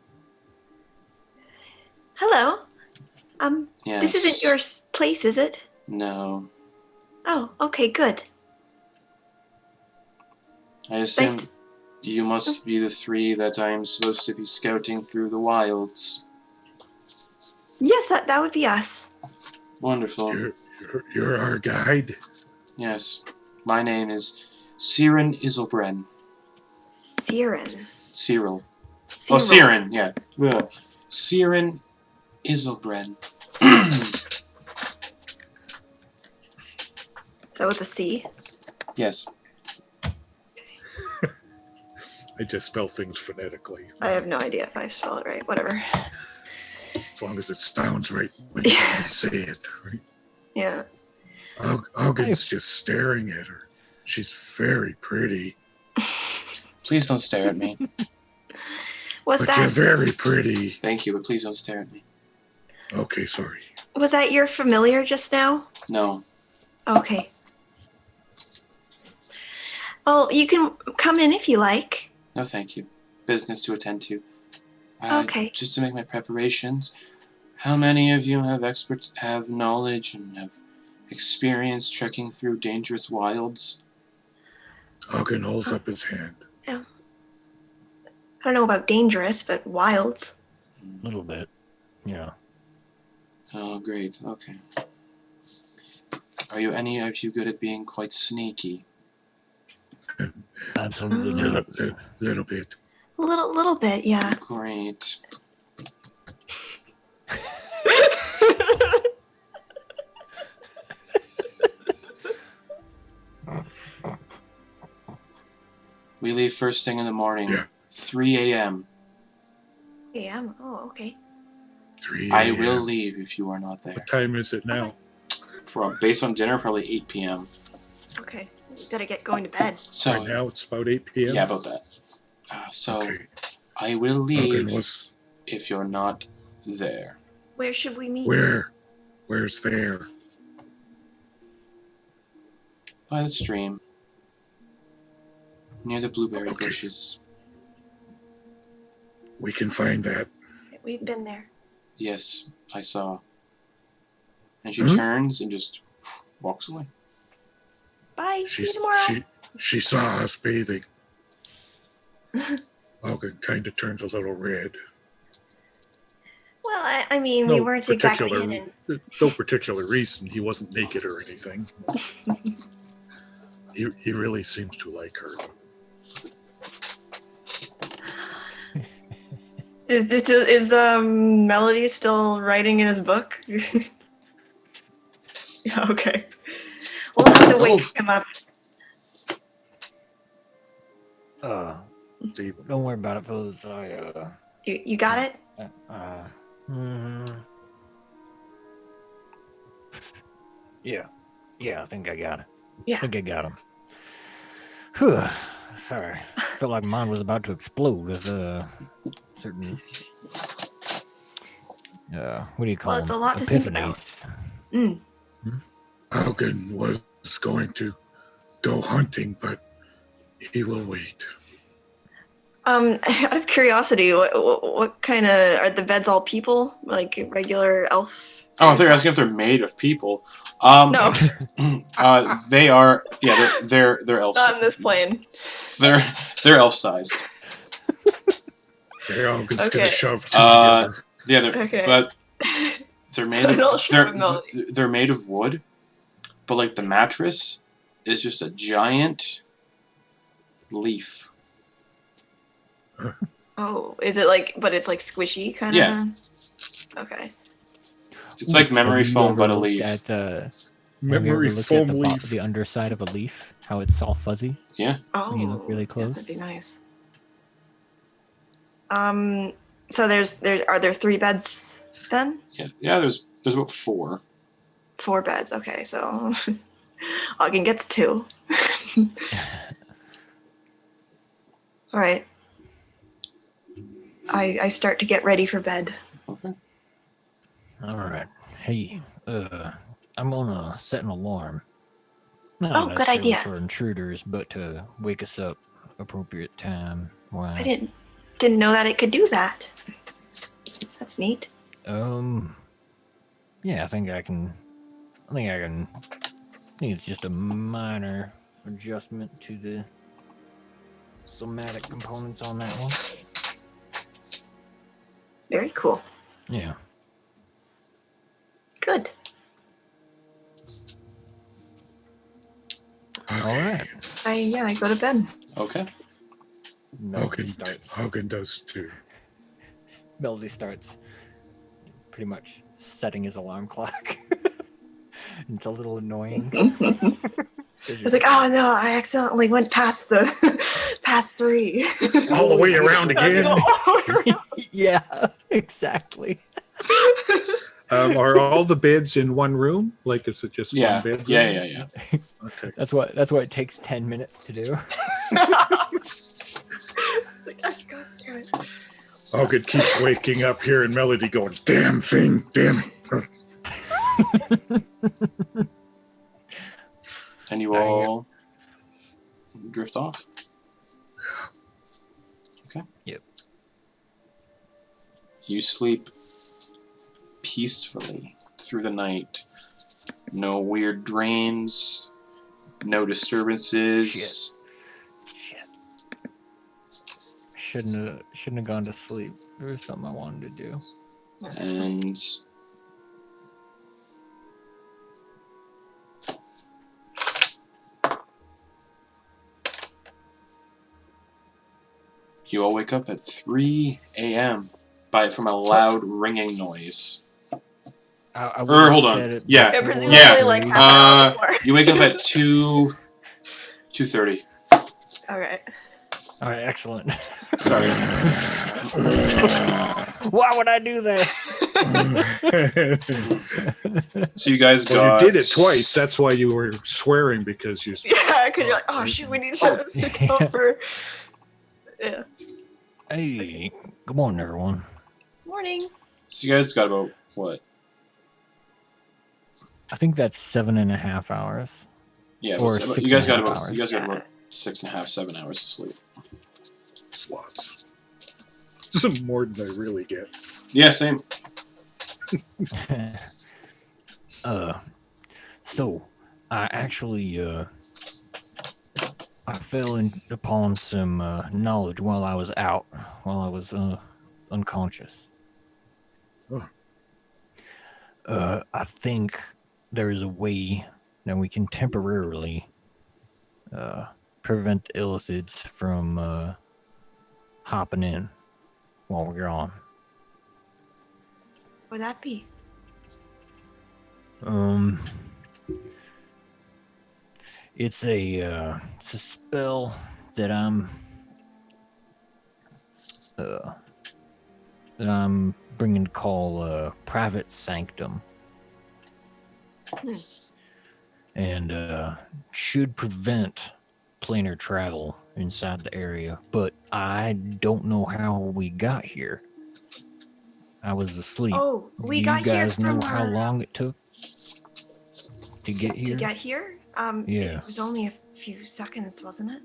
Speaker 2: Hello.
Speaker 1: Yes.
Speaker 2: This isn't your place, is it?
Speaker 1: No.
Speaker 2: Oh, okay, good.
Speaker 1: I assume
Speaker 2: Nice.
Speaker 1: you must be the three that I am supposed to be scouting through the wilds.
Speaker 2: Yes, that would be us.
Speaker 1: Wonderful.
Speaker 3: You're our guide.
Speaker 1: Yes. My name is Siren Isilbren.
Speaker 2: Siren.
Speaker 1: Cyril. Oh, Siren, yeah. Yeah. Siren Isilbren.
Speaker 2: Is that with a C?
Speaker 1: Yes.
Speaker 3: I just spell things phonetically.
Speaker 2: I have no idea if I spell it right. Whatever.
Speaker 3: As long as it sounds right when you say it, right?
Speaker 2: Yeah.
Speaker 3: Auggan's just staring at her. She's very pretty.
Speaker 1: Please don't stare at me.
Speaker 2: Was
Speaker 3: But you're
Speaker 2: that
Speaker 3: very pretty.
Speaker 1: Thank you, but please don't stare at me.
Speaker 3: Okay, sorry.
Speaker 2: your familiar just now?
Speaker 1: No.
Speaker 2: Okay. Well, you can come in if you like.
Speaker 1: No, thank you. Business to attend to.
Speaker 2: Okay.
Speaker 1: Just to make my preparations, how many of you have knowledge and have experience trekking through dangerous wilds?
Speaker 3: Auggan holds up his hand.
Speaker 2: I don't know about dangerous, but wild.
Speaker 4: A little bit. Yeah.
Speaker 1: Oh, great. Okay. Are any of you good at being quite sneaky?
Speaker 4: Absolutely.
Speaker 3: Little bit.
Speaker 2: A little bit, yeah.
Speaker 1: Great. We leave first thing in the morning.
Speaker 3: Yeah.
Speaker 1: 3 a.m.
Speaker 2: Yeah. Oh, okay.
Speaker 3: 3
Speaker 1: I
Speaker 3: a.m.
Speaker 1: will leave if you are not there.
Speaker 3: What time is it now?
Speaker 1: Based on dinner, probably 8 p.m.
Speaker 2: Okay. You gotta get going to bed.
Speaker 1: So,
Speaker 3: Right now it's about 8 p.m.
Speaker 1: yeah, about that. So,
Speaker 3: Okay.
Speaker 1: I will
Speaker 3: Auggan
Speaker 1: leave
Speaker 3: was
Speaker 1: if you're not there.
Speaker 2: Where should we meet?
Speaker 3: Where's there?
Speaker 1: By the stream. Near the blueberry
Speaker 3: Okay.
Speaker 1: bushes.
Speaker 3: We can find that.
Speaker 2: We've been there.
Speaker 1: Yes, I saw. And she
Speaker 3: Hmm?
Speaker 1: turns and just walks away.
Speaker 2: Bye. See you tomorrow.
Speaker 3: She saw us bathing. Auggan kind of turns a little red.
Speaker 2: Well, I mean, we weren't exactly hidden.
Speaker 3: No particular reason. He wasn't naked or anything. He really seems to like her.
Speaker 2: Is Melody still writing in his book? Yeah, okay. We'll have to wake him up.
Speaker 4: Don't worry about it, fellas.
Speaker 2: You got it?
Speaker 4: Yeah, I think I got it.
Speaker 2: Yeah.
Speaker 4: I think I got him. Whew. Sorry. I felt like mine was about to explode with certain what do you call
Speaker 2: Well, it's
Speaker 4: them?
Speaker 2: a lot to think about.
Speaker 4: Epiphanies.
Speaker 3: Auggan was going to go hunting, but he will wait.
Speaker 2: Out of curiosity, what kind of are the beds all people? Like regular elf
Speaker 1: Oh, I thought you were asking if they're made of people.
Speaker 2: No,
Speaker 1: They are. Yeah, they're elf.
Speaker 2: not in this plane.
Speaker 1: They're elf-sized.
Speaker 3: They're all just
Speaker 2: Okay.
Speaker 3: gonna shove two together.
Speaker 1: Yeah, they're,
Speaker 2: Okay.
Speaker 1: but they're made of
Speaker 2: Don't show him, Melody.
Speaker 1: they're made of wood, but like the mattress is just a giant leaf.
Speaker 2: Oh, is it like? But it's like squishy kind of.
Speaker 1: Yeah.
Speaker 2: Okay.
Speaker 1: It's like memory
Speaker 4: Have you
Speaker 1: foam,
Speaker 4: ever
Speaker 1: but a
Speaker 4: looked
Speaker 1: leaf.
Speaker 4: At, have you
Speaker 3: Memory
Speaker 4: ever looked
Speaker 3: foam
Speaker 4: at
Speaker 3: leaf.
Speaker 4: the underside of a leaf? How it's all fuzzy?
Speaker 2: Oh,
Speaker 4: You look really close.
Speaker 2: That'd be nice. So are there 3 beds then?
Speaker 1: Yeah. There's about 4.
Speaker 2: 4 beds. Okay, so Auggan gets 2. All right. I start to get ready for bed.
Speaker 1: Okay.
Speaker 4: All right. Hey, I'm gonna set an alarm.
Speaker 2: Oh,
Speaker 4: Not
Speaker 2: good
Speaker 4: necessarily
Speaker 2: idea.
Speaker 4: for intruders, but to wake us up appropriate time. Wise.
Speaker 2: I didn't know that it could do that. That's neat.
Speaker 4: Yeah, I think it's just a minor adjustment to the somatic components on that one.
Speaker 2: Very cool.
Speaker 4: Yeah.
Speaker 2: Good.
Speaker 4: All right.
Speaker 2: I go to bed.
Speaker 1: Okay.
Speaker 4: Melody starts.
Speaker 3: Auggan does too.
Speaker 4: Melody starts pretty much setting his alarm clock. It's a little annoying.
Speaker 2: It's like, oh no, I accidentally went past 3.
Speaker 3: All the way around again.
Speaker 4: Yeah, exactly.
Speaker 3: Are all the beds in one room? Like, is it just
Speaker 1: Yeah.
Speaker 3: one bedroom?
Speaker 1: Yeah.
Speaker 3: Okay.
Speaker 4: That's what it takes 10 minutes to do.
Speaker 2: It's like, oh, God damn it.
Speaker 3: Auggan keeps waking up here and Melody going, damn thing, damn.
Speaker 1: And you all drift off. Okay.
Speaker 4: Yep.
Speaker 1: You sleep peacefully through the night. No weird dreams. No disturbances.
Speaker 4: Shit. Shouldn't have gone to sleep. There was something I wanted to do.
Speaker 1: And you all wake up at 3 a.m. from a loud ringing noise. Hold on. Yeah.
Speaker 2: Yeah, presumably
Speaker 1: Yeah.
Speaker 2: like half an hour before.
Speaker 1: You wake up at 2:30.
Speaker 2: Alright.
Speaker 4: All right, excellent.
Speaker 1: Sorry.
Speaker 4: Why would I do that?
Speaker 1: So you guys
Speaker 3: Well,
Speaker 1: got.
Speaker 3: you did it twice. That's why you were swearing, because you.
Speaker 2: Yeah, because you're like, oh shoot, we need to go for. Yeah.
Speaker 4: Hey, good morning, everyone.
Speaker 2: Morning.
Speaker 1: So you guys got about what?
Speaker 4: I think that's 7.5 hours.
Speaker 1: Yeah,
Speaker 4: Or
Speaker 1: you guys got
Speaker 4: 6.5
Speaker 1: about
Speaker 4: hours.
Speaker 1: you guys got about 6.5, 7 hours of sleep.
Speaker 3: Slots. Some more than I really get.
Speaker 1: Yeah, same.
Speaker 4: So I actually I fell upon some knowledge while I was unconscious.
Speaker 3: Oh.
Speaker 4: I think there is a way that we can temporarily prevent the Illithids from hopping in while we're gone.
Speaker 2: What would that be?
Speaker 4: It's a spell that I'm bringing to call Private Sanctum, and should prevent planar travel inside the area. But I don't know how we got here. I was asleep.
Speaker 2: Oh, we
Speaker 4: Do
Speaker 2: got
Speaker 4: you guys
Speaker 2: here
Speaker 4: know
Speaker 2: from
Speaker 4: how long it took to get here?
Speaker 2: To get here?
Speaker 4: Yeah.
Speaker 2: It was only a few seconds, wasn't it?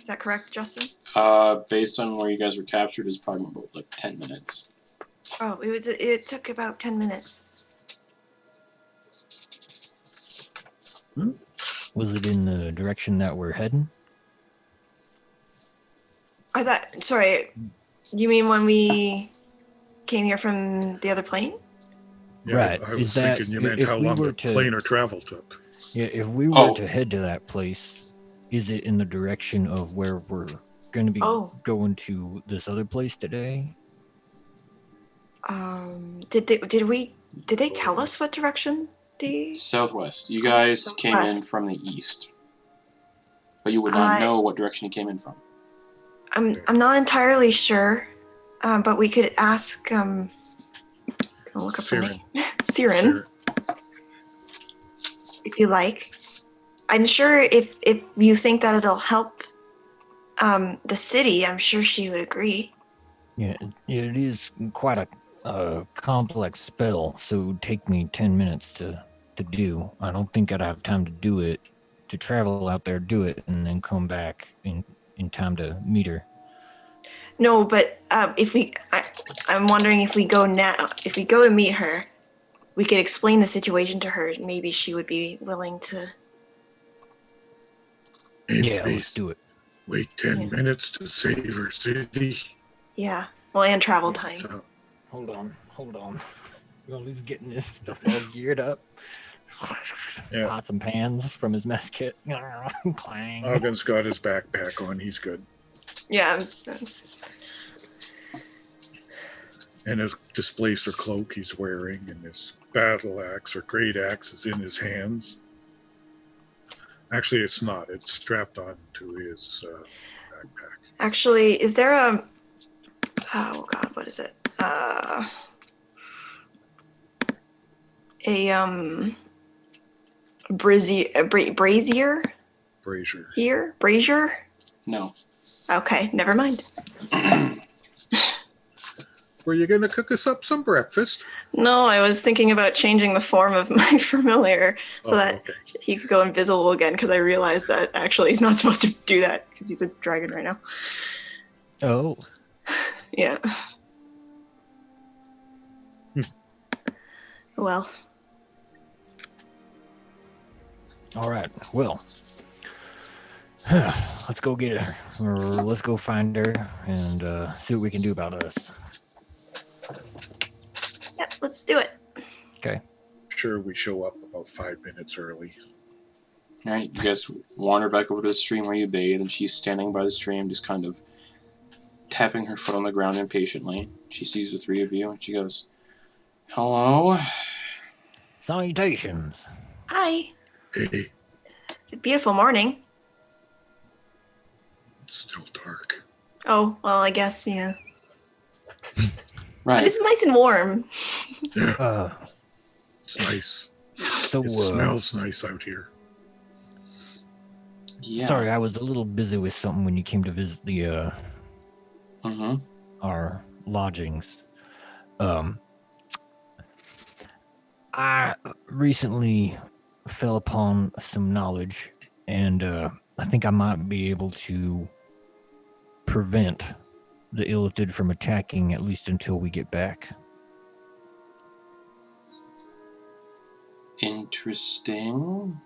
Speaker 2: Is that correct, Justin?
Speaker 1: Based on where you guys were captured, is probably about like 10 minutes.
Speaker 2: Oh, it took about 10 minutes.
Speaker 4: Was it in the direction that we're heading?
Speaker 2: Sorry, you mean when we came here from the other plane?
Speaker 3: Yeah,
Speaker 4: Right.
Speaker 3: I was thinking you meant how long the planar travel took.
Speaker 4: Yeah, if we were to head to that place, is it in the direction of where we're going to be going to this other place today?
Speaker 2: Did they tell us what direction?
Speaker 1: Southwest. You guys came in from the east, but you would not know what direction you came in from.
Speaker 2: I'm not entirely sure, but we could ask. Look up
Speaker 1: Faerun.
Speaker 2: Faerun, if you like. I'm sure if you think that it'll help the city, I'm sure she would agree.
Speaker 4: Yeah, it is quite a complex spell, so it would take me 10 minutes to do. I don't think I'd have time to do it, to travel out there, do it, and then come back in time to meet her.
Speaker 2: No, but I'm wondering if we go now, if we go and meet her, we could explain the situation to her. Maybe she would be willing to.
Speaker 4: Yeah, let's do it.
Speaker 3: Wait 10 minutes to save her city.
Speaker 2: Yeah, well, and travel time.
Speaker 4: So, hold on. Well, he's getting this stuff all geared up. Yeah. Pots and pans from his mess kit. Clang.
Speaker 3: Auggan's got his backpack on. He's good.
Speaker 2: Yeah.
Speaker 3: And his displacer cloak he's wearing, and his battle axe or great axe is in his hands. Actually, it's not. It's strapped on to his backpack.
Speaker 2: Actually, is there a... Oh, God, what is it? Brazier?
Speaker 3: Brazier.
Speaker 2: Here? Brazier?
Speaker 1: No.
Speaker 2: Okay, never mind.
Speaker 3: Were you going to cook us up some breakfast?
Speaker 2: No, I was thinking about changing the form of my familiar so that he could go invisible again, because I realized that actually he's not supposed to do that because he's a dragon right now.
Speaker 4: Oh.
Speaker 2: Yeah. Well.
Speaker 4: All right. Well, let's go get her. Or let's go find her and see what we can do about us.
Speaker 2: Yep, let's do it.
Speaker 4: Okay.
Speaker 3: Sure, we show up about 5 minutes early.
Speaker 1: All right, you guys wander back over to the stream where you bathe, and she's standing by the stream, just kind of tapping her foot on the ground impatiently. She sees the three of you, and she goes, "Hello."
Speaker 4: Salutations.
Speaker 2: Hi.
Speaker 3: Hey.
Speaker 2: It's a beautiful morning.
Speaker 3: It's still dark.
Speaker 2: Oh, well, I guess, yeah.
Speaker 1: Right.
Speaker 2: It's nice and warm.
Speaker 3: Yeah. It's nice.
Speaker 4: So,
Speaker 3: it smells nice out here.
Speaker 1: Yeah.
Speaker 4: Sorry, I was a little busy with something when you came to visit the our lodgings. I recently fell upon some knowledge, and I think I might be able to prevent the Illithid from attacking, at least until we get back.
Speaker 1: Interesting.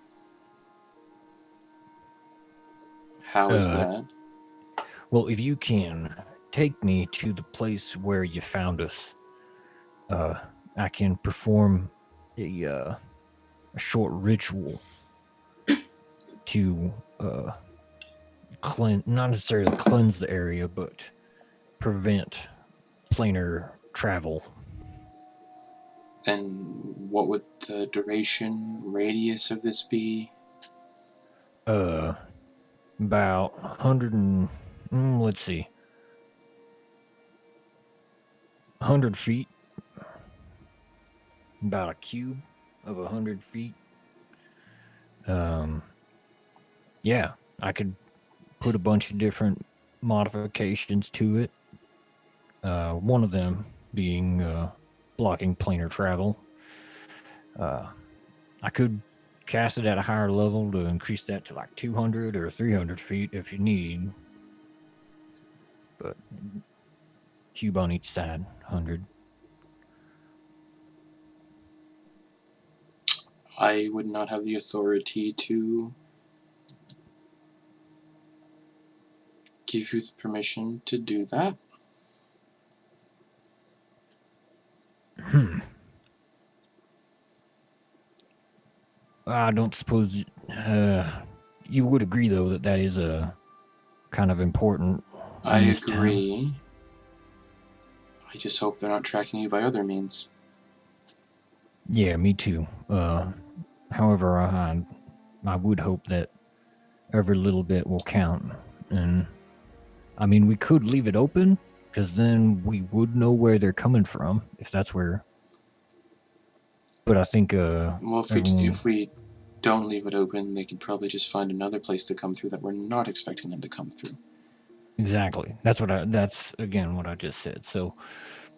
Speaker 1: How is that?
Speaker 4: Well, if you can take me to the place where you found us, I can perform a short ritual to not necessarily cleanse the area, but prevent planar travel.
Speaker 1: And what would the duration, radius of this be?
Speaker 4: About 100 and let's see, 100 feet. About a cube of 100 feet. Yeah, I could put a bunch of different modifications to it. One of them being blocking planar travel. I could cast it at a higher level to increase that to like 200 or 300 feet if you need. But cube on each side, 100.
Speaker 1: I would not have the authority to give you the permission to do that.
Speaker 4: I don't suppose you would agree, though, that that is a kind of important.
Speaker 1: I
Speaker 4: in this
Speaker 1: agree. I just hope they're not tracking you by other means.
Speaker 4: Yeah, me too. However, I would hope that every little bit will count. And I mean, we could leave it open, because then we would know where they're coming from, if that's where. But I think
Speaker 1: Well, if we don't leave it open, they could probably just find another place to come through that we're not expecting them to come through.
Speaker 4: Exactly. That's again what I just said. So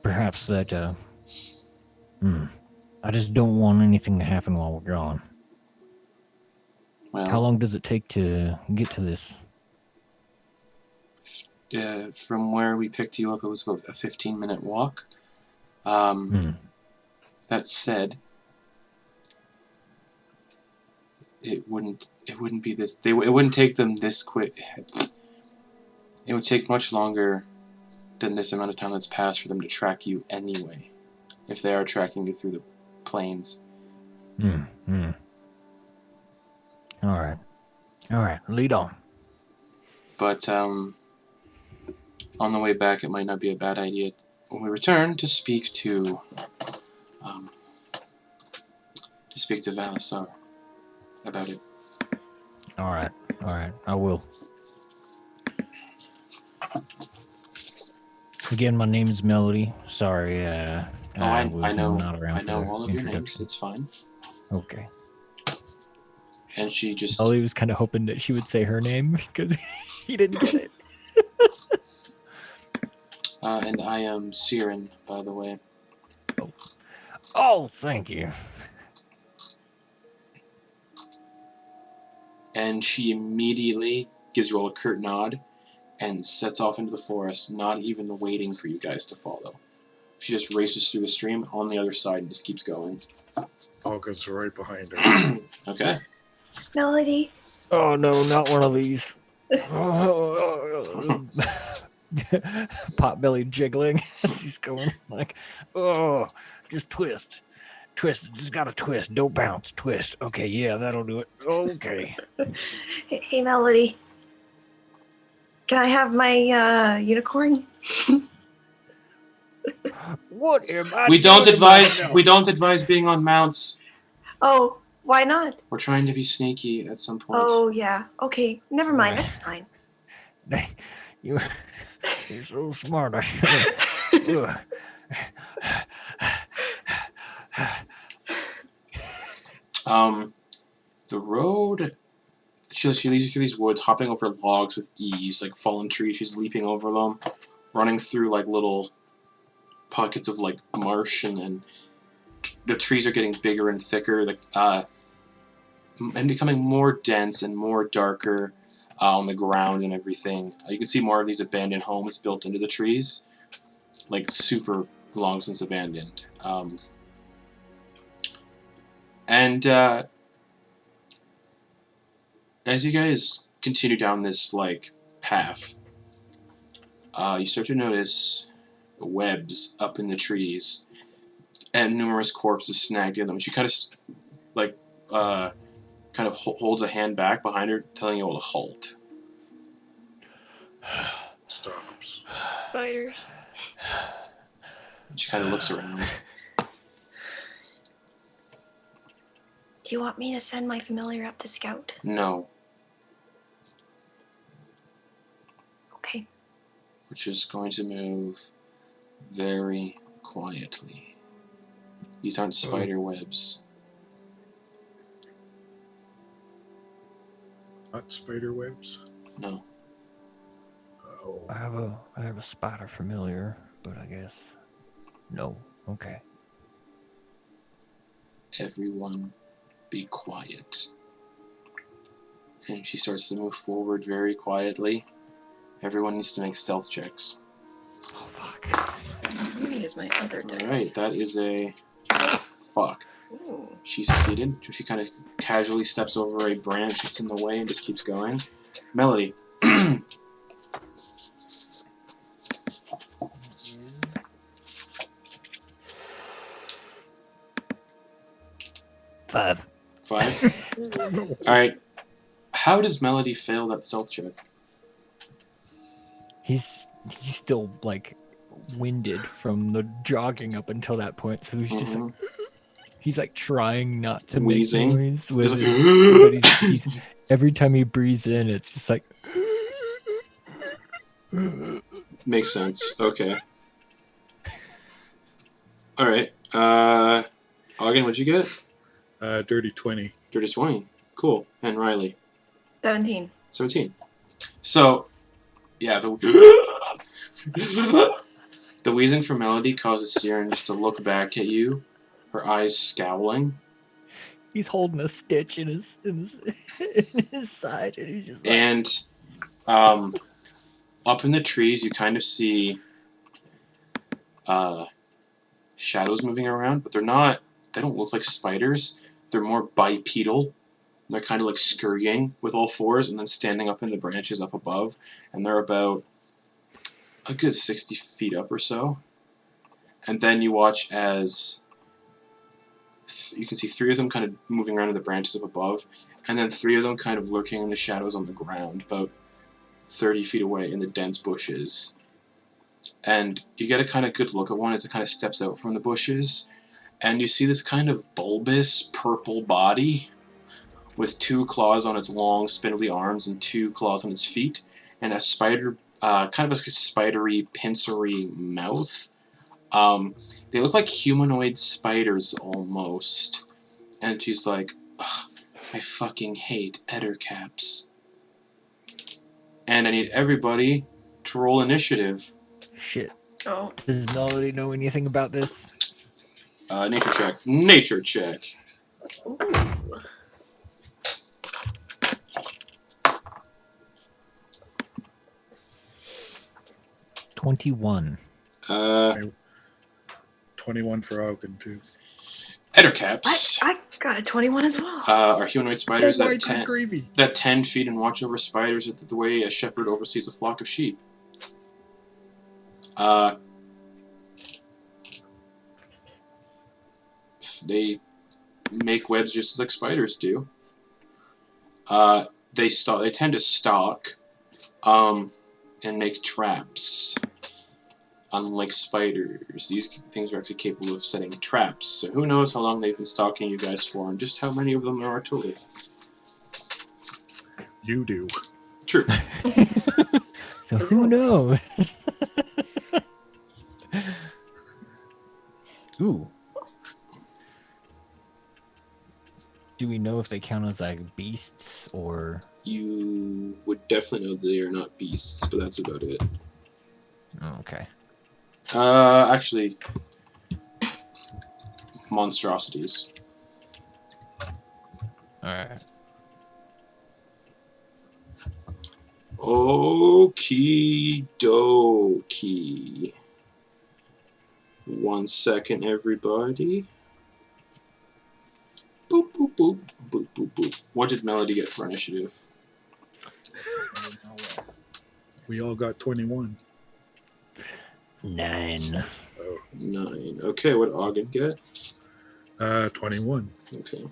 Speaker 4: perhaps that I just don't want anything to happen while we're gone.
Speaker 1: Well,
Speaker 4: how long does it take to get to this?
Speaker 1: From where we picked you up, it was about a 15-minute walk. That said, it wouldn't be this. It wouldn't take them this quick. It would take much longer than this amount of time that's passed for them to track you anyway, if they are tracking you through the plains.
Speaker 4: All right, lead on.
Speaker 1: But on the way back, it might not be a bad idea when we return to speak to Valisar about it.
Speaker 4: All right, I will. Again, my name is Melody. Sorry,
Speaker 1: I
Speaker 4: was
Speaker 1: know.
Speaker 4: not around
Speaker 1: I know
Speaker 4: for
Speaker 1: all of your names.
Speaker 4: introduction.
Speaker 1: It's fine.
Speaker 4: Okay.
Speaker 1: And she just.
Speaker 4: Melody was kind of hoping that she would say her name because he didn't get it.
Speaker 1: And I am Siren, by the way.
Speaker 4: Oh, thank you.
Speaker 1: And she immediately gives you all a curt nod and sets off into the forest, not even waiting for you guys to follow. She just races through the stream on the other side and just keeps going.
Speaker 3: Auggan's right behind her.
Speaker 1: Okay.
Speaker 2: Melody.
Speaker 4: Oh no, not one of these. Potbelly jiggling as he's going like, oh, just twist, just gotta twist, don't bounce, twist. Okay, yeah, that'll do it. Okay.
Speaker 2: Hey, Melody. Can I have my unicorn?
Speaker 4: What am I?
Speaker 1: We don't advise being on mounts.
Speaker 2: Oh, why not?
Speaker 1: We're trying to be sneaky at some point.
Speaker 2: Oh yeah. Okay, never mind. That's fine.
Speaker 4: You're so smart. I should.
Speaker 1: The road. She leads you through these woods, hopping over logs with ease, like fallen trees. She's leaping over them, running through like little pockets of like marsh, and the trees are getting bigger and thicker, and becoming more dense and more darker on the ground and everything. You can see more of these abandoned homes built into the trees, like super long since abandoned. As you guys continue down this like path, you start to notice webs up in the trees and numerous corpses snagged in them. She kind of holds a hand back behind her, telling you all to halt.
Speaker 3: Stops.
Speaker 2: Spiders.
Speaker 1: She kind of looks around.
Speaker 2: Do you want me to send my familiar up to scout?
Speaker 1: No.
Speaker 2: Okay.
Speaker 1: We're just going to move very quietly. These aren't spider webs.
Speaker 3: Not spider webs?
Speaker 1: No.
Speaker 3: Oh.
Speaker 4: I have a spider familiar, but I guess no. Okay.
Speaker 1: Everyone be quiet. And she starts to move forward very quietly. Everyone needs to make stealth checks.
Speaker 4: Oh fuck.
Speaker 2: Let me use my other dice.
Speaker 1: Alright, that is a fuck.
Speaker 2: Ooh.
Speaker 1: She succeeded. So she kind of casually steps over a branch that's in the way and just keeps going. Melody.
Speaker 4: 5.
Speaker 1: 5. All right. How does Melody fail that stealth check?
Speaker 4: He's still like winded from the jogging up until that point, so he's just like he's like trying not to
Speaker 1: Wheezing.
Speaker 4: make noise with
Speaker 1: He's
Speaker 4: his,
Speaker 1: like,
Speaker 4: but he's every time he breathes in, it's just like
Speaker 1: Makes sense. Okay. All right. Auggan, what'd you get?
Speaker 3: Dirty 20.
Speaker 1: Dirty 20. Cool. And Rylie?
Speaker 2: 17.
Speaker 1: 17. So, yeah, the wheezing from Melody causes Siren just to look back at you, her eyes scowling.
Speaker 4: he's holding a stitch in his side, and he's just like...
Speaker 1: And up in the trees, you kind of see shadows moving around, but they don't look like spiders. They're more bipedal. They're kind of like scurrying with all fours and then standing up in the branches up above. And they're about a good 60 feet up or so. And then you watch as you can see 3 of them kind of moving around in the branches up above, and then 3 of them kind of lurking in the shadows on the ground, about 30 feet away in the dense bushes. And you get a kind of good look at one as it kind of steps out from the bushes, and you see this kind of bulbous purple body with 2 claws on its long, spindly arms and 2 claws on its feet, and a spider, kind of a spidery, pincery mouth. They look like humanoid spiders almost. And she's like, I fucking hate ettercaps. And I need everybody to roll initiative.
Speaker 4: Shit.
Speaker 2: Oh.
Speaker 4: Does Melody know anything about this?
Speaker 1: Nature check. Nature check.
Speaker 2: Ooh.
Speaker 4: 21.
Speaker 3: 21 for Auggan, too.
Speaker 1: Ettercaps
Speaker 2: I got a 21 as well.
Speaker 1: are humanoid spiders
Speaker 3: Oh,
Speaker 1: that
Speaker 3: white and gravy.
Speaker 1: 10 feet and watch over spiders the way a shepherd oversees a flock of sheep. They make webs just like spiders do. They tend to stalk, and make traps. Unlike spiders, these things are actually capable of setting traps. So who knows how long they've been stalking you guys for, and just how many of them there are total.
Speaker 3: You do.
Speaker 1: True.
Speaker 4: So who knows? Ooh. Do we know if they count as like beasts or?
Speaker 1: You would definitely know they are not beasts, but that's about it.
Speaker 4: Oh, okay.
Speaker 1: Actually, monstrosities.
Speaker 4: Alright.
Speaker 1: Okie dokie. 1 second, everybody. Boop, boop, boop, boop, boop, boop. What did Melody get for initiative?
Speaker 3: We all got 21.
Speaker 4: 9.
Speaker 1: 9. Okay, what did Auggan get?
Speaker 3: 21.
Speaker 1: Okay.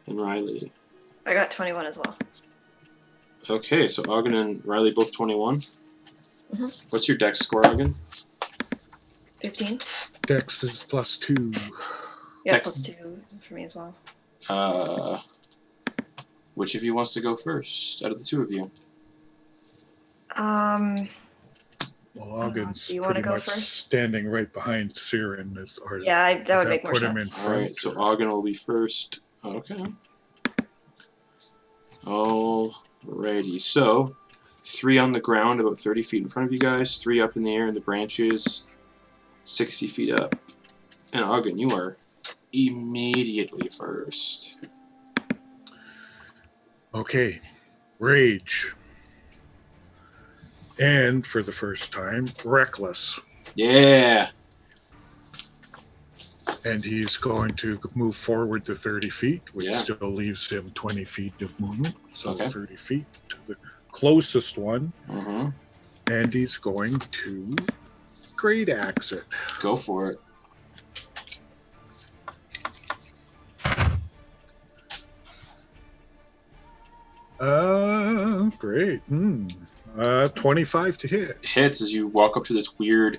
Speaker 1: And Rylie.
Speaker 2: I got 21 as well.
Speaker 1: Okay, so Auggan and Rylie both 21.
Speaker 2: Mm-hmm.
Speaker 1: What's your dex score, Auggan?
Speaker 2: 15.
Speaker 3: Dex is +2.
Speaker 2: Yeah,
Speaker 1: Dex-
Speaker 2: plus 2 for me as well.
Speaker 1: Which of you wants to go first out of the 2 of you?
Speaker 3: Well, Auggan's
Speaker 2: do you wanna
Speaker 3: pretty
Speaker 2: go
Speaker 3: much
Speaker 2: first?
Speaker 3: standing right behind Siren.
Speaker 2: Yeah, that would make more
Speaker 3: put
Speaker 2: sense.
Speaker 3: him in front.
Speaker 1: Alright, so Auggan will be first. Okay. Alrighty, so 3 on the ground, about 30 feet in front of you guys, 3 up in the air in the branches, 60 feet up. And Auggan, you are immediately first.
Speaker 3: Okay. Rage. And for the first time, Reckless.
Speaker 1: Yeah!
Speaker 3: And he's going to move forward to 30 feet, which
Speaker 1: Yeah.
Speaker 3: still leaves him 20 feet of movement. So
Speaker 1: Okay.
Speaker 3: 30 feet to the closest one.
Speaker 1: Mm-hmm.
Speaker 3: And he's going to great axe it.
Speaker 1: Go for it.
Speaker 3: Great. 25 to hit.
Speaker 1: Hits as you walk up to this weird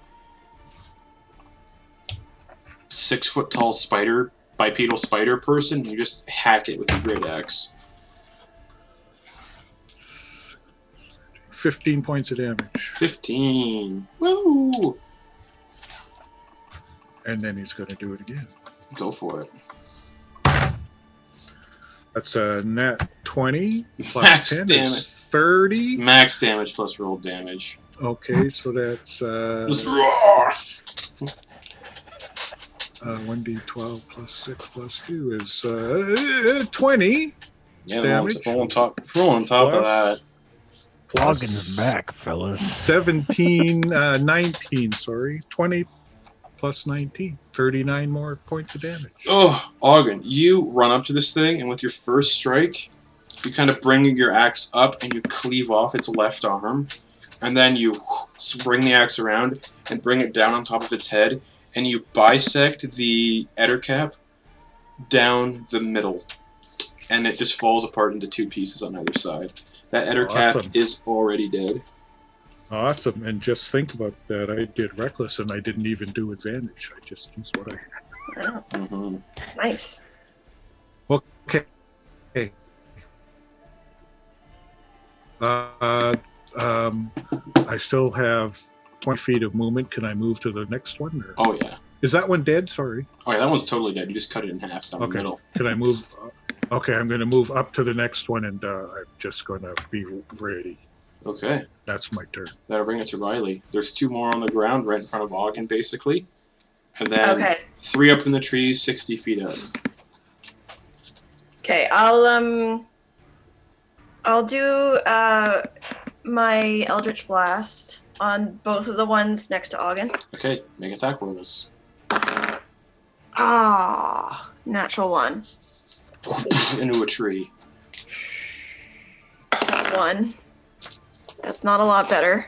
Speaker 1: 6-foot-tall spider, bipedal spider person, and you just hack it with your great axe.
Speaker 3: 15 points of damage.
Speaker 1: 15. Woo!
Speaker 3: And then he's going to do it again.
Speaker 1: Go for it.
Speaker 3: That's a net 20 plus
Speaker 1: Max
Speaker 3: 10
Speaker 1: damage.
Speaker 3: is 30.
Speaker 1: Max damage plus roll damage.
Speaker 3: Okay, so that's
Speaker 1: Just roar!
Speaker 3: 1d12 plus 6 plus 2 is 20.
Speaker 1: Yeah,
Speaker 3: Damage.
Speaker 1: roll on top of that.
Speaker 4: Auggan's back, fellas.
Speaker 3: 17, 19, sorry. 20 plus 19. 39 more points of damage.
Speaker 1: Oh, Auggan, you run up to this thing, and with your first strike, you kind of bring your axe up and you cleave off its left arm, and then you bring the axe around and bring it down on top of its head, and you bisect the ettercap down the middle, and it just falls apart into 2 pieces on either side. That ettercap
Speaker 3: Awesome.
Speaker 1: is already dead.
Speaker 3: Awesome. And just think about that. I did reckless and I didn't even do advantage. I just used what I
Speaker 2: Wow,
Speaker 1: Mm-hmm.
Speaker 2: nice.
Speaker 3: Okay. I still have 20 feet of movement. Can I move to the next one? Or?
Speaker 1: Oh, yeah.
Speaker 3: Is that one dead? Sorry.
Speaker 1: Oh, yeah, that one's totally dead. You just cut it in half down the
Speaker 3: Okay.
Speaker 1: middle.
Speaker 3: Can I move? Okay, I'm going to move up to the next one and I'm just going to be ready.
Speaker 1: Okay.
Speaker 3: That's my turn.
Speaker 1: That'll bring it to Rylie. There's 2 more on the ground right in front of Auggan, basically. And then
Speaker 2: Okay.
Speaker 1: 3 up in the trees, 60 feet up.
Speaker 2: Okay, I'll do my Eldritch Blast on both of the ones next to Auggan.
Speaker 1: Okay, make attack rolls.
Speaker 2: Ah, natural 1.
Speaker 1: Into a tree.
Speaker 2: 1. That's not a lot better.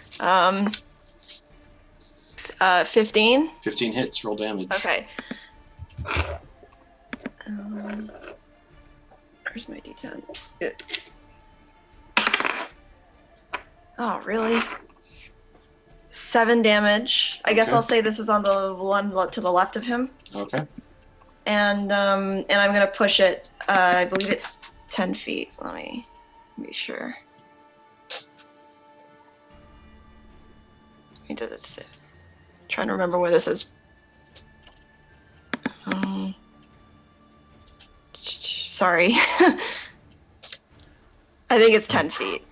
Speaker 2: 15.
Speaker 1: 15 hits, roll damage.
Speaker 2: Okay. Where's my D10? Oh, really? 7 damage. I guess
Speaker 1: Okay.
Speaker 2: I'll say this is on the one to the left of him.
Speaker 1: Okay.
Speaker 2: And I'm gonna push it. I believe it's 10 feet. Let me be sure. Does it sit? Trying to remember where this is. Sorry. I think it's 10 feet.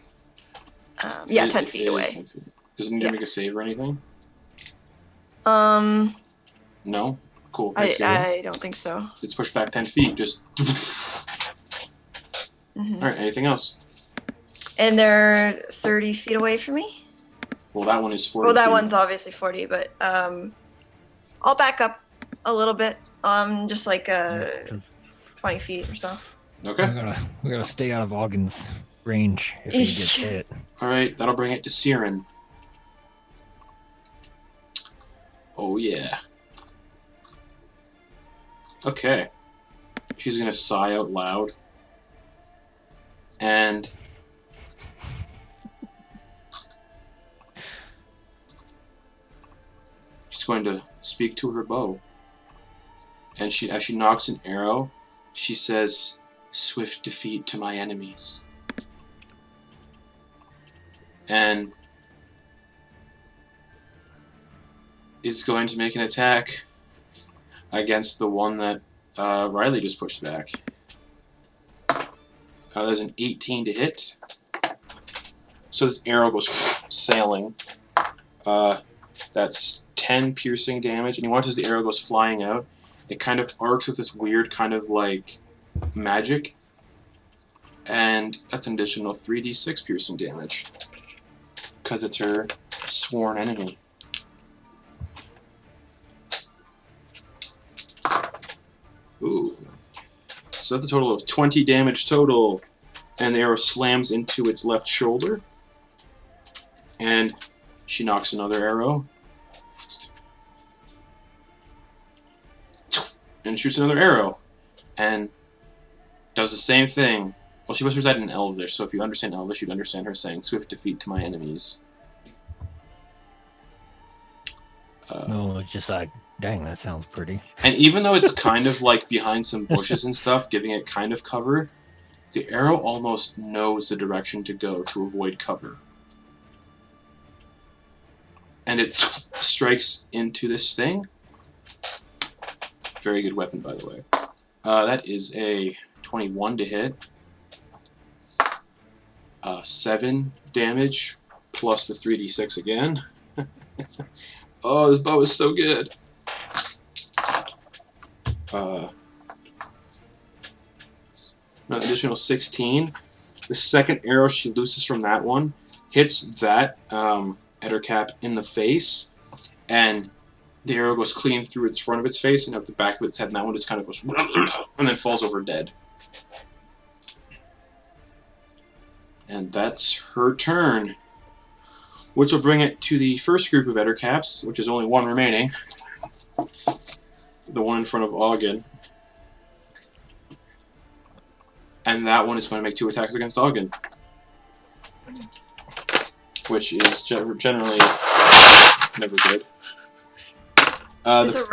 Speaker 2: Yeah, 10 feet away.
Speaker 1: Is 10 feet. Does it need to make a save or anything?
Speaker 2: I
Speaker 1: No? Cool. Thanks, Gary.
Speaker 2: don't think so.
Speaker 1: It's pushed back 10 feet. Just.
Speaker 2: Mhm.
Speaker 1: Alright, anything else?
Speaker 2: And they're 30 feet away from me?
Speaker 1: Well, that one is 40
Speaker 2: Well, that
Speaker 1: feet.
Speaker 2: one's obviously 40, but I'll back up a little bit. Just like 20 feet or so.
Speaker 1: Okay.
Speaker 4: We gotta stay out of Auggan's range if he gets hit.
Speaker 1: Alright, that'll bring it to Siren. Oh, yeah. Okay. She's gonna sigh out loud. And she's going to speak to her bow. And as she knocks an arrow, she says, "Swift defeat to my enemies." And is going to make an attack against the one that Rylie just pushed back. There's an 18 to hit. So this arrow goes sailing. That's 10 piercing damage. And you watch as the arrow goes flying out. It kind of arcs with this weird kind of like magic. And that's an additional 3d6 piercing damage. Because it's her sworn enemy. So that's a total of 20 damage total. And the arrow slams into its left shoulder. And she knocks another arrow. And shoots another arrow. And does the same thing. Well, she whispers that in Elvish, so if you understand Elvish, you'd understand her saying, "Swift defeat to my enemies."
Speaker 4: It's just like, dang, that sounds pretty.
Speaker 1: And even though it's kind of like behind some bushes and stuff, giving it kind of cover, the arrow almost knows the direction to go to avoid cover. And it strikes into this thing. Very good weapon, by the way. That is a 21 to hit. 7 damage, plus the 3d6 again. Oh, this bow is so good. An additional 16. The second arrow she looses from that one hits that Ettercap in the face, and the arrow goes clean through its front of its face and up the back of its head, and that one just kind of goes and then falls over dead. And that's her turn. Which will bring it to the first group of Ettercaps, which is only one remaining. The one in front of Auggan. And that one is going to make 2 attacks against Auggan. Which is generally never good.
Speaker 2: Is it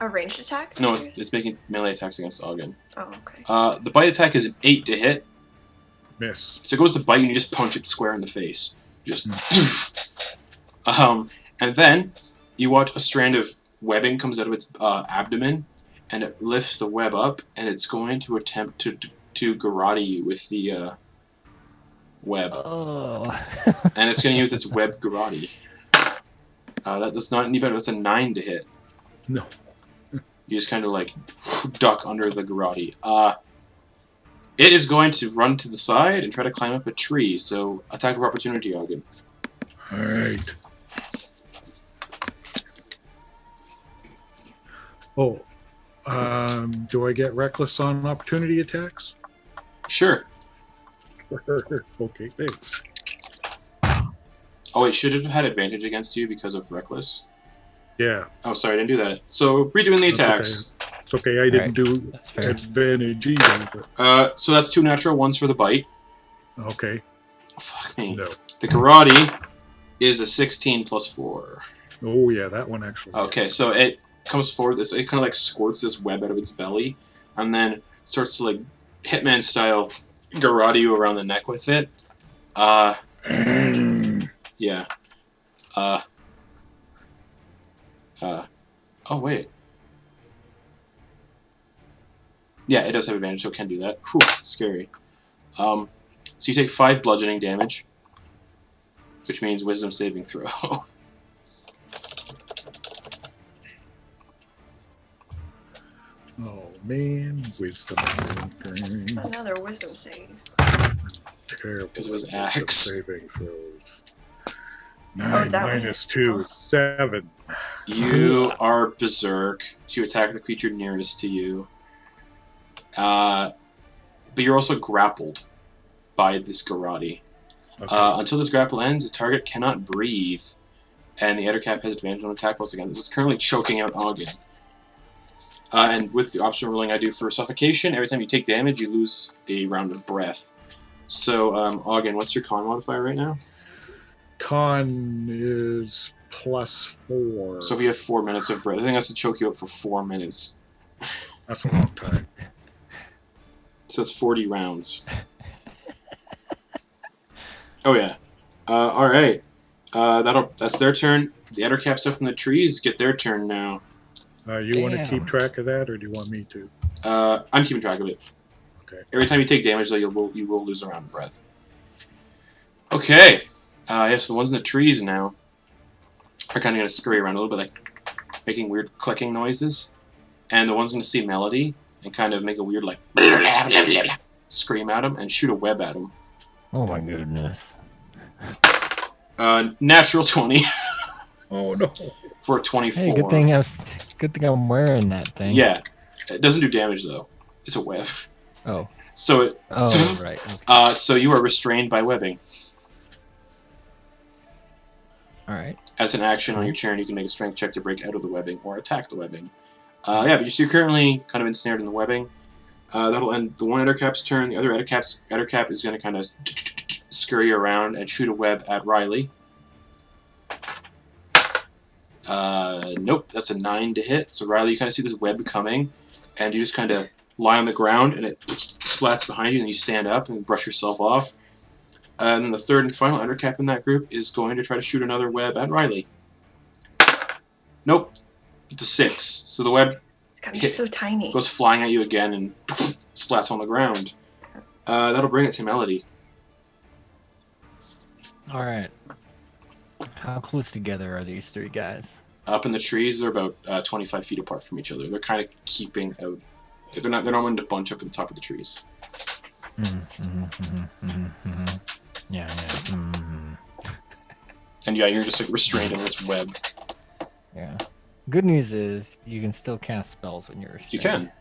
Speaker 2: a ranged attack?
Speaker 1: No, it's making melee attacks against Auggan.
Speaker 2: Oh, okay.
Speaker 1: The bite attack is an 8 to hit.
Speaker 3: Miss.
Speaker 1: So it goes to bite and you just punch it square in the face. Just and then you watch a strand of webbing comes out of its abdomen, and it lifts the web up, and it's going to attempt to garrote you with the web.
Speaker 4: Oh.
Speaker 1: And it's going to use its web garrote. That does not any better. That's a 9 to hit.
Speaker 3: No.
Speaker 1: You just kind of like duck under the garrote. It is going to run to the side and try to climb up a tree. So attack of opportunity, Auggan.
Speaker 3: All right. Oh, do I get reckless on opportunity attacks?
Speaker 1: Sure.
Speaker 3: Okay, thanks.
Speaker 1: Oh wait, should it have had advantage against you because of reckless?
Speaker 3: Yeah.
Speaker 1: Oh, sorry, I didn't do that. So redoing the attacks.
Speaker 3: It's okay. I didn't do
Speaker 4: That's fair.
Speaker 3: advantage either. But...
Speaker 1: So that's 2 natural 1s for the bite.
Speaker 3: Okay.
Speaker 1: Fuck me.
Speaker 3: No.
Speaker 1: The garrote is a 16 plus 4.
Speaker 3: Oh yeah, that one actually.
Speaker 1: Okay, so it comes forward. It kind of like squirts this web out of its belly, and then starts to like Hitman style garrote you around the neck with it. Yeah. Oh wait. Yeah, it does have advantage, so it can do that. Whew, scary. So you take 5 bludgeoning damage, which means wisdom saving throw.
Speaker 3: Oh man, wisdom.
Speaker 2: Another wisdom save.
Speaker 3: Terrible.
Speaker 1: Because it was
Speaker 3: wisdom
Speaker 1: axe.
Speaker 3: saving throws. 9
Speaker 2: is that what
Speaker 3: minus
Speaker 2: it-
Speaker 3: 2 is 7.
Speaker 1: You are berserk. So you attack the creature nearest to you. But you're also grappled by this garrote.
Speaker 3: Okay.
Speaker 1: Until this grapple ends, the target cannot breathe, and the Ettercap has advantage on attack rolls again. This is currently choking out Auggan. And with the optional ruling I do for suffocation, every time you take damage, you lose a round of breath. So, Auggan, what's your con modifier right now?
Speaker 3: Con is +4.
Speaker 1: So if you have 4 minutes of breath, I think that's to choke you out for 4 minutes.
Speaker 3: That's a long time.
Speaker 1: So it's 40 rounds. Oh yeah. Alright. That's their turn. The Ettercaps up in the trees get their turn now.
Speaker 3: You want to
Speaker 4: Damn.
Speaker 3: keep track of that, or do you want me to?
Speaker 1: I'm keeping track of it.
Speaker 3: Okay.
Speaker 1: Every time you take damage, though, you will lose a round of breath. Okay. Yes, the ones in the trees now are kind of going to scurry around a little bit, like making weird clicking noises. And the one's going to see Melody and kind of make a weird, like, scream at him and shoot a web at him.
Speaker 4: Oh my goodness.
Speaker 1: Natural 20
Speaker 3: Oh no.
Speaker 1: for a 24.
Speaker 4: Hey, good thing I'm wearing that thing.
Speaker 1: Yeah. It doesn't do damage, though. It's a web.
Speaker 4: Oh.
Speaker 1: So
Speaker 4: Right. Okay.
Speaker 1: so you are restrained by webbing.
Speaker 4: All right.
Speaker 1: As an action on your turn, you can make a strength check to break out of the webbing or attack the webbing. Yeah, but you're currently kind of ensnared in the webbing. That'll end the one Ettercap's turn. The other Ettercap is going to kind of scurry around and shoot a web at Rylie. Nope, that's a 9 to hit. So Rylie, you kind of see this web coming, and you just kind of lie on the ground, and it splats behind you, and you stand up and brush yourself off. And the third and final Ettercap in that group is going to try to shoot another web at Rylie. Nope, it's a 6. So the web
Speaker 2: You're so tiny.
Speaker 1: goes flying at you again and splats on the ground. That'll bring it to Melody.
Speaker 4: All right. How close together are these three guys?
Speaker 1: Up in the trees, they're about 25 feet apart from each other. They're kind of keeping out. They're not wanting to bunch up at the top of the trees.
Speaker 4: Yeah.
Speaker 1: And yeah, you're just like restrained in this web.
Speaker 4: Yeah. Good news is you can still cast spells when you're restrained.
Speaker 1: You can.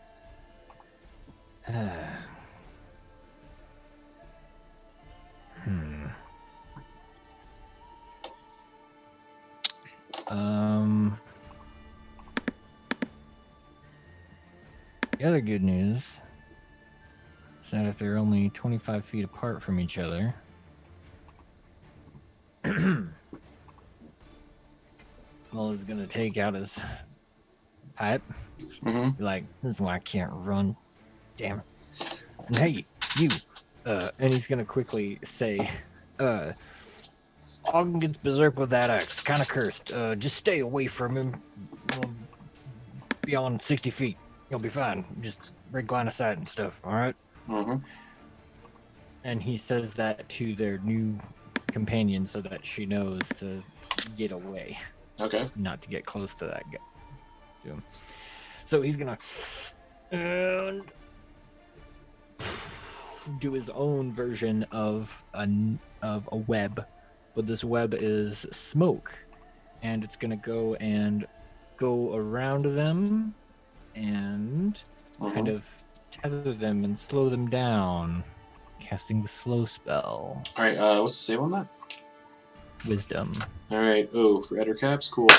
Speaker 4: The other good news is that if they're only 25 feet apart from each other, Well is gonna take out his pipe.
Speaker 1: Mm-hmm.
Speaker 4: Be like, this is why I can't run. Damn it. And hey, you. And he's gonna quickly say, Auggan gets berserk with that axe. Kind of cursed. Just stay away from him. Beyond 60 feet. You'll be fine. Just break line of sight and stuff, alright?
Speaker 1: Mm-hmm.
Speaker 4: And he says that to their new companion so that she knows to get away.
Speaker 1: Okay.
Speaker 4: Not to get close to that guy. To him. So he's gonna and do his own version of a web, but this web is smoke, and it's gonna go around them and kind of tether them and slow them down, casting the slow spell.
Speaker 1: All right. What's the save on that?
Speaker 4: Wisdom.
Speaker 1: All right. Oh, for Ettercaps, cool.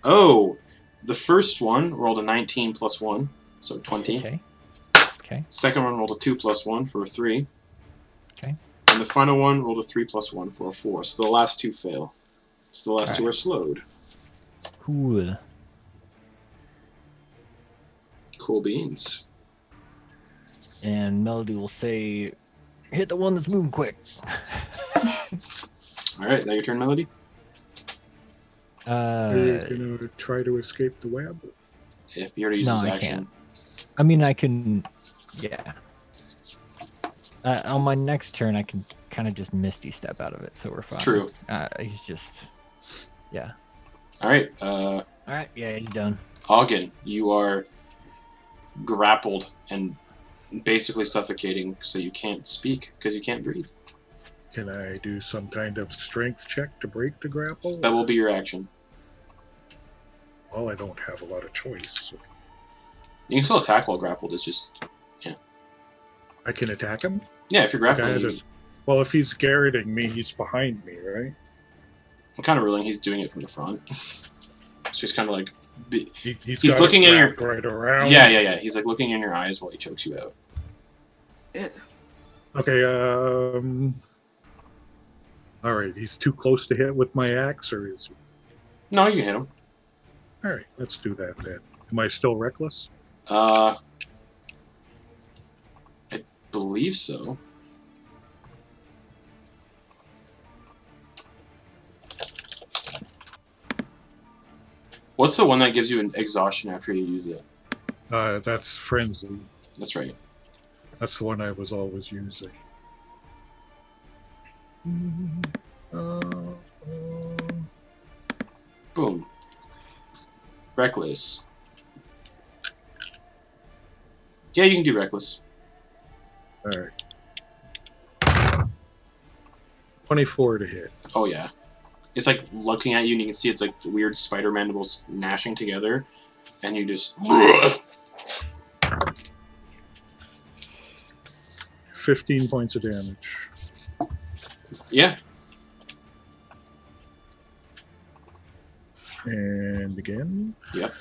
Speaker 1: Oh, the first one rolled a 19 plus 1, so 20.
Speaker 4: Okay.
Speaker 1: Second one rolled a 2 plus 1 for a 3.
Speaker 4: Okay.
Speaker 1: And the final one rolled a 3 plus 1 for a 4. So the last two fail. So the last two are slowed.
Speaker 4: Cool.
Speaker 1: Cool beans.
Speaker 4: And Melody will say, hit the one that's moving quick.
Speaker 1: All right, now your turn, Melody.
Speaker 3: Are you gonna try to escape the web?
Speaker 1: Yeah, he already used his action.
Speaker 4: Can't. I mean, I can, yeah. On my next turn, I can kind of just Misty Step out of it, so we're fine.
Speaker 1: True.
Speaker 4: He's just, yeah.
Speaker 1: All right.
Speaker 4: All right, yeah, he's done.
Speaker 1: Auggan, you are grappled and basically suffocating, so you can't speak because you can't breathe.
Speaker 3: Can I do some kind of strength check to break the grapple?
Speaker 1: That will be your action.
Speaker 3: Well, I don't have a lot of choice. So
Speaker 1: You can still attack while grappled. It's just,
Speaker 3: I can attack him?
Speaker 1: yeah, if you're grappling.
Speaker 3: Well, if he's garroting me, he's behind me, right?
Speaker 1: I'm kind of ruling he's doing it from the front. So he's kind of like,
Speaker 3: He's
Speaker 1: he's
Speaker 3: got
Speaker 1: looking
Speaker 3: it
Speaker 1: in your
Speaker 3: wrapped right around.
Speaker 1: Yeah. He's like looking in your eyes while he chokes you out.
Speaker 3: Okay. All right. He's too close to hit with my axe, or is he?
Speaker 1: No, you can hit him.
Speaker 3: All right. Let's do that then. Am I still reckless?
Speaker 1: I believe so. What's the one that gives you an exhaustion after you use it?
Speaker 3: That's frenzy.
Speaker 1: That's right.
Speaker 3: That's the one I was always using.
Speaker 1: Boom. Reckless. Yeah, you can do reckless.
Speaker 3: All right. 24 to hit.
Speaker 1: Oh yeah. It's like looking at you and you can see it's like weird spider mandibles gnashing together, and you just
Speaker 3: 15 points of damage.
Speaker 1: Yeah.
Speaker 3: And again.
Speaker 1: Yep.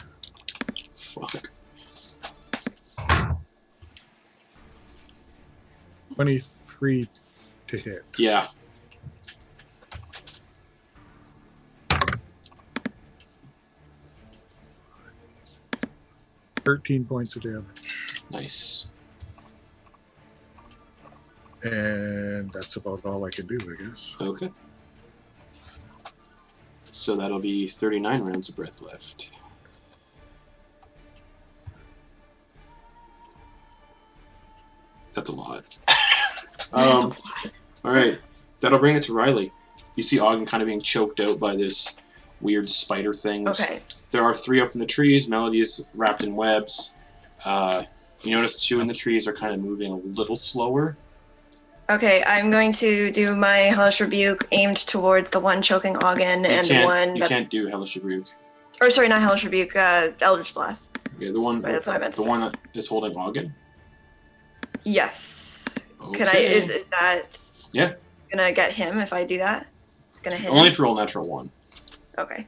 Speaker 1: Fuck.
Speaker 3: 23 to hit.
Speaker 1: Yeah.
Speaker 3: $13 points of damage.
Speaker 1: Nice.
Speaker 3: And that's about all I can do, I guess.
Speaker 1: Okay. So that'll be 39 rounds of breath left. That's a lot. All right. That'll bring it to Rylie. You see Auggan kind of being choked out by this weird spider thing.
Speaker 2: Okay.
Speaker 1: There are 3 up in the trees. Melody is wrapped in webs. You notice 2 in the trees are kind of moving a little slower.
Speaker 2: Okay, I'm going to do my Hellish Rebuke aimed towards the one choking Auggan and the one
Speaker 1: You
Speaker 2: that's...
Speaker 1: can't do Hellish Rebuke.
Speaker 2: Or sorry, not Hellish Rebuke, Eldritch Blast.
Speaker 1: Yeah, the one.
Speaker 2: Right, that's what I meant to
Speaker 1: the
Speaker 2: say.
Speaker 1: one that is holding Auggan.
Speaker 2: Yes.
Speaker 1: Okay.
Speaker 2: Can I? Is that?
Speaker 1: Yeah.
Speaker 2: Gonna get him if I do that? It's gonna hit
Speaker 1: Only
Speaker 2: him?
Speaker 1: if you roll natural 1.
Speaker 2: Okay.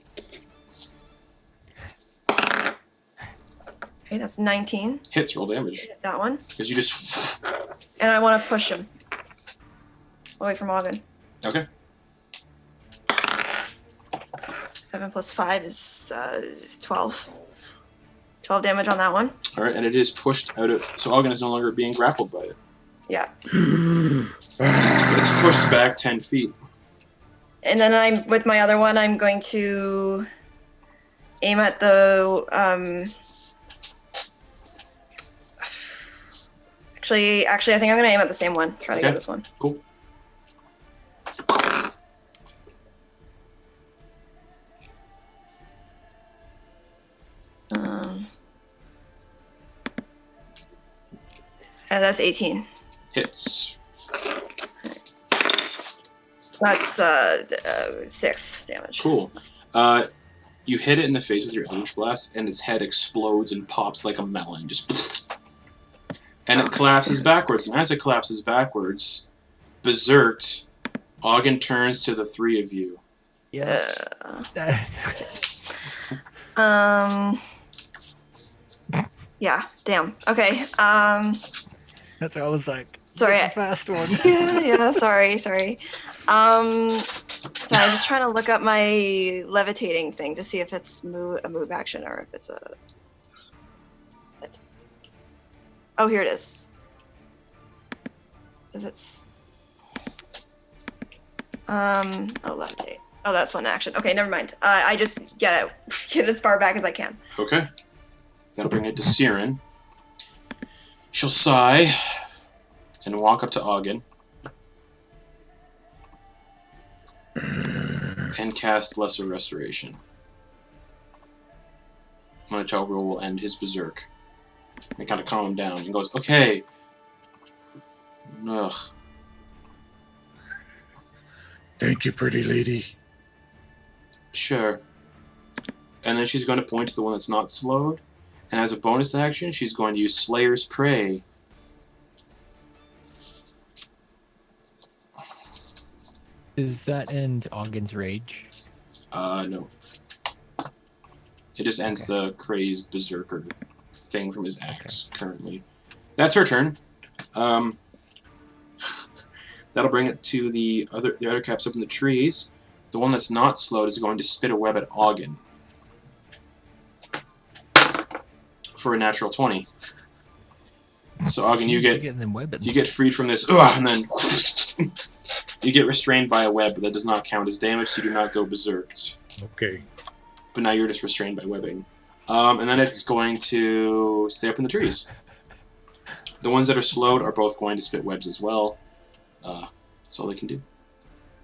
Speaker 2: Okay, that's 19.
Speaker 1: Hits, roll damage.
Speaker 2: Hit that one.
Speaker 1: Because you just.
Speaker 2: And I want to push him away from Auggan.
Speaker 1: Okay.
Speaker 2: 7 plus 5 is 12. 12 damage on that one.
Speaker 1: Alright, and it is pushed out of. So Auggan is no longer being grappled by it.
Speaker 2: Yeah.
Speaker 1: It's pushed back 10 feet.
Speaker 2: And then I'm with my other one. I'm going to aim at the. Actually, I think I'm gonna aim at the same one. Try to get this one.
Speaker 1: Cool.
Speaker 2: That's 18.
Speaker 1: Hits.
Speaker 2: That's 6 damage.
Speaker 1: Cool. You hit it in the face with your Eldritch Blast, and its head explodes and pops like a melon. Just. And it collapses backwards. And as it collapses backwards, berserked, Auggan turns to the 3 of you.
Speaker 4: Yeah.
Speaker 2: Yeah. Damn. Okay.
Speaker 4: That's what I was like.
Speaker 2: Sorry.
Speaker 4: Get the fast one.
Speaker 2: yeah. Sorry. So I'm just trying to look up my levitating thing to see if it's a move action or if it's a. Oh, here it is. Is it? Levitate. Oh, that's one action. Okay, never mind. I just get as far back as I can.
Speaker 1: Okay. That'll bring it to Siren. She'll sigh and walk up to Auggan and cast Lesser Restoration. Monotone will end his berserk. And kind of calm him down and goes, okay. Ugh.
Speaker 3: Thank you, pretty lady.
Speaker 1: Sure. And then she's going to point to the one that's not slowed. And as a bonus action, she's going to use Slayer's Prey.
Speaker 4: Does that end Auggan's rage?
Speaker 1: No. It just ends the crazed berserker thing from his axe currently. That's her turn. That'll bring it to the other caps up in the trees. The one that's not slowed is going to spit a web at Auggan. For a natural 20. So Auggan, you get freed from this, and then you get restrained by a web, but that does not count as damage, so you do not go berserked.
Speaker 3: Okay.
Speaker 1: But now you're just restrained by webbing. And then it's going to stay up in the trees. The ones that are slowed are both going to spit webs as well. That's all they can do.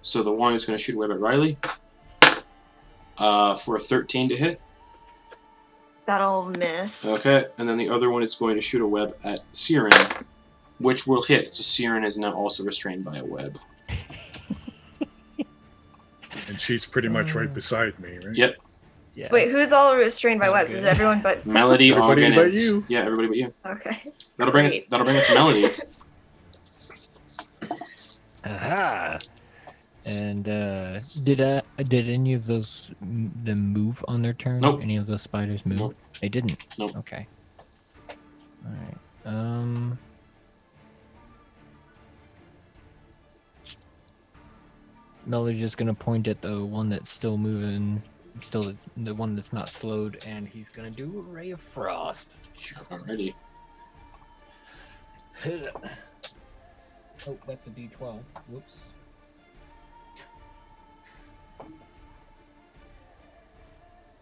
Speaker 1: So the one is going to shoot a web at Rylie. For a 13 to hit.
Speaker 2: That'll miss.
Speaker 1: Okay, and then the other one is going to shoot a web at Siren, which will hit. So Siren is now also restrained by a web.
Speaker 3: And she's pretty much right beside me, right?
Speaker 1: Yep.
Speaker 4: Yeah.
Speaker 2: Wait, who's all restrained by webs?
Speaker 4: good.
Speaker 2: Is it everyone but...
Speaker 1: Melody,
Speaker 3: Everybody
Speaker 1: Auggan,
Speaker 3: but
Speaker 1: and...
Speaker 3: you.
Speaker 1: Yeah, everybody but you.
Speaker 2: Okay.
Speaker 1: That'll bring it to Melody.
Speaker 4: Haha. And did any of those them move on their turn?
Speaker 1: Nope.
Speaker 4: Any of those spiders move?
Speaker 1: Nope.
Speaker 4: They didn't.
Speaker 1: Nope.
Speaker 4: Okay. All right. Melody's just gonna point at the one that's still moving, still the one that's not slowed, and he's gonna do a ray of frost.
Speaker 1: Alrighty.
Speaker 4: Oh, that's a D12. Whoops.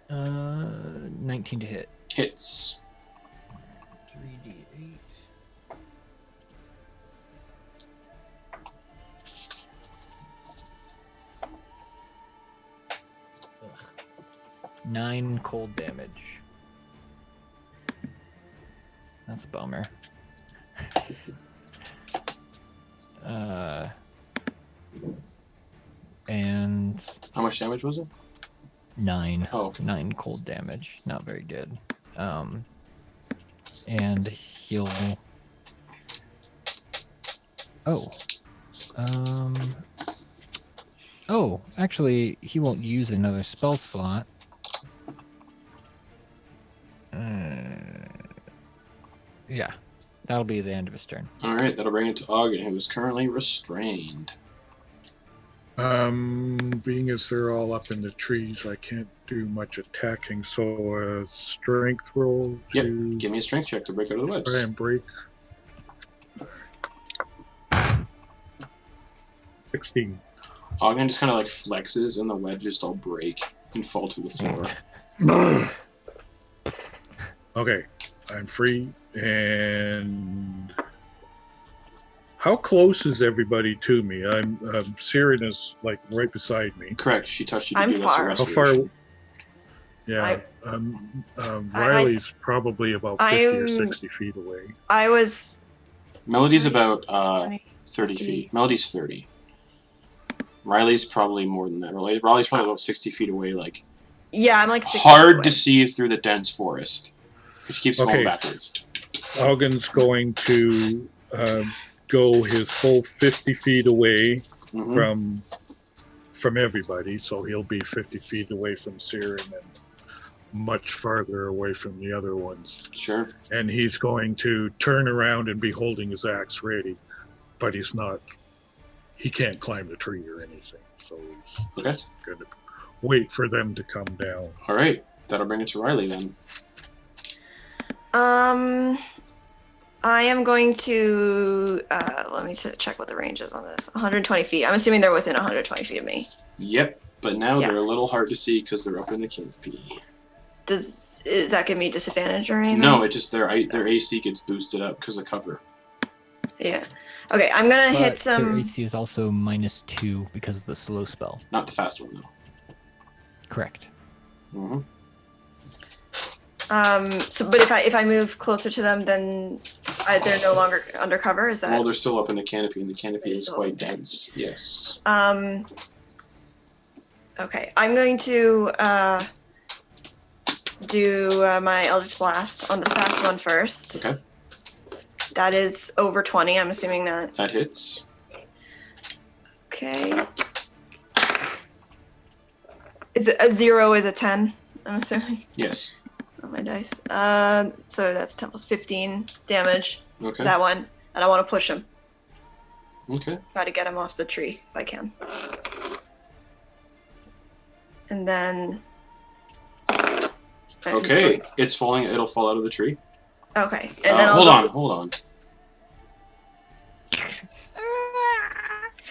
Speaker 4: Uh, 19 to hit.
Speaker 1: Hits.
Speaker 4: 3d8. Ugh. 9 cold damage. That's a bummer. And
Speaker 1: How much damage was it?
Speaker 4: 9.
Speaker 1: Oh.
Speaker 4: 9 cold damage. Not very good. And he'll. Oh. Oh, actually, he won't use another spell slot. Yeah, that'll be the end of his turn.
Speaker 1: Alright, that'll bring it to Auggan, who is currently restrained.
Speaker 3: Being as they're all up in the trees, I can't do much attacking, so a strength roll to
Speaker 1: Give me a strength check to break out of the webs.
Speaker 3: try and break. 16.
Speaker 1: Auggan just kind of like flexes, and the webs just all break and fall to the floor.
Speaker 3: Okay, I'm free, and how close is everybody to me? Siren is like right beside me.
Speaker 1: Correct, she touched you to
Speaker 2: I'm
Speaker 1: give us a
Speaker 2: far.
Speaker 3: How far?
Speaker 1: restoration.
Speaker 3: Yeah, Riley's probably about 50 or 60 feet away.
Speaker 2: I was.
Speaker 1: Melody's about
Speaker 2: 20.
Speaker 1: 30 feet. Melody's 30. Riley's probably more than that. Riley's probably about 60 feet away, like
Speaker 2: Yeah, I'm like 60
Speaker 1: hard
Speaker 2: away.
Speaker 1: to see through the dense forest. She keeps going
Speaker 3: Okay.
Speaker 1: backwards.
Speaker 3: Auggan's going to go his full 50 feet away
Speaker 1: Mhm.
Speaker 3: from everybody, so he'll be 50 feet away from Siren and much farther away from the other ones.
Speaker 1: Sure.
Speaker 3: And he's going to turn around and be holding his axe ready, but he can't climb the tree or anything, so he's
Speaker 1: Okay.
Speaker 3: going to wait for them to come down.
Speaker 1: Alright, that'll bring it to Rylie then.
Speaker 2: I am going to let me check what the range is on this. 120 feet. I'm assuming they're within 120 feet of me.
Speaker 1: Yep, but now
Speaker 2: Yeah.
Speaker 1: they're a little hard to see because they're up in the canopy.
Speaker 2: Does that give me disadvantage or anything?
Speaker 1: No, it just their AC gets boosted up because of cover.
Speaker 2: Yeah. Okay, I'm gonna
Speaker 4: But
Speaker 2: hit
Speaker 4: their
Speaker 2: some.
Speaker 4: AC is also -2 because of the slow spell.
Speaker 1: Not the fast one though.
Speaker 4: Correct.
Speaker 1: Mm-hmm.
Speaker 2: But if I move closer to them, then they're no longer undercover. Is that?
Speaker 1: Well, they're still up in the canopy, and the canopy
Speaker 2: They're
Speaker 1: is
Speaker 2: still
Speaker 1: quite
Speaker 2: up there.
Speaker 1: dense. Yes.
Speaker 2: Okay, I'm going to do my Eldritch Blast on the fast one first.
Speaker 1: Okay.
Speaker 2: That is over 20. I'm assuming that.
Speaker 1: That hits.
Speaker 2: Okay. Is it a 0? Is a 10? I'm assuming.
Speaker 1: Yes.
Speaker 2: On my dice. So that's 10 plus 15 damage.
Speaker 1: Okay.
Speaker 2: That one, and I want to push him.
Speaker 1: Okay.
Speaker 2: Try to get him off the tree if I can. And then.
Speaker 1: Okay. It's falling. It'll fall out of the tree.
Speaker 2: Okay. And then
Speaker 1: Hold on.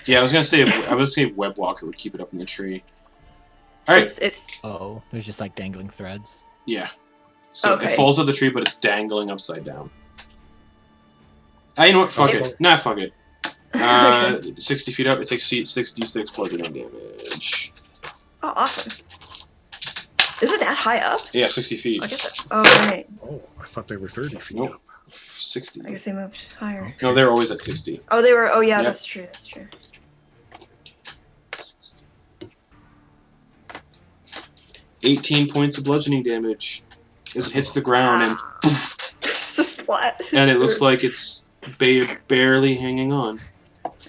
Speaker 1: Yeah, I was gonna say if Web Walker would keep it up in the tree. All right.
Speaker 2: It's
Speaker 4: Oh, there's just like dangling threads.
Speaker 1: Yeah. So
Speaker 2: Okay.
Speaker 1: it falls out of the tree, but it's dangling upside down. You know what? Fuck
Speaker 3: Okay.
Speaker 1: it. Nah, fuck it. 60 feet up, it takes 66 bludgeoning damage.
Speaker 2: Oh, awesome. Is it that high up?
Speaker 1: Yeah, 60 feet.
Speaker 2: I guess. Oh, right.
Speaker 3: Oh, I thought they were 30 feet
Speaker 1: Nope.
Speaker 3: up.
Speaker 1: 60.
Speaker 2: I guess they moved higher.
Speaker 1: No, they're always at 60.
Speaker 2: Oh, they were. Oh, yeah.
Speaker 1: Yep.
Speaker 2: That's true. That's true.
Speaker 1: 18 points of bludgeoning damage as it hits the ground, and poof,
Speaker 2: It's just flat.
Speaker 1: and it looks like it's barely hanging on.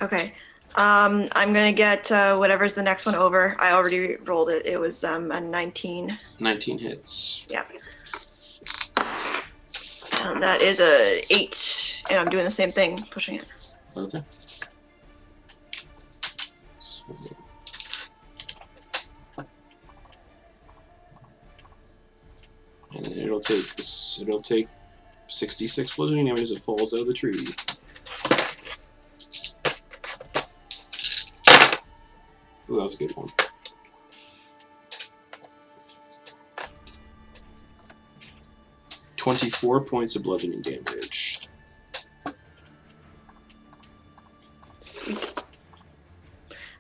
Speaker 2: Okay. I'm gonna get whatever's the next one over. I already rolled it. It was a 19.
Speaker 1: 19 hits.
Speaker 2: Yeah. And that is a 8, and I'm doing the same thing, pushing it.
Speaker 1: Okay. And then it'll take this. It'll take 66 bludgeoning damage as it falls out of the tree. Ooh, that was a good one. "24 points of bludgeoning damage."
Speaker 2: Sweet.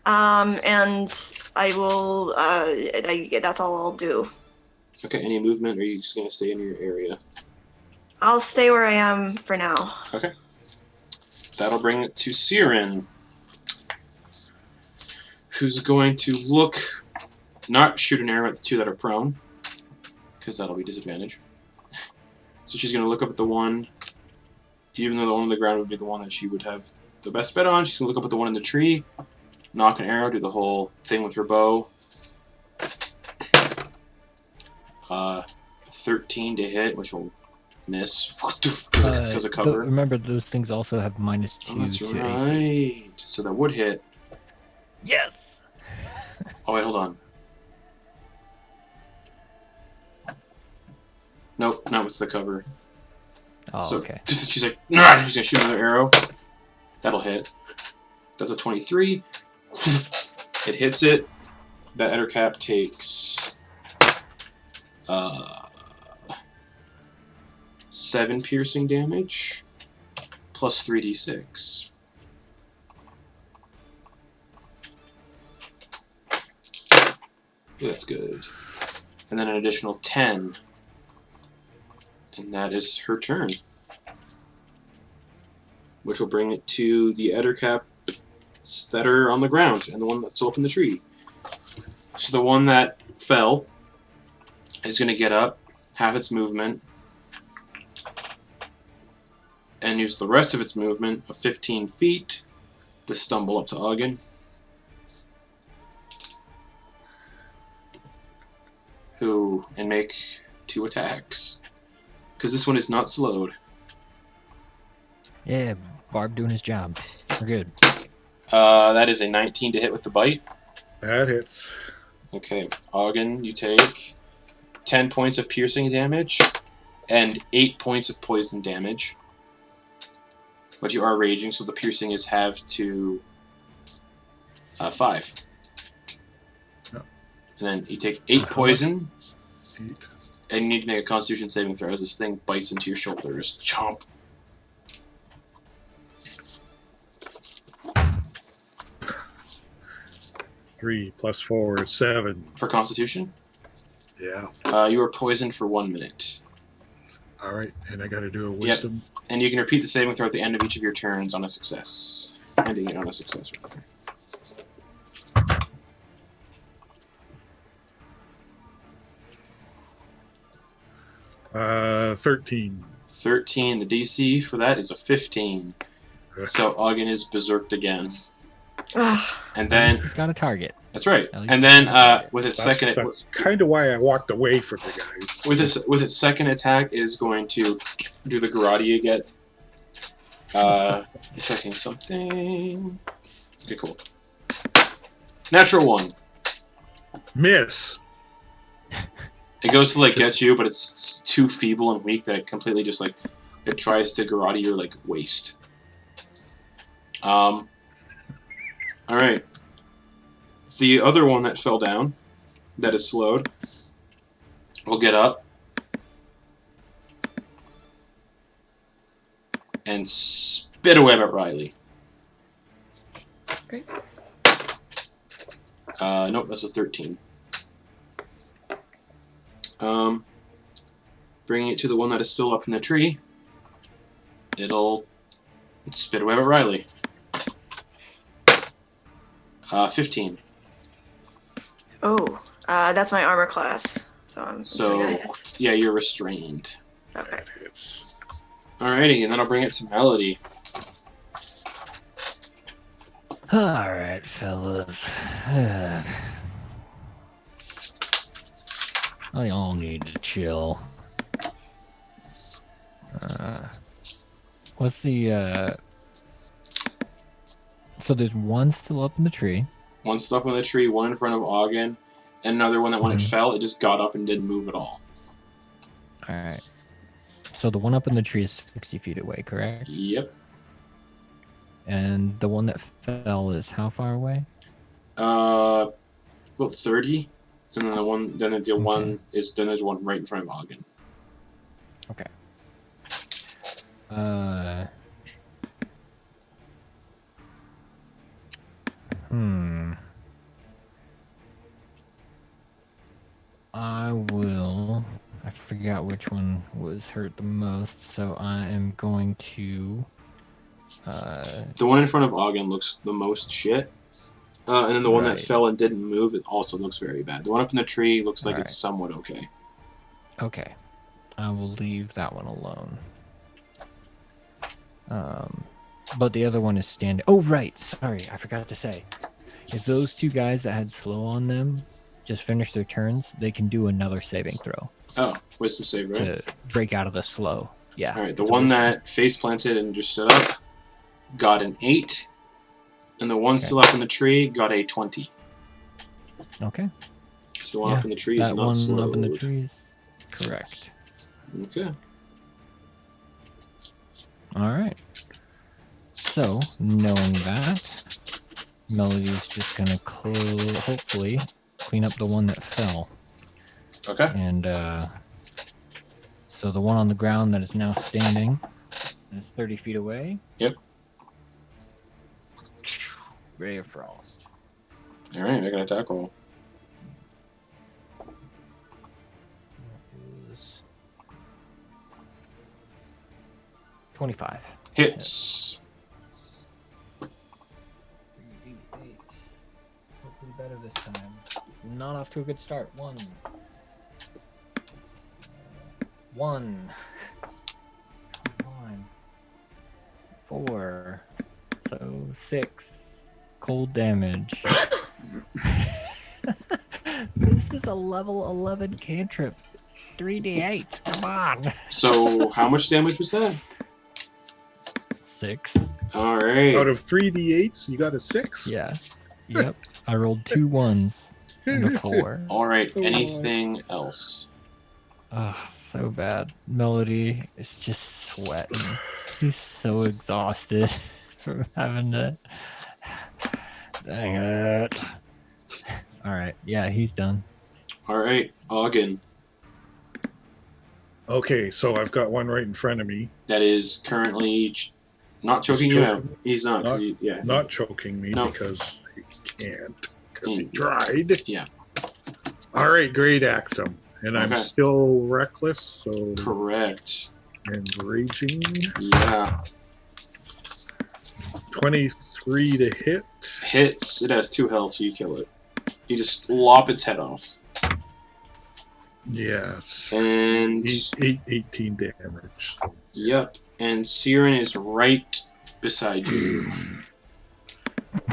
Speaker 2: And I will. That's all I'll do.
Speaker 1: Okay. Any movement? Or are you just gonna stay in your area?
Speaker 2: I'll stay where I am for now.
Speaker 1: Okay. That'll bring it to Siren, who's going to look, not shoot an arrow at the two that are prone, because that'll be disadvantage. So she's going to look up at the one, even though the one on the ground would be the one that she would have the best bet on. She's going to look up at the one in the tree, knock an arrow, do the whole thing with her bow. 13 to hit, which will miss because of cover.
Speaker 4: Remember, those things also have -2
Speaker 1: Oh, that's
Speaker 4: to
Speaker 1: right.
Speaker 4: AC.
Speaker 1: So that would hit.
Speaker 4: Yes.
Speaker 1: Oh, wait, hold on. Nope, not with the cover.
Speaker 4: Oh,
Speaker 1: So
Speaker 4: okay.
Speaker 1: she's like, nah, she's gonna shoot another arrow. That'll hit. That's a 23. It hits it. That Ettercap takes 7 piercing damage plus 3d6. Ooh, that's good. And then an additional 10. And that is her turn. Which will bring it to the Ettercaps that are on the ground and the one that's still up in the tree. So the one that fell is going to get up, have its movement, and use the rest of its movement of 15 feet to stumble up to Auggan, and make 2 attacks. Because this one is not slowed.
Speaker 4: Yeah, Barb doing his job. We're good.
Speaker 1: That is a 19 to hit with the bite.
Speaker 3: That hits.
Speaker 1: Okay, Auggan, you take 10 points of piercing damage and 8 points of poison damage. But you are raging, so the piercing is halved to 5.
Speaker 3: Oh.
Speaker 1: And then you take 8 poison,
Speaker 3: 8.
Speaker 1: and you need to make a Constitution saving throw as this thing bites into your shoulders. Chomp.
Speaker 3: Three plus 4 is 7.
Speaker 1: For Constitution,
Speaker 3: Yeah.
Speaker 1: you are poisoned for 1 minute.
Speaker 3: All right, and I got to do a wisdom.
Speaker 1: And you can repeat the saving throw at the end of each of your turns on a success. Ending it on a success, rather.
Speaker 3: 13.
Speaker 1: 13. The DC for that is a 15. So Auggan is berserked again. And then
Speaker 4: He's got a target.
Speaker 1: that's right.
Speaker 4: At least
Speaker 1: And then
Speaker 4: that's
Speaker 1: with its
Speaker 3: That's,
Speaker 1: second
Speaker 3: that's kind of why I walked away from the guys.
Speaker 1: with its second attack, it is going to do the karate again. Checking something. Okay, cool. Natural 1.
Speaker 3: Miss.
Speaker 1: It goes to like get you, but it's too feeble and weak that it completely just like it tries to karate your like waist. All right. The other one that fell down, that is slowed, will get up and spit a web at Rylie.
Speaker 2: Okay.
Speaker 1: Nope, that's a 13. Bringing it to the one that is still up in the tree, it'll spit a web at Rylie. 15.
Speaker 2: Oh, that's my armor class. So
Speaker 1: Yeah, you're restrained.
Speaker 2: Okay.
Speaker 3: That hits.
Speaker 1: Alrighty, and then I'll bring it to Melody.
Speaker 4: All right, fellas. I all need to chill. What's the So there's one still up in the tree.
Speaker 1: One stuck in the tree, one in front of Auggan, and another one that when it
Speaker 4: Mhm.
Speaker 1: fell, it just got up and didn't move at all.
Speaker 4: All right. So the one up in the tree is 60 feet away, correct?
Speaker 1: Yep.
Speaker 4: And the one that fell is how far away?
Speaker 1: About 30. And then the one
Speaker 4: Okay.
Speaker 1: is then there's one right in front of Auggan.
Speaker 4: Okay. I forgot which one was hurt the most, so I am going to.
Speaker 1: The one in front of Auggan looks the most shit. And then the one that
Speaker 4: Right.
Speaker 1: fell and didn't move, it also looks very bad. The one up in the tree looks like
Speaker 4: Alright.
Speaker 1: it's somewhat okay.
Speaker 4: Okay. I will leave that one alone. But the other one is standing. Oh, right. Sorry, I forgot to say. If those two guys that had slow on them just finish their turns, they can do another saving throw
Speaker 1: Oh, wisdom save, right?
Speaker 4: to break out of the slow. Yeah.
Speaker 1: Alright, the
Speaker 4: it's a
Speaker 1: one
Speaker 4: wisdom.
Speaker 1: that face planted and just stood up got an 8. And the one
Speaker 4: Okay.
Speaker 1: still up in the tree got a 20.
Speaker 4: Okay.
Speaker 1: So the one
Speaker 4: Yeah,
Speaker 1: up in the tree is
Speaker 4: That
Speaker 1: not
Speaker 4: one
Speaker 1: slowed.
Speaker 4: up in the trees. Correct.
Speaker 1: Okay.
Speaker 4: All right. So, knowing that, Melody's just gonna hopefully clean up the one that fell.
Speaker 1: Okay.
Speaker 4: And so the one on the ground that is now standing is 30 feet away.
Speaker 1: Yep.
Speaker 4: Ray of Frost.
Speaker 1: Alright, make an attack roll.
Speaker 4: That is 25.
Speaker 1: Hits.
Speaker 4: 3d8. Hopefully better this time. Not off to a good start. 1. 1. Fine. 4. So 6. Cold damage. This is a level 11 cantrip. It's 3d8s. Come on.
Speaker 1: So, how much damage was that?
Speaker 4: 6.
Speaker 1: Alright.
Speaker 3: Out of 3d8s, you got a 6?
Speaker 4: Yeah. Yep. I rolled 2 1s and a 4.
Speaker 1: Alright,
Speaker 3: Oh,
Speaker 1: anything else?
Speaker 4: Oh, so bad. Melody is just sweating. He's so exhausted from having to. Dang it. Alright, yeah, he's done.
Speaker 1: Alright, Auggan.
Speaker 3: Okay, so I've got one right in front of me.
Speaker 1: That is currently not choking you out. He's not. 'Cause
Speaker 3: Not-
Speaker 1: yeah.
Speaker 3: Not choking me
Speaker 1: No.
Speaker 3: because he can't. Because he
Speaker 1: Mm.
Speaker 3: tried.
Speaker 1: Yeah.
Speaker 3: All right, great axe him. And I'm
Speaker 1: Okay.
Speaker 3: still reckless, so.
Speaker 1: Correct.
Speaker 3: And raging.
Speaker 1: Yeah.
Speaker 3: 23 to hit.
Speaker 1: Hits. It has 2 health, so you kill it. You just lop its head off.
Speaker 3: Yes.
Speaker 1: And
Speaker 3: 18 damage. So.
Speaker 1: yep. And Siren is right beside you.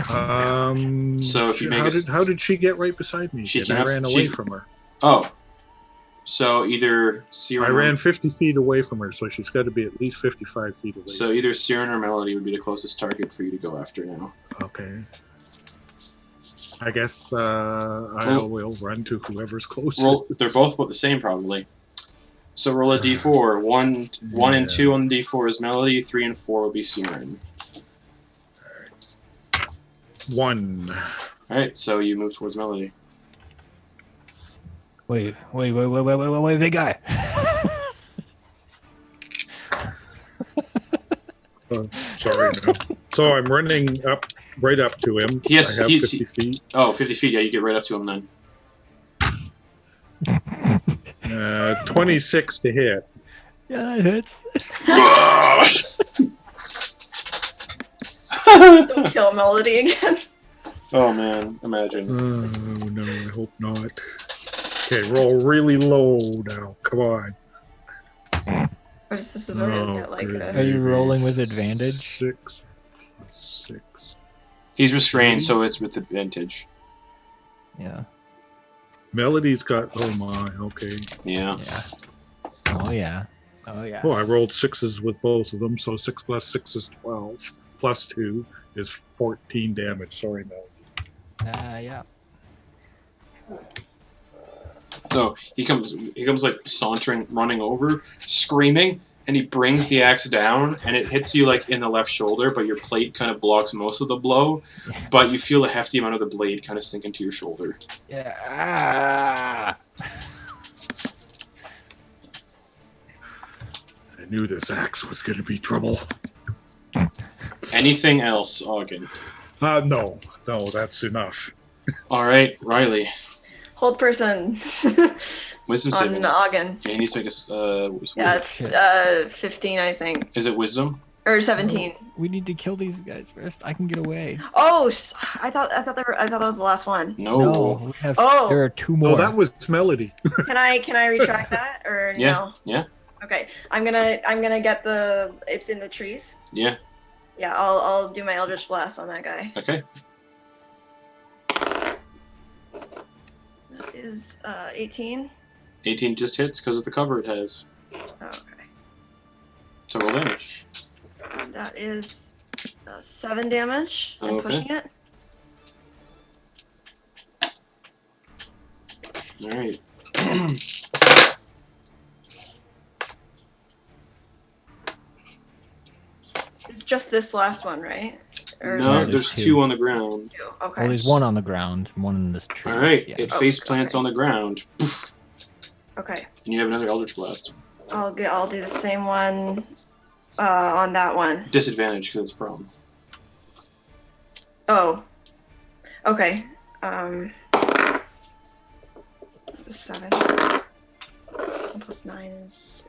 Speaker 1: So if you make
Speaker 3: how did she get right beside me?
Speaker 1: She
Speaker 3: And
Speaker 1: came
Speaker 3: I
Speaker 1: up-
Speaker 3: ran
Speaker 1: she-
Speaker 3: away from her.
Speaker 1: Oh. So either Siren
Speaker 3: I ran 50 feet away from her, so she's got to be at least 55 feet away.
Speaker 1: So either Siren or Melody would be the closest target for you to go after now.
Speaker 3: Okay. I guess I will run to whoever's closest.
Speaker 1: They're both about the same probably. So roll a d4. One and 2 on the d4 is Melody. 3 and 4 will be Siren.
Speaker 3: 1.
Speaker 1: All right. So you move towards Melody.
Speaker 4: Wait, big guy.
Speaker 3: Sorry. No. So I'm running right up to him.
Speaker 1: He has-
Speaker 3: I have
Speaker 1: he's-
Speaker 3: 50 feet.
Speaker 1: Oh, 50 feet. Yeah, you get right up to him then.
Speaker 3: 26 to hit.
Speaker 4: Yeah, that hits.
Speaker 2: Don't kill Melody again.
Speaker 1: Oh man, imagine.
Speaker 3: Oh no, I hope not. Okay, roll really low now. Come on.
Speaker 2: Or is this where you get like
Speaker 3: good.
Speaker 2: a...
Speaker 4: Are you rolling with advantage?
Speaker 3: 6 plus 6.
Speaker 1: He's restrained, so it's with advantage.
Speaker 4: Yeah.
Speaker 3: Melody's got. Oh my. Okay.
Speaker 1: Yeah.
Speaker 4: Yeah. Oh yeah. Oh yeah.
Speaker 3: Oh, I rolled 6s with both of them, so 6 plus 6 is 12. Plus 2 is 14 damage. Sorry, Melody.
Speaker 4: Yeah.
Speaker 1: So he comes like sauntering, running over, screaming, and he brings the axe down, and it hits you like in the left shoulder, but your plate kind of blocks most of the blow. But you feel a hefty amount of the blade kind of sink into your shoulder.
Speaker 4: Yeah.
Speaker 3: I knew this axe was going to be trouble.
Speaker 1: Anything else, Auggan?
Speaker 3: No, that's enough.
Speaker 1: All right, Rylie.
Speaker 2: Hold person.
Speaker 1: Wisdom
Speaker 2: On
Speaker 1: saving.
Speaker 2: Auggan.
Speaker 1: Yeah, he needs to make a.
Speaker 2: Yeah, it's 15, I think.
Speaker 1: Is it wisdom?
Speaker 2: Or 17.
Speaker 4: We need to kill these guys first. I can get away.
Speaker 2: Oh, I thought that was the last one.
Speaker 1: No.
Speaker 4: We have.
Speaker 2: Oh.
Speaker 4: There are 2 more.
Speaker 3: Oh, that was Melody.
Speaker 2: Can I retract that or
Speaker 1: Yeah.
Speaker 2: no?
Speaker 1: Yeah.
Speaker 2: Okay, I'm gonna get the. It's in the trees.
Speaker 1: Yeah.
Speaker 2: Yeah, I'll do my Eldritch Blast on that guy.
Speaker 1: Okay.
Speaker 2: That is 18.
Speaker 1: 18 just hits because of the cover it has.
Speaker 2: Okay.
Speaker 1: So roll damage.
Speaker 2: That is 7 damage. I'm
Speaker 1: Okay.
Speaker 2: pushing it.
Speaker 1: All right.
Speaker 2: It's just this last one, right? Or is
Speaker 1: No,
Speaker 2: there
Speaker 1: there's
Speaker 4: 2.
Speaker 1: 2 on the ground.
Speaker 2: 2? Okay.
Speaker 4: Well, there's 1 on the ground, 1 in this tree.
Speaker 1: All right.
Speaker 4: Yeah.
Speaker 1: It
Speaker 2: Oh,
Speaker 1: face plants
Speaker 2: okay.
Speaker 1: on the ground,
Speaker 2: Okay.
Speaker 1: and you have another Eldritch Blast.
Speaker 2: I'll do the same one on that one.
Speaker 1: Disadvantage because it's prone.
Speaker 2: Oh. Okay. 7 plus 9 is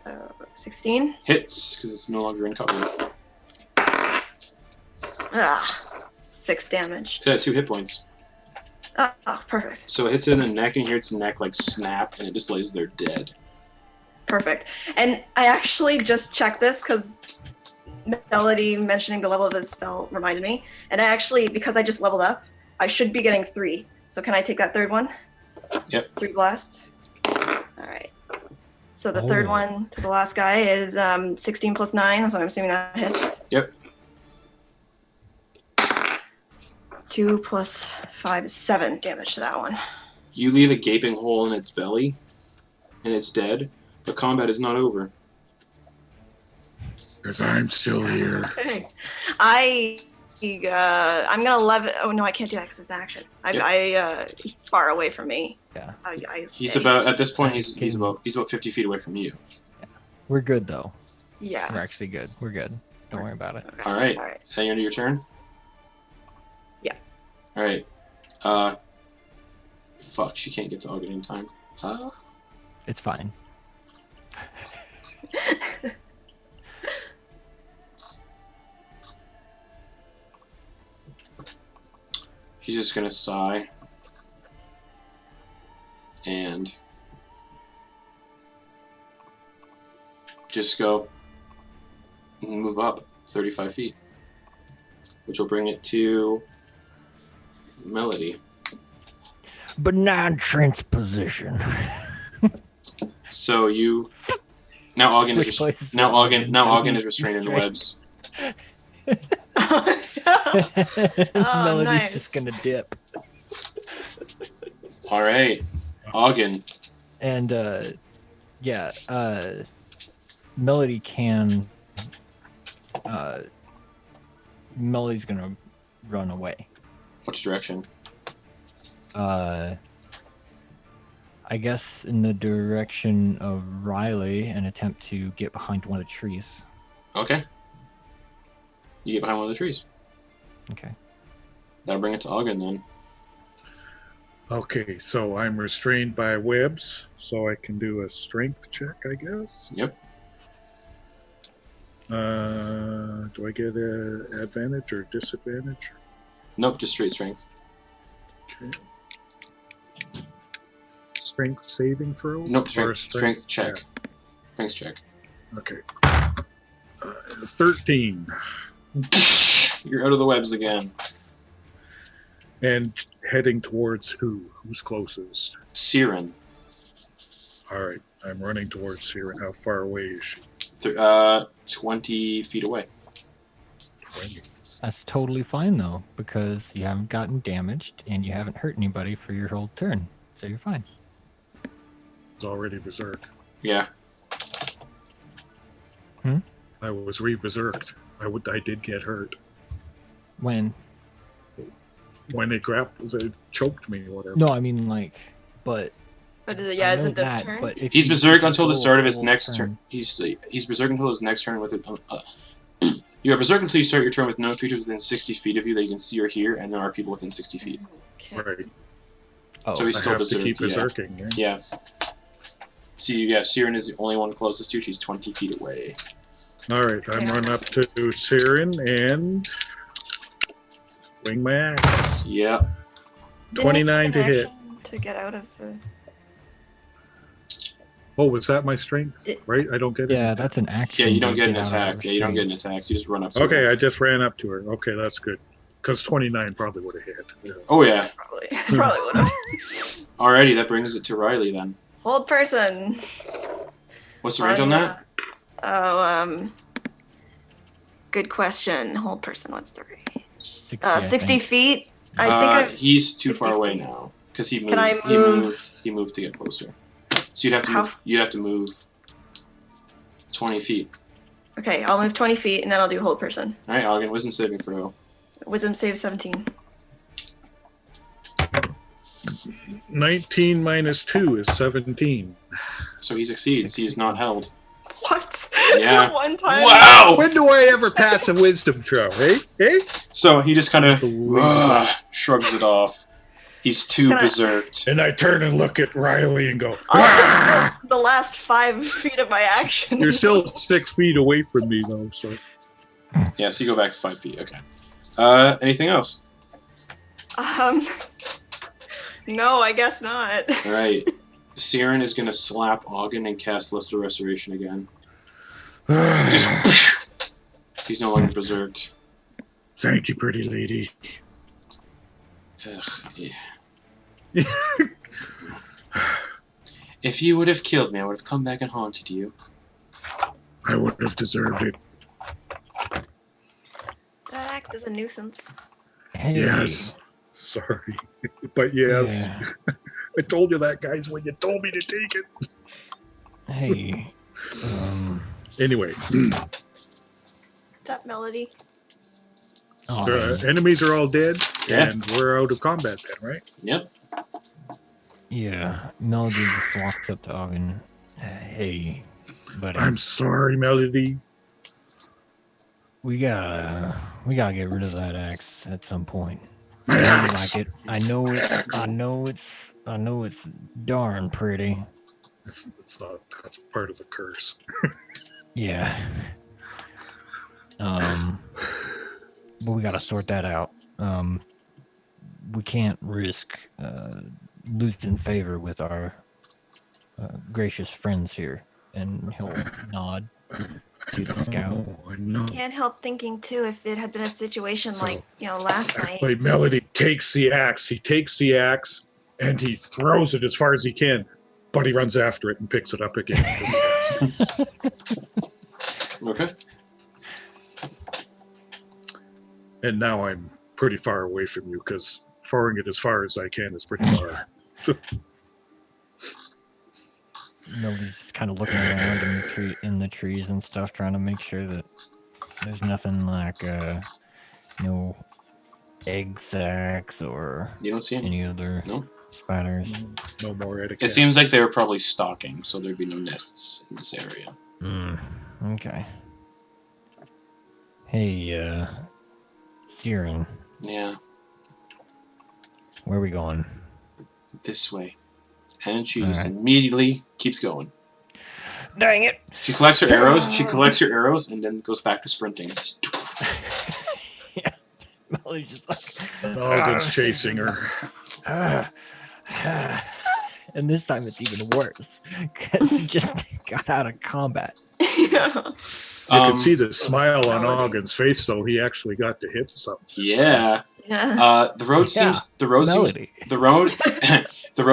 Speaker 2: 16.
Speaker 1: Hits because it's no longer in cover.
Speaker 2: 6 damage.
Speaker 1: Yeah, 2 hit points.
Speaker 2: Perfect.
Speaker 1: So it hits it in the neck, and you hear its neck like snap, and it just lays there dead.
Speaker 2: Perfect. And I actually just checked this because Melody mentioning the level of his spell reminded me. And I actually, because I just leveled up, I should be getting 3. So can I take that third one?
Speaker 1: Yep.
Speaker 2: 3 blasts. All right. So the third one to the last guy is 16 plus 9, so I'm assuming that hits.
Speaker 1: Yep.
Speaker 2: 2 plus 5 is 7 damage to that one.
Speaker 1: You leave a gaping hole in its belly, and it's dead. But combat is not over.
Speaker 3: Because I'm still here.
Speaker 2: I'm gonna levitate. Oh no, I can't do that because it's action. He's far away from me.
Speaker 4: Yeah.
Speaker 1: He's
Speaker 2: stay.
Speaker 1: about at this point. He's about 50 feet away from you.
Speaker 4: We're good though.
Speaker 2: Yeah.
Speaker 4: We're actually good. We're good. Don't worry about it.
Speaker 2: Okay.
Speaker 1: All right.
Speaker 2: All right.
Speaker 1: Is that your end of your turn?
Speaker 2: Yeah.
Speaker 1: All right. Fuck. She can't get to Auggan in time.
Speaker 4: It's fine.
Speaker 1: She's just gonna sigh and just go and move up 35 feet, which will bring it to Melody.
Speaker 4: Benign transposition.
Speaker 1: So you now Auggan
Speaker 4: Switch
Speaker 1: is
Speaker 4: places
Speaker 1: now
Speaker 4: with
Speaker 1: Auggan
Speaker 4: Auggan,
Speaker 1: now
Speaker 4: so
Speaker 1: Auggan
Speaker 4: he's
Speaker 1: is restrained in
Speaker 4: straight.
Speaker 1: webs.
Speaker 4: Melody's
Speaker 2: nice.
Speaker 4: just gonna dip.
Speaker 1: All right, Auggan.
Speaker 4: And Melody can. Melody's gonna run away.
Speaker 1: Which direction?
Speaker 4: I guess in the direction of Rylie and attempt to get behind one of the trees.
Speaker 1: Okay. You get behind one of the trees.
Speaker 4: Okay.
Speaker 1: That'll bring it to Auggan then.
Speaker 3: Okay, so I'm restrained by webs, so I can do a strength check, I guess.
Speaker 1: Yep.
Speaker 3: Do I get an advantage or disadvantage?
Speaker 1: Nope, just straight strength.
Speaker 3: Okay. Strength saving throw?
Speaker 1: Nope,
Speaker 3: Or
Speaker 1: strength check. Strength check.
Speaker 3: Okay. 13.
Speaker 1: You're out of the webs again.
Speaker 3: And heading towards who? Who's closest?
Speaker 1: Siren.
Speaker 3: All right, I'm running towards Siren. How far away is she?
Speaker 1: 20 feet away.
Speaker 3: 20.
Speaker 4: That's totally fine though, because you haven't gotten damaged and you haven't hurt anybody for your whole turn, so you're fine.
Speaker 3: It's already berserk.
Speaker 1: Yeah.
Speaker 3: I was re-berserked. I did get hurt.
Speaker 4: When?
Speaker 3: When it choked me or whatever.
Speaker 4: No, I mean but
Speaker 2: But
Speaker 4: I
Speaker 2: yeah,
Speaker 4: know
Speaker 2: isn't this
Speaker 4: that,
Speaker 2: turn?
Speaker 4: but if
Speaker 1: He's
Speaker 4: you-
Speaker 1: berserk
Speaker 4: if you
Speaker 1: until the
Speaker 4: go
Speaker 1: start of his
Speaker 4: full
Speaker 1: next turn. He's berserk until his next turn with it. You are berserk until you start your turn with no creatures within 60 feet of you that you can see or hear, and there are people within 60 feet.
Speaker 2: Okay.
Speaker 3: Right.
Speaker 4: Oh,
Speaker 1: So he's
Speaker 3: I
Speaker 1: still
Speaker 3: have to
Speaker 1: berserked.
Speaker 3: keep berserking. Yeah.
Speaker 1: Yeah. See, yeah, Siren is the only one closest to you. She's 20 feet away.
Speaker 3: All right, I'm running up to Siren and swing my axe.
Speaker 1: Yeah.
Speaker 2: Didn't he
Speaker 3: 29
Speaker 2: take
Speaker 3: to
Speaker 2: an
Speaker 3: hit.
Speaker 2: action to get out of the...
Speaker 3: Oh, was that my strength? Right? I don't get it.
Speaker 4: yeah, that's an action.
Speaker 1: Yeah, you don't
Speaker 4: to
Speaker 1: get an
Speaker 4: out of
Speaker 1: attack. Yeah, you don't get an
Speaker 4: restraints.
Speaker 1: attack. You just run up to her.
Speaker 3: Okay, I just ran up to her. Okay, that's good. Because 29 probably would have hit. Yeah.
Speaker 1: Oh, yeah.
Speaker 2: Probably would have.
Speaker 1: Alrighty, that brings it to Rylie then.
Speaker 2: Hold person.
Speaker 1: What's the range on that?
Speaker 2: Good question. Hold person, what's the range?
Speaker 4: 60, I
Speaker 2: 60
Speaker 4: think.
Speaker 2: feet? I think
Speaker 1: He's too
Speaker 2: 60
Speaker 1: far away
Speaker 2: feet.
Speaker 1: now. Because he moved.
Speaker 2: Can I move?
Speaker 1: He moved to get closer. So you'd have to
Speaker 2: How-
Speaker 1: move. You'd have to move 20 feet.
Speaker 2: Okay, I'll move 20 feet and then I'll do hold person.
Speaker 1: All right, Auggan, wisdom saving throw.
Speaker 2: Wisdom save 17.
Speaker 3: 19 minus 2 is 17.
Speaker 1: So he succeeds. He is not held.
Speaker 2: What?
Speaker 1: Yeah.
Speaker 2: One time?
Speaker 1: Wow!
Speaker 3: When do I ever pass a wisdom throw, eh? Eh?
Speaker 1: So he just kind of
Speaker 3: Believe
Speaker 1: shrugs it off. He's too
Speaker 2: Can I-
Speaker 1: berserked.
Speaker 3: And I turn and look at Rylie and go,
Speaker 2: I'll
Speaker 3: "Ah!"
Speaker 2: take the last 5 feet of my action.
Speaker 3: You're still 6 feet away from me, though, so.
Speaker 1: Yeah, so you go back 5 feet. Okay. Anything else?
Speaker 2: No, I guess not.
Speaker 1: All right. Siren is going to slap Auggan and cast Luster Restoration again. Just. He's no longer berserked.
Speaker 3: Thank you, pretty lady.
Speaker 1: Ugh, yeah. If you would have killed me, I would have come back and haunted you.
Speaker 3: I would have deserved it.
Speaker 2: That act is a nuisance.
Speaker 4: Hey.
Speaker 3: Yes. Sorry. But yes.
Speaker 4: Yeah.
Speaker 3: I told you that, guys, when you told me to take it.
Speaker 4: Hey.
Speaker 3: Anyway,
Speaker 2: That melody.
Speaker 4: Oh,
Speaker 3: enemies are all dead,
Speaker 1: Yeah.
Speaker 3: and we're out of combat then, right?
Speaker 1: Yep.
Speaker 4: yeah. Melody just walks up to Auggan. Hey, buddy.
Speaker 3: I'm sorry, Melody.
Speaker 4: We gotta get rid of that axe at some point.
Speaker 3: My
Speaker 4: I know you
Speaker 3: axe.
Speaker 4: like it. I know it's darn pretty.
Speaker 3: It's not. That's part of the curse.
Speaker 4: Yeah. But we gotta sort that out. We can't risk losing favor with our gracious friends here. And he'll nod to the scout.
Speaker 3: I know.
Speaker 2: Can't help thinking too if it had been a situation like, last night.
Speaker 3: Actually, Melody takes the axe. He takes the axe and he throws it as far as he can, but he runs after it and picks it up again.
Speaker 1: Okay.
Speaker 3: And now I'm pretty far away from you because throwing it as far as I can is pretty far.
Speaker 4: Melody's just kind of looking around in the trees and stuff, trying to make sure that there's nothing like no egg sacs or
Speaker 1: You don't see any.
Speaker 4: any other
Speaker 1: No.
Speaker 4: spiders.
Speaker 3: No more etiquette.
Speaker 1: It seems like they were probably stalking, so there'd be no nests in this area.
Speaker 4: Okay. Hey, Siren,
Speaker 1: Yeah,
Speaker 4: where are we going?
Speaker 1: this way. And she just
Speaker 4: Alright.
Speaker 1: immediately keeps going.
Speaker 4: Dang it!
Speaker 1: She collects her arrows. She collects her arrows and then goes back to sprinting. Just-
Speaker 4: Yeah. Melody's just like.
Speaker 3: Auggan's chasing her.
Speaker 4: And this time it's even worse because he just got out of combat.
Speaker 2: Yeah.
Speaker 3: You can see the smile on Auggan's face, though. He actually got to hit something.
Speaker 1: Yeah.
Speaker 2: Yeah.
Speaker 1: The road seems the road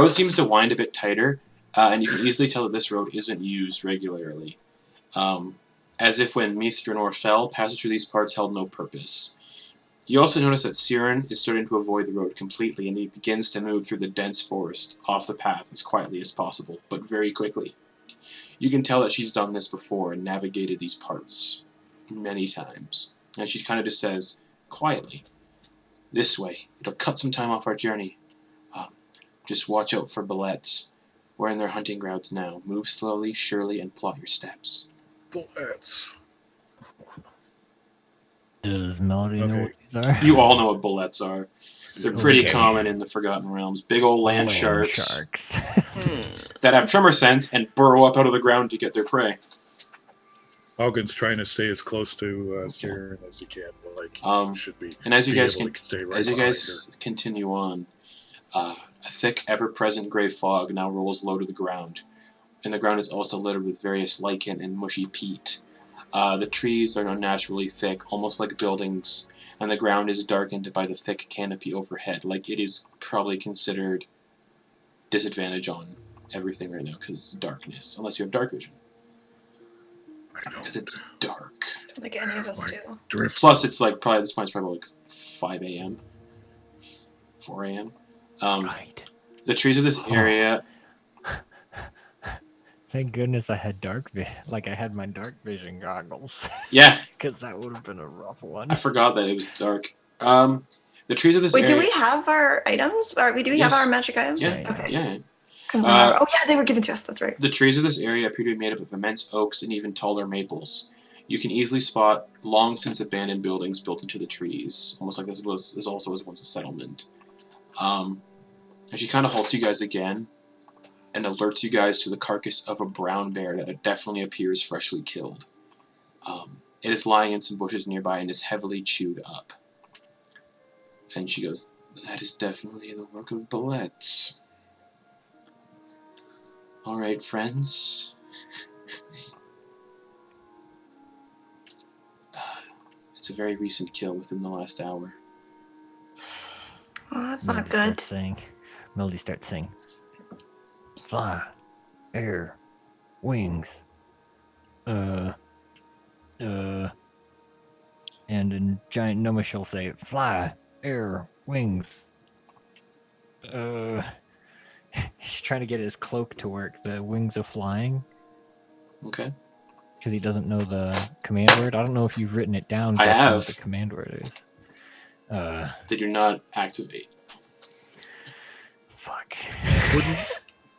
Speaker 1: seems to wind a bit tighter, and you can easily tell that this road isn't used regularly. As if when Drannor fell, passage through these parts held no purpose. You also notice that Faerun is starting to avoid the road completely, and he begins to move through the dense forest off the path as quietly as possible, but very quickly. You can tell that she's done this before and navigated these parts many times. And she kind of just says, quietly, this way. It'll cut some time off our journey. Just watch out for bullets. We're in their hunting grounds now. Move slowly, surely, and plot your steps.
Speaker 3: Bullets.
Speaker 4: Does Melody know what these are?
Speaker 1: You all know what bullets are. They're pretty common in the Forgotten Realms. Big old land sharks that have tremor sense and burrow up out of the ground to get their prey.
Speaker 3: Auggan's trying to stay as close to Faerun as he can, but should be.
Speaker 1: And as you guys
Speaker 3: right
Speaker 1: continue on, a thick, ever-present grey fog now rolls low to the ground, and the ground is also littered with various lichen and mushy peat. The trees are unnaturally thick, almost like buildings, and the ground is darkened by the thick canopy overhead, like it is probably considered disadvantage on everything right now because it's darkness, unless you have dark vision. Because it's dark.
Speaker 2: Like any of us do.
Speaker 1: Plus, it's like probably this point's probably like 5 a.m., 4 a.m.
Speaker 4: Right.
Speaker 1: The trees of this area.
Speaker 4: Thank goodness I had I had my dark vision goggles.
Speaker 1: Yeah.
Speaker 4: Because that would have been a rough one.
Speaker 1: I forgot that it was dark. The trees of this area.
Speaker 2: Wait, do we have our items? Do we have our magic items?
Speaker 1: Yeah.
Speaker 2: Okay.
Speaker 1: Yeah.
Speaker 2: Oh yeah, they were given to us. That's right.
Speaker 1: The trees of this area appear to be made up of immense oaks and even taller maples. You can easily spot long since abandoned buildings built into the trees, almost like this also was once a settlement. And she kind of halts you guys again and alerts you guys to the carcass of a brown bear that definitely appears freshly killed. It is lying in some bushes nearby and is heavily chewed up. And she goes, "That is definitely the work of bullets. Alright, friends. It's a very recent kill within the last hour."
Speaker 2: Oh, that's not good.
Speaker 4: Melody starts saying, "Fly, air, wings, and in giant Gnomish she'll say, fly, air, wings, He's trying to get his cloak to work, the wings of flying.
Speaker 1: Okay.
Speaker 4: Because he doesn't know the command word. I don't know if you've written it down.
Speaker 1: I have.
Speaker 4: What the command word is.
Speaker 1: They do not activate.
Speaker 4: Fuck.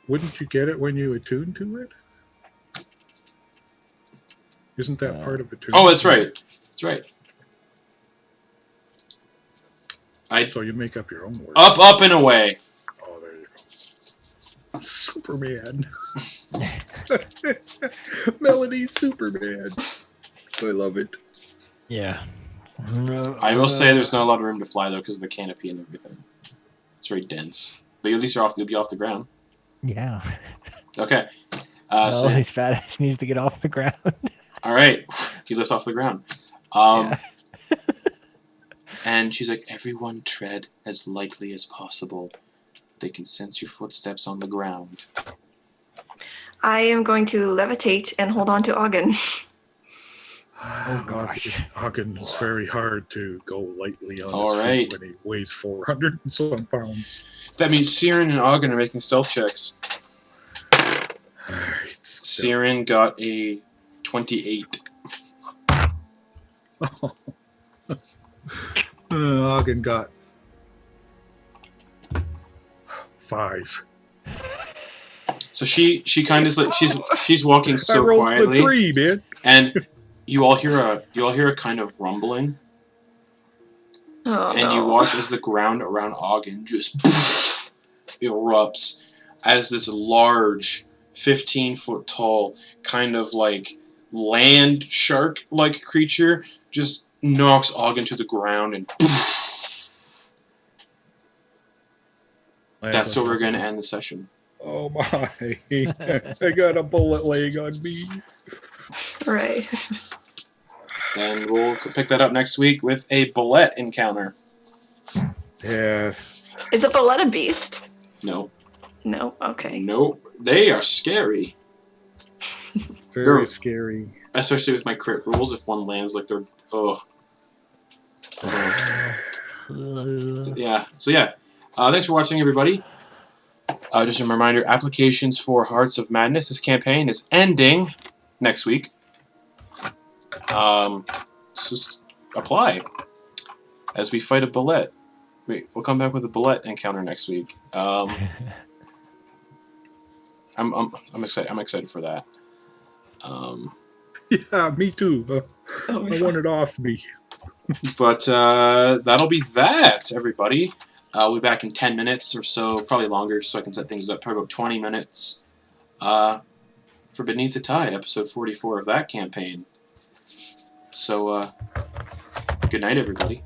Speaker 3: Wouldn't you get it when you attune to it? Isn't that part of attunement?
Speaker 1: Oh, that's right. That's right.
Speaker 3: So you make up your own word.
Speaker 1: Up, and away.
Speaker 3: Oh, there you go. Superman. Melody Superman. I love it.
Speaker 4: Yeah.
Speaker 1: I will say there's not a lot of room to fly, though, because of the canopy and everything. It's very dense. But at least you'll be off the ground.
Speaker 4: Yeah.
Speaker 1: Okay.
Speaker 4: So his fat ass needs to get off the ground.
Speaker 1: All right. He lifts off the ground. Yeah. And she's like, everyone tread as lightly as possible. They can sense your footsteps on the ground.
Speaker 2: I am going to levitate and hold on to Auggan.
Speaker 4: Oh gosh.
Speaker 3: Auggan is very hard to go lightly on
Speaker 1: All
Speaker 3: his
Speaker 1: right.
Speaker 3: feet when he weighs 400 and some pounds.
Speaker 1: That means Faerun and Auggan are making stealth checks.
Speaker 3: All right.
Speaker 1: Faerun got a 28.
Speaker 3: Auggan got 5.
Speaker 1: So she kind of like she's walking so
Speaker 3: I rolled
Speaker 1: quietly,
Speaker 3: the 3, man.
Speaker 1: and you all hear a kind of rumbling, and you watch as the ground around Auggan just erupts as this large, 15-foot tall, kind of like land shark-like creature just knocks Auggan to the ground, and that's where we're going to end the session.
Speaker 3: Oh my. I got a bullet laying on me.
Speaker 2: Right.
Speaker 1: And we'll pick that up next week with a bullet encounter.
Speaker 3: Yes.
Speaker 2: Is a bullet a beast?
Speaker 1: No.
Speaker 2: No? Okay.
Speaker 1: Nope. They are scary.
Speaker 3: Very scary.
Speaker 1: Especially with my crit rules, if one lands like they're... Oh. Yeah. So yeah. Thanks for watching, everybody. Just a reminder, applications for Hearts of Madness, this campaign is ending next week. So just apply as we fight a bullet. We'll come back with a bullet encounter next week. I'm excited. I'm excited for that.
Speaker 3: Yeah, me too. I want it off me.
Speaker 1: But that'll be that, everybody. We'll be back in 10 minutes or so, probably longer, so I can set things up. Probably about 20 minutes for Beneath the Tide, episode 44 of that campaign. So, good night, everybody.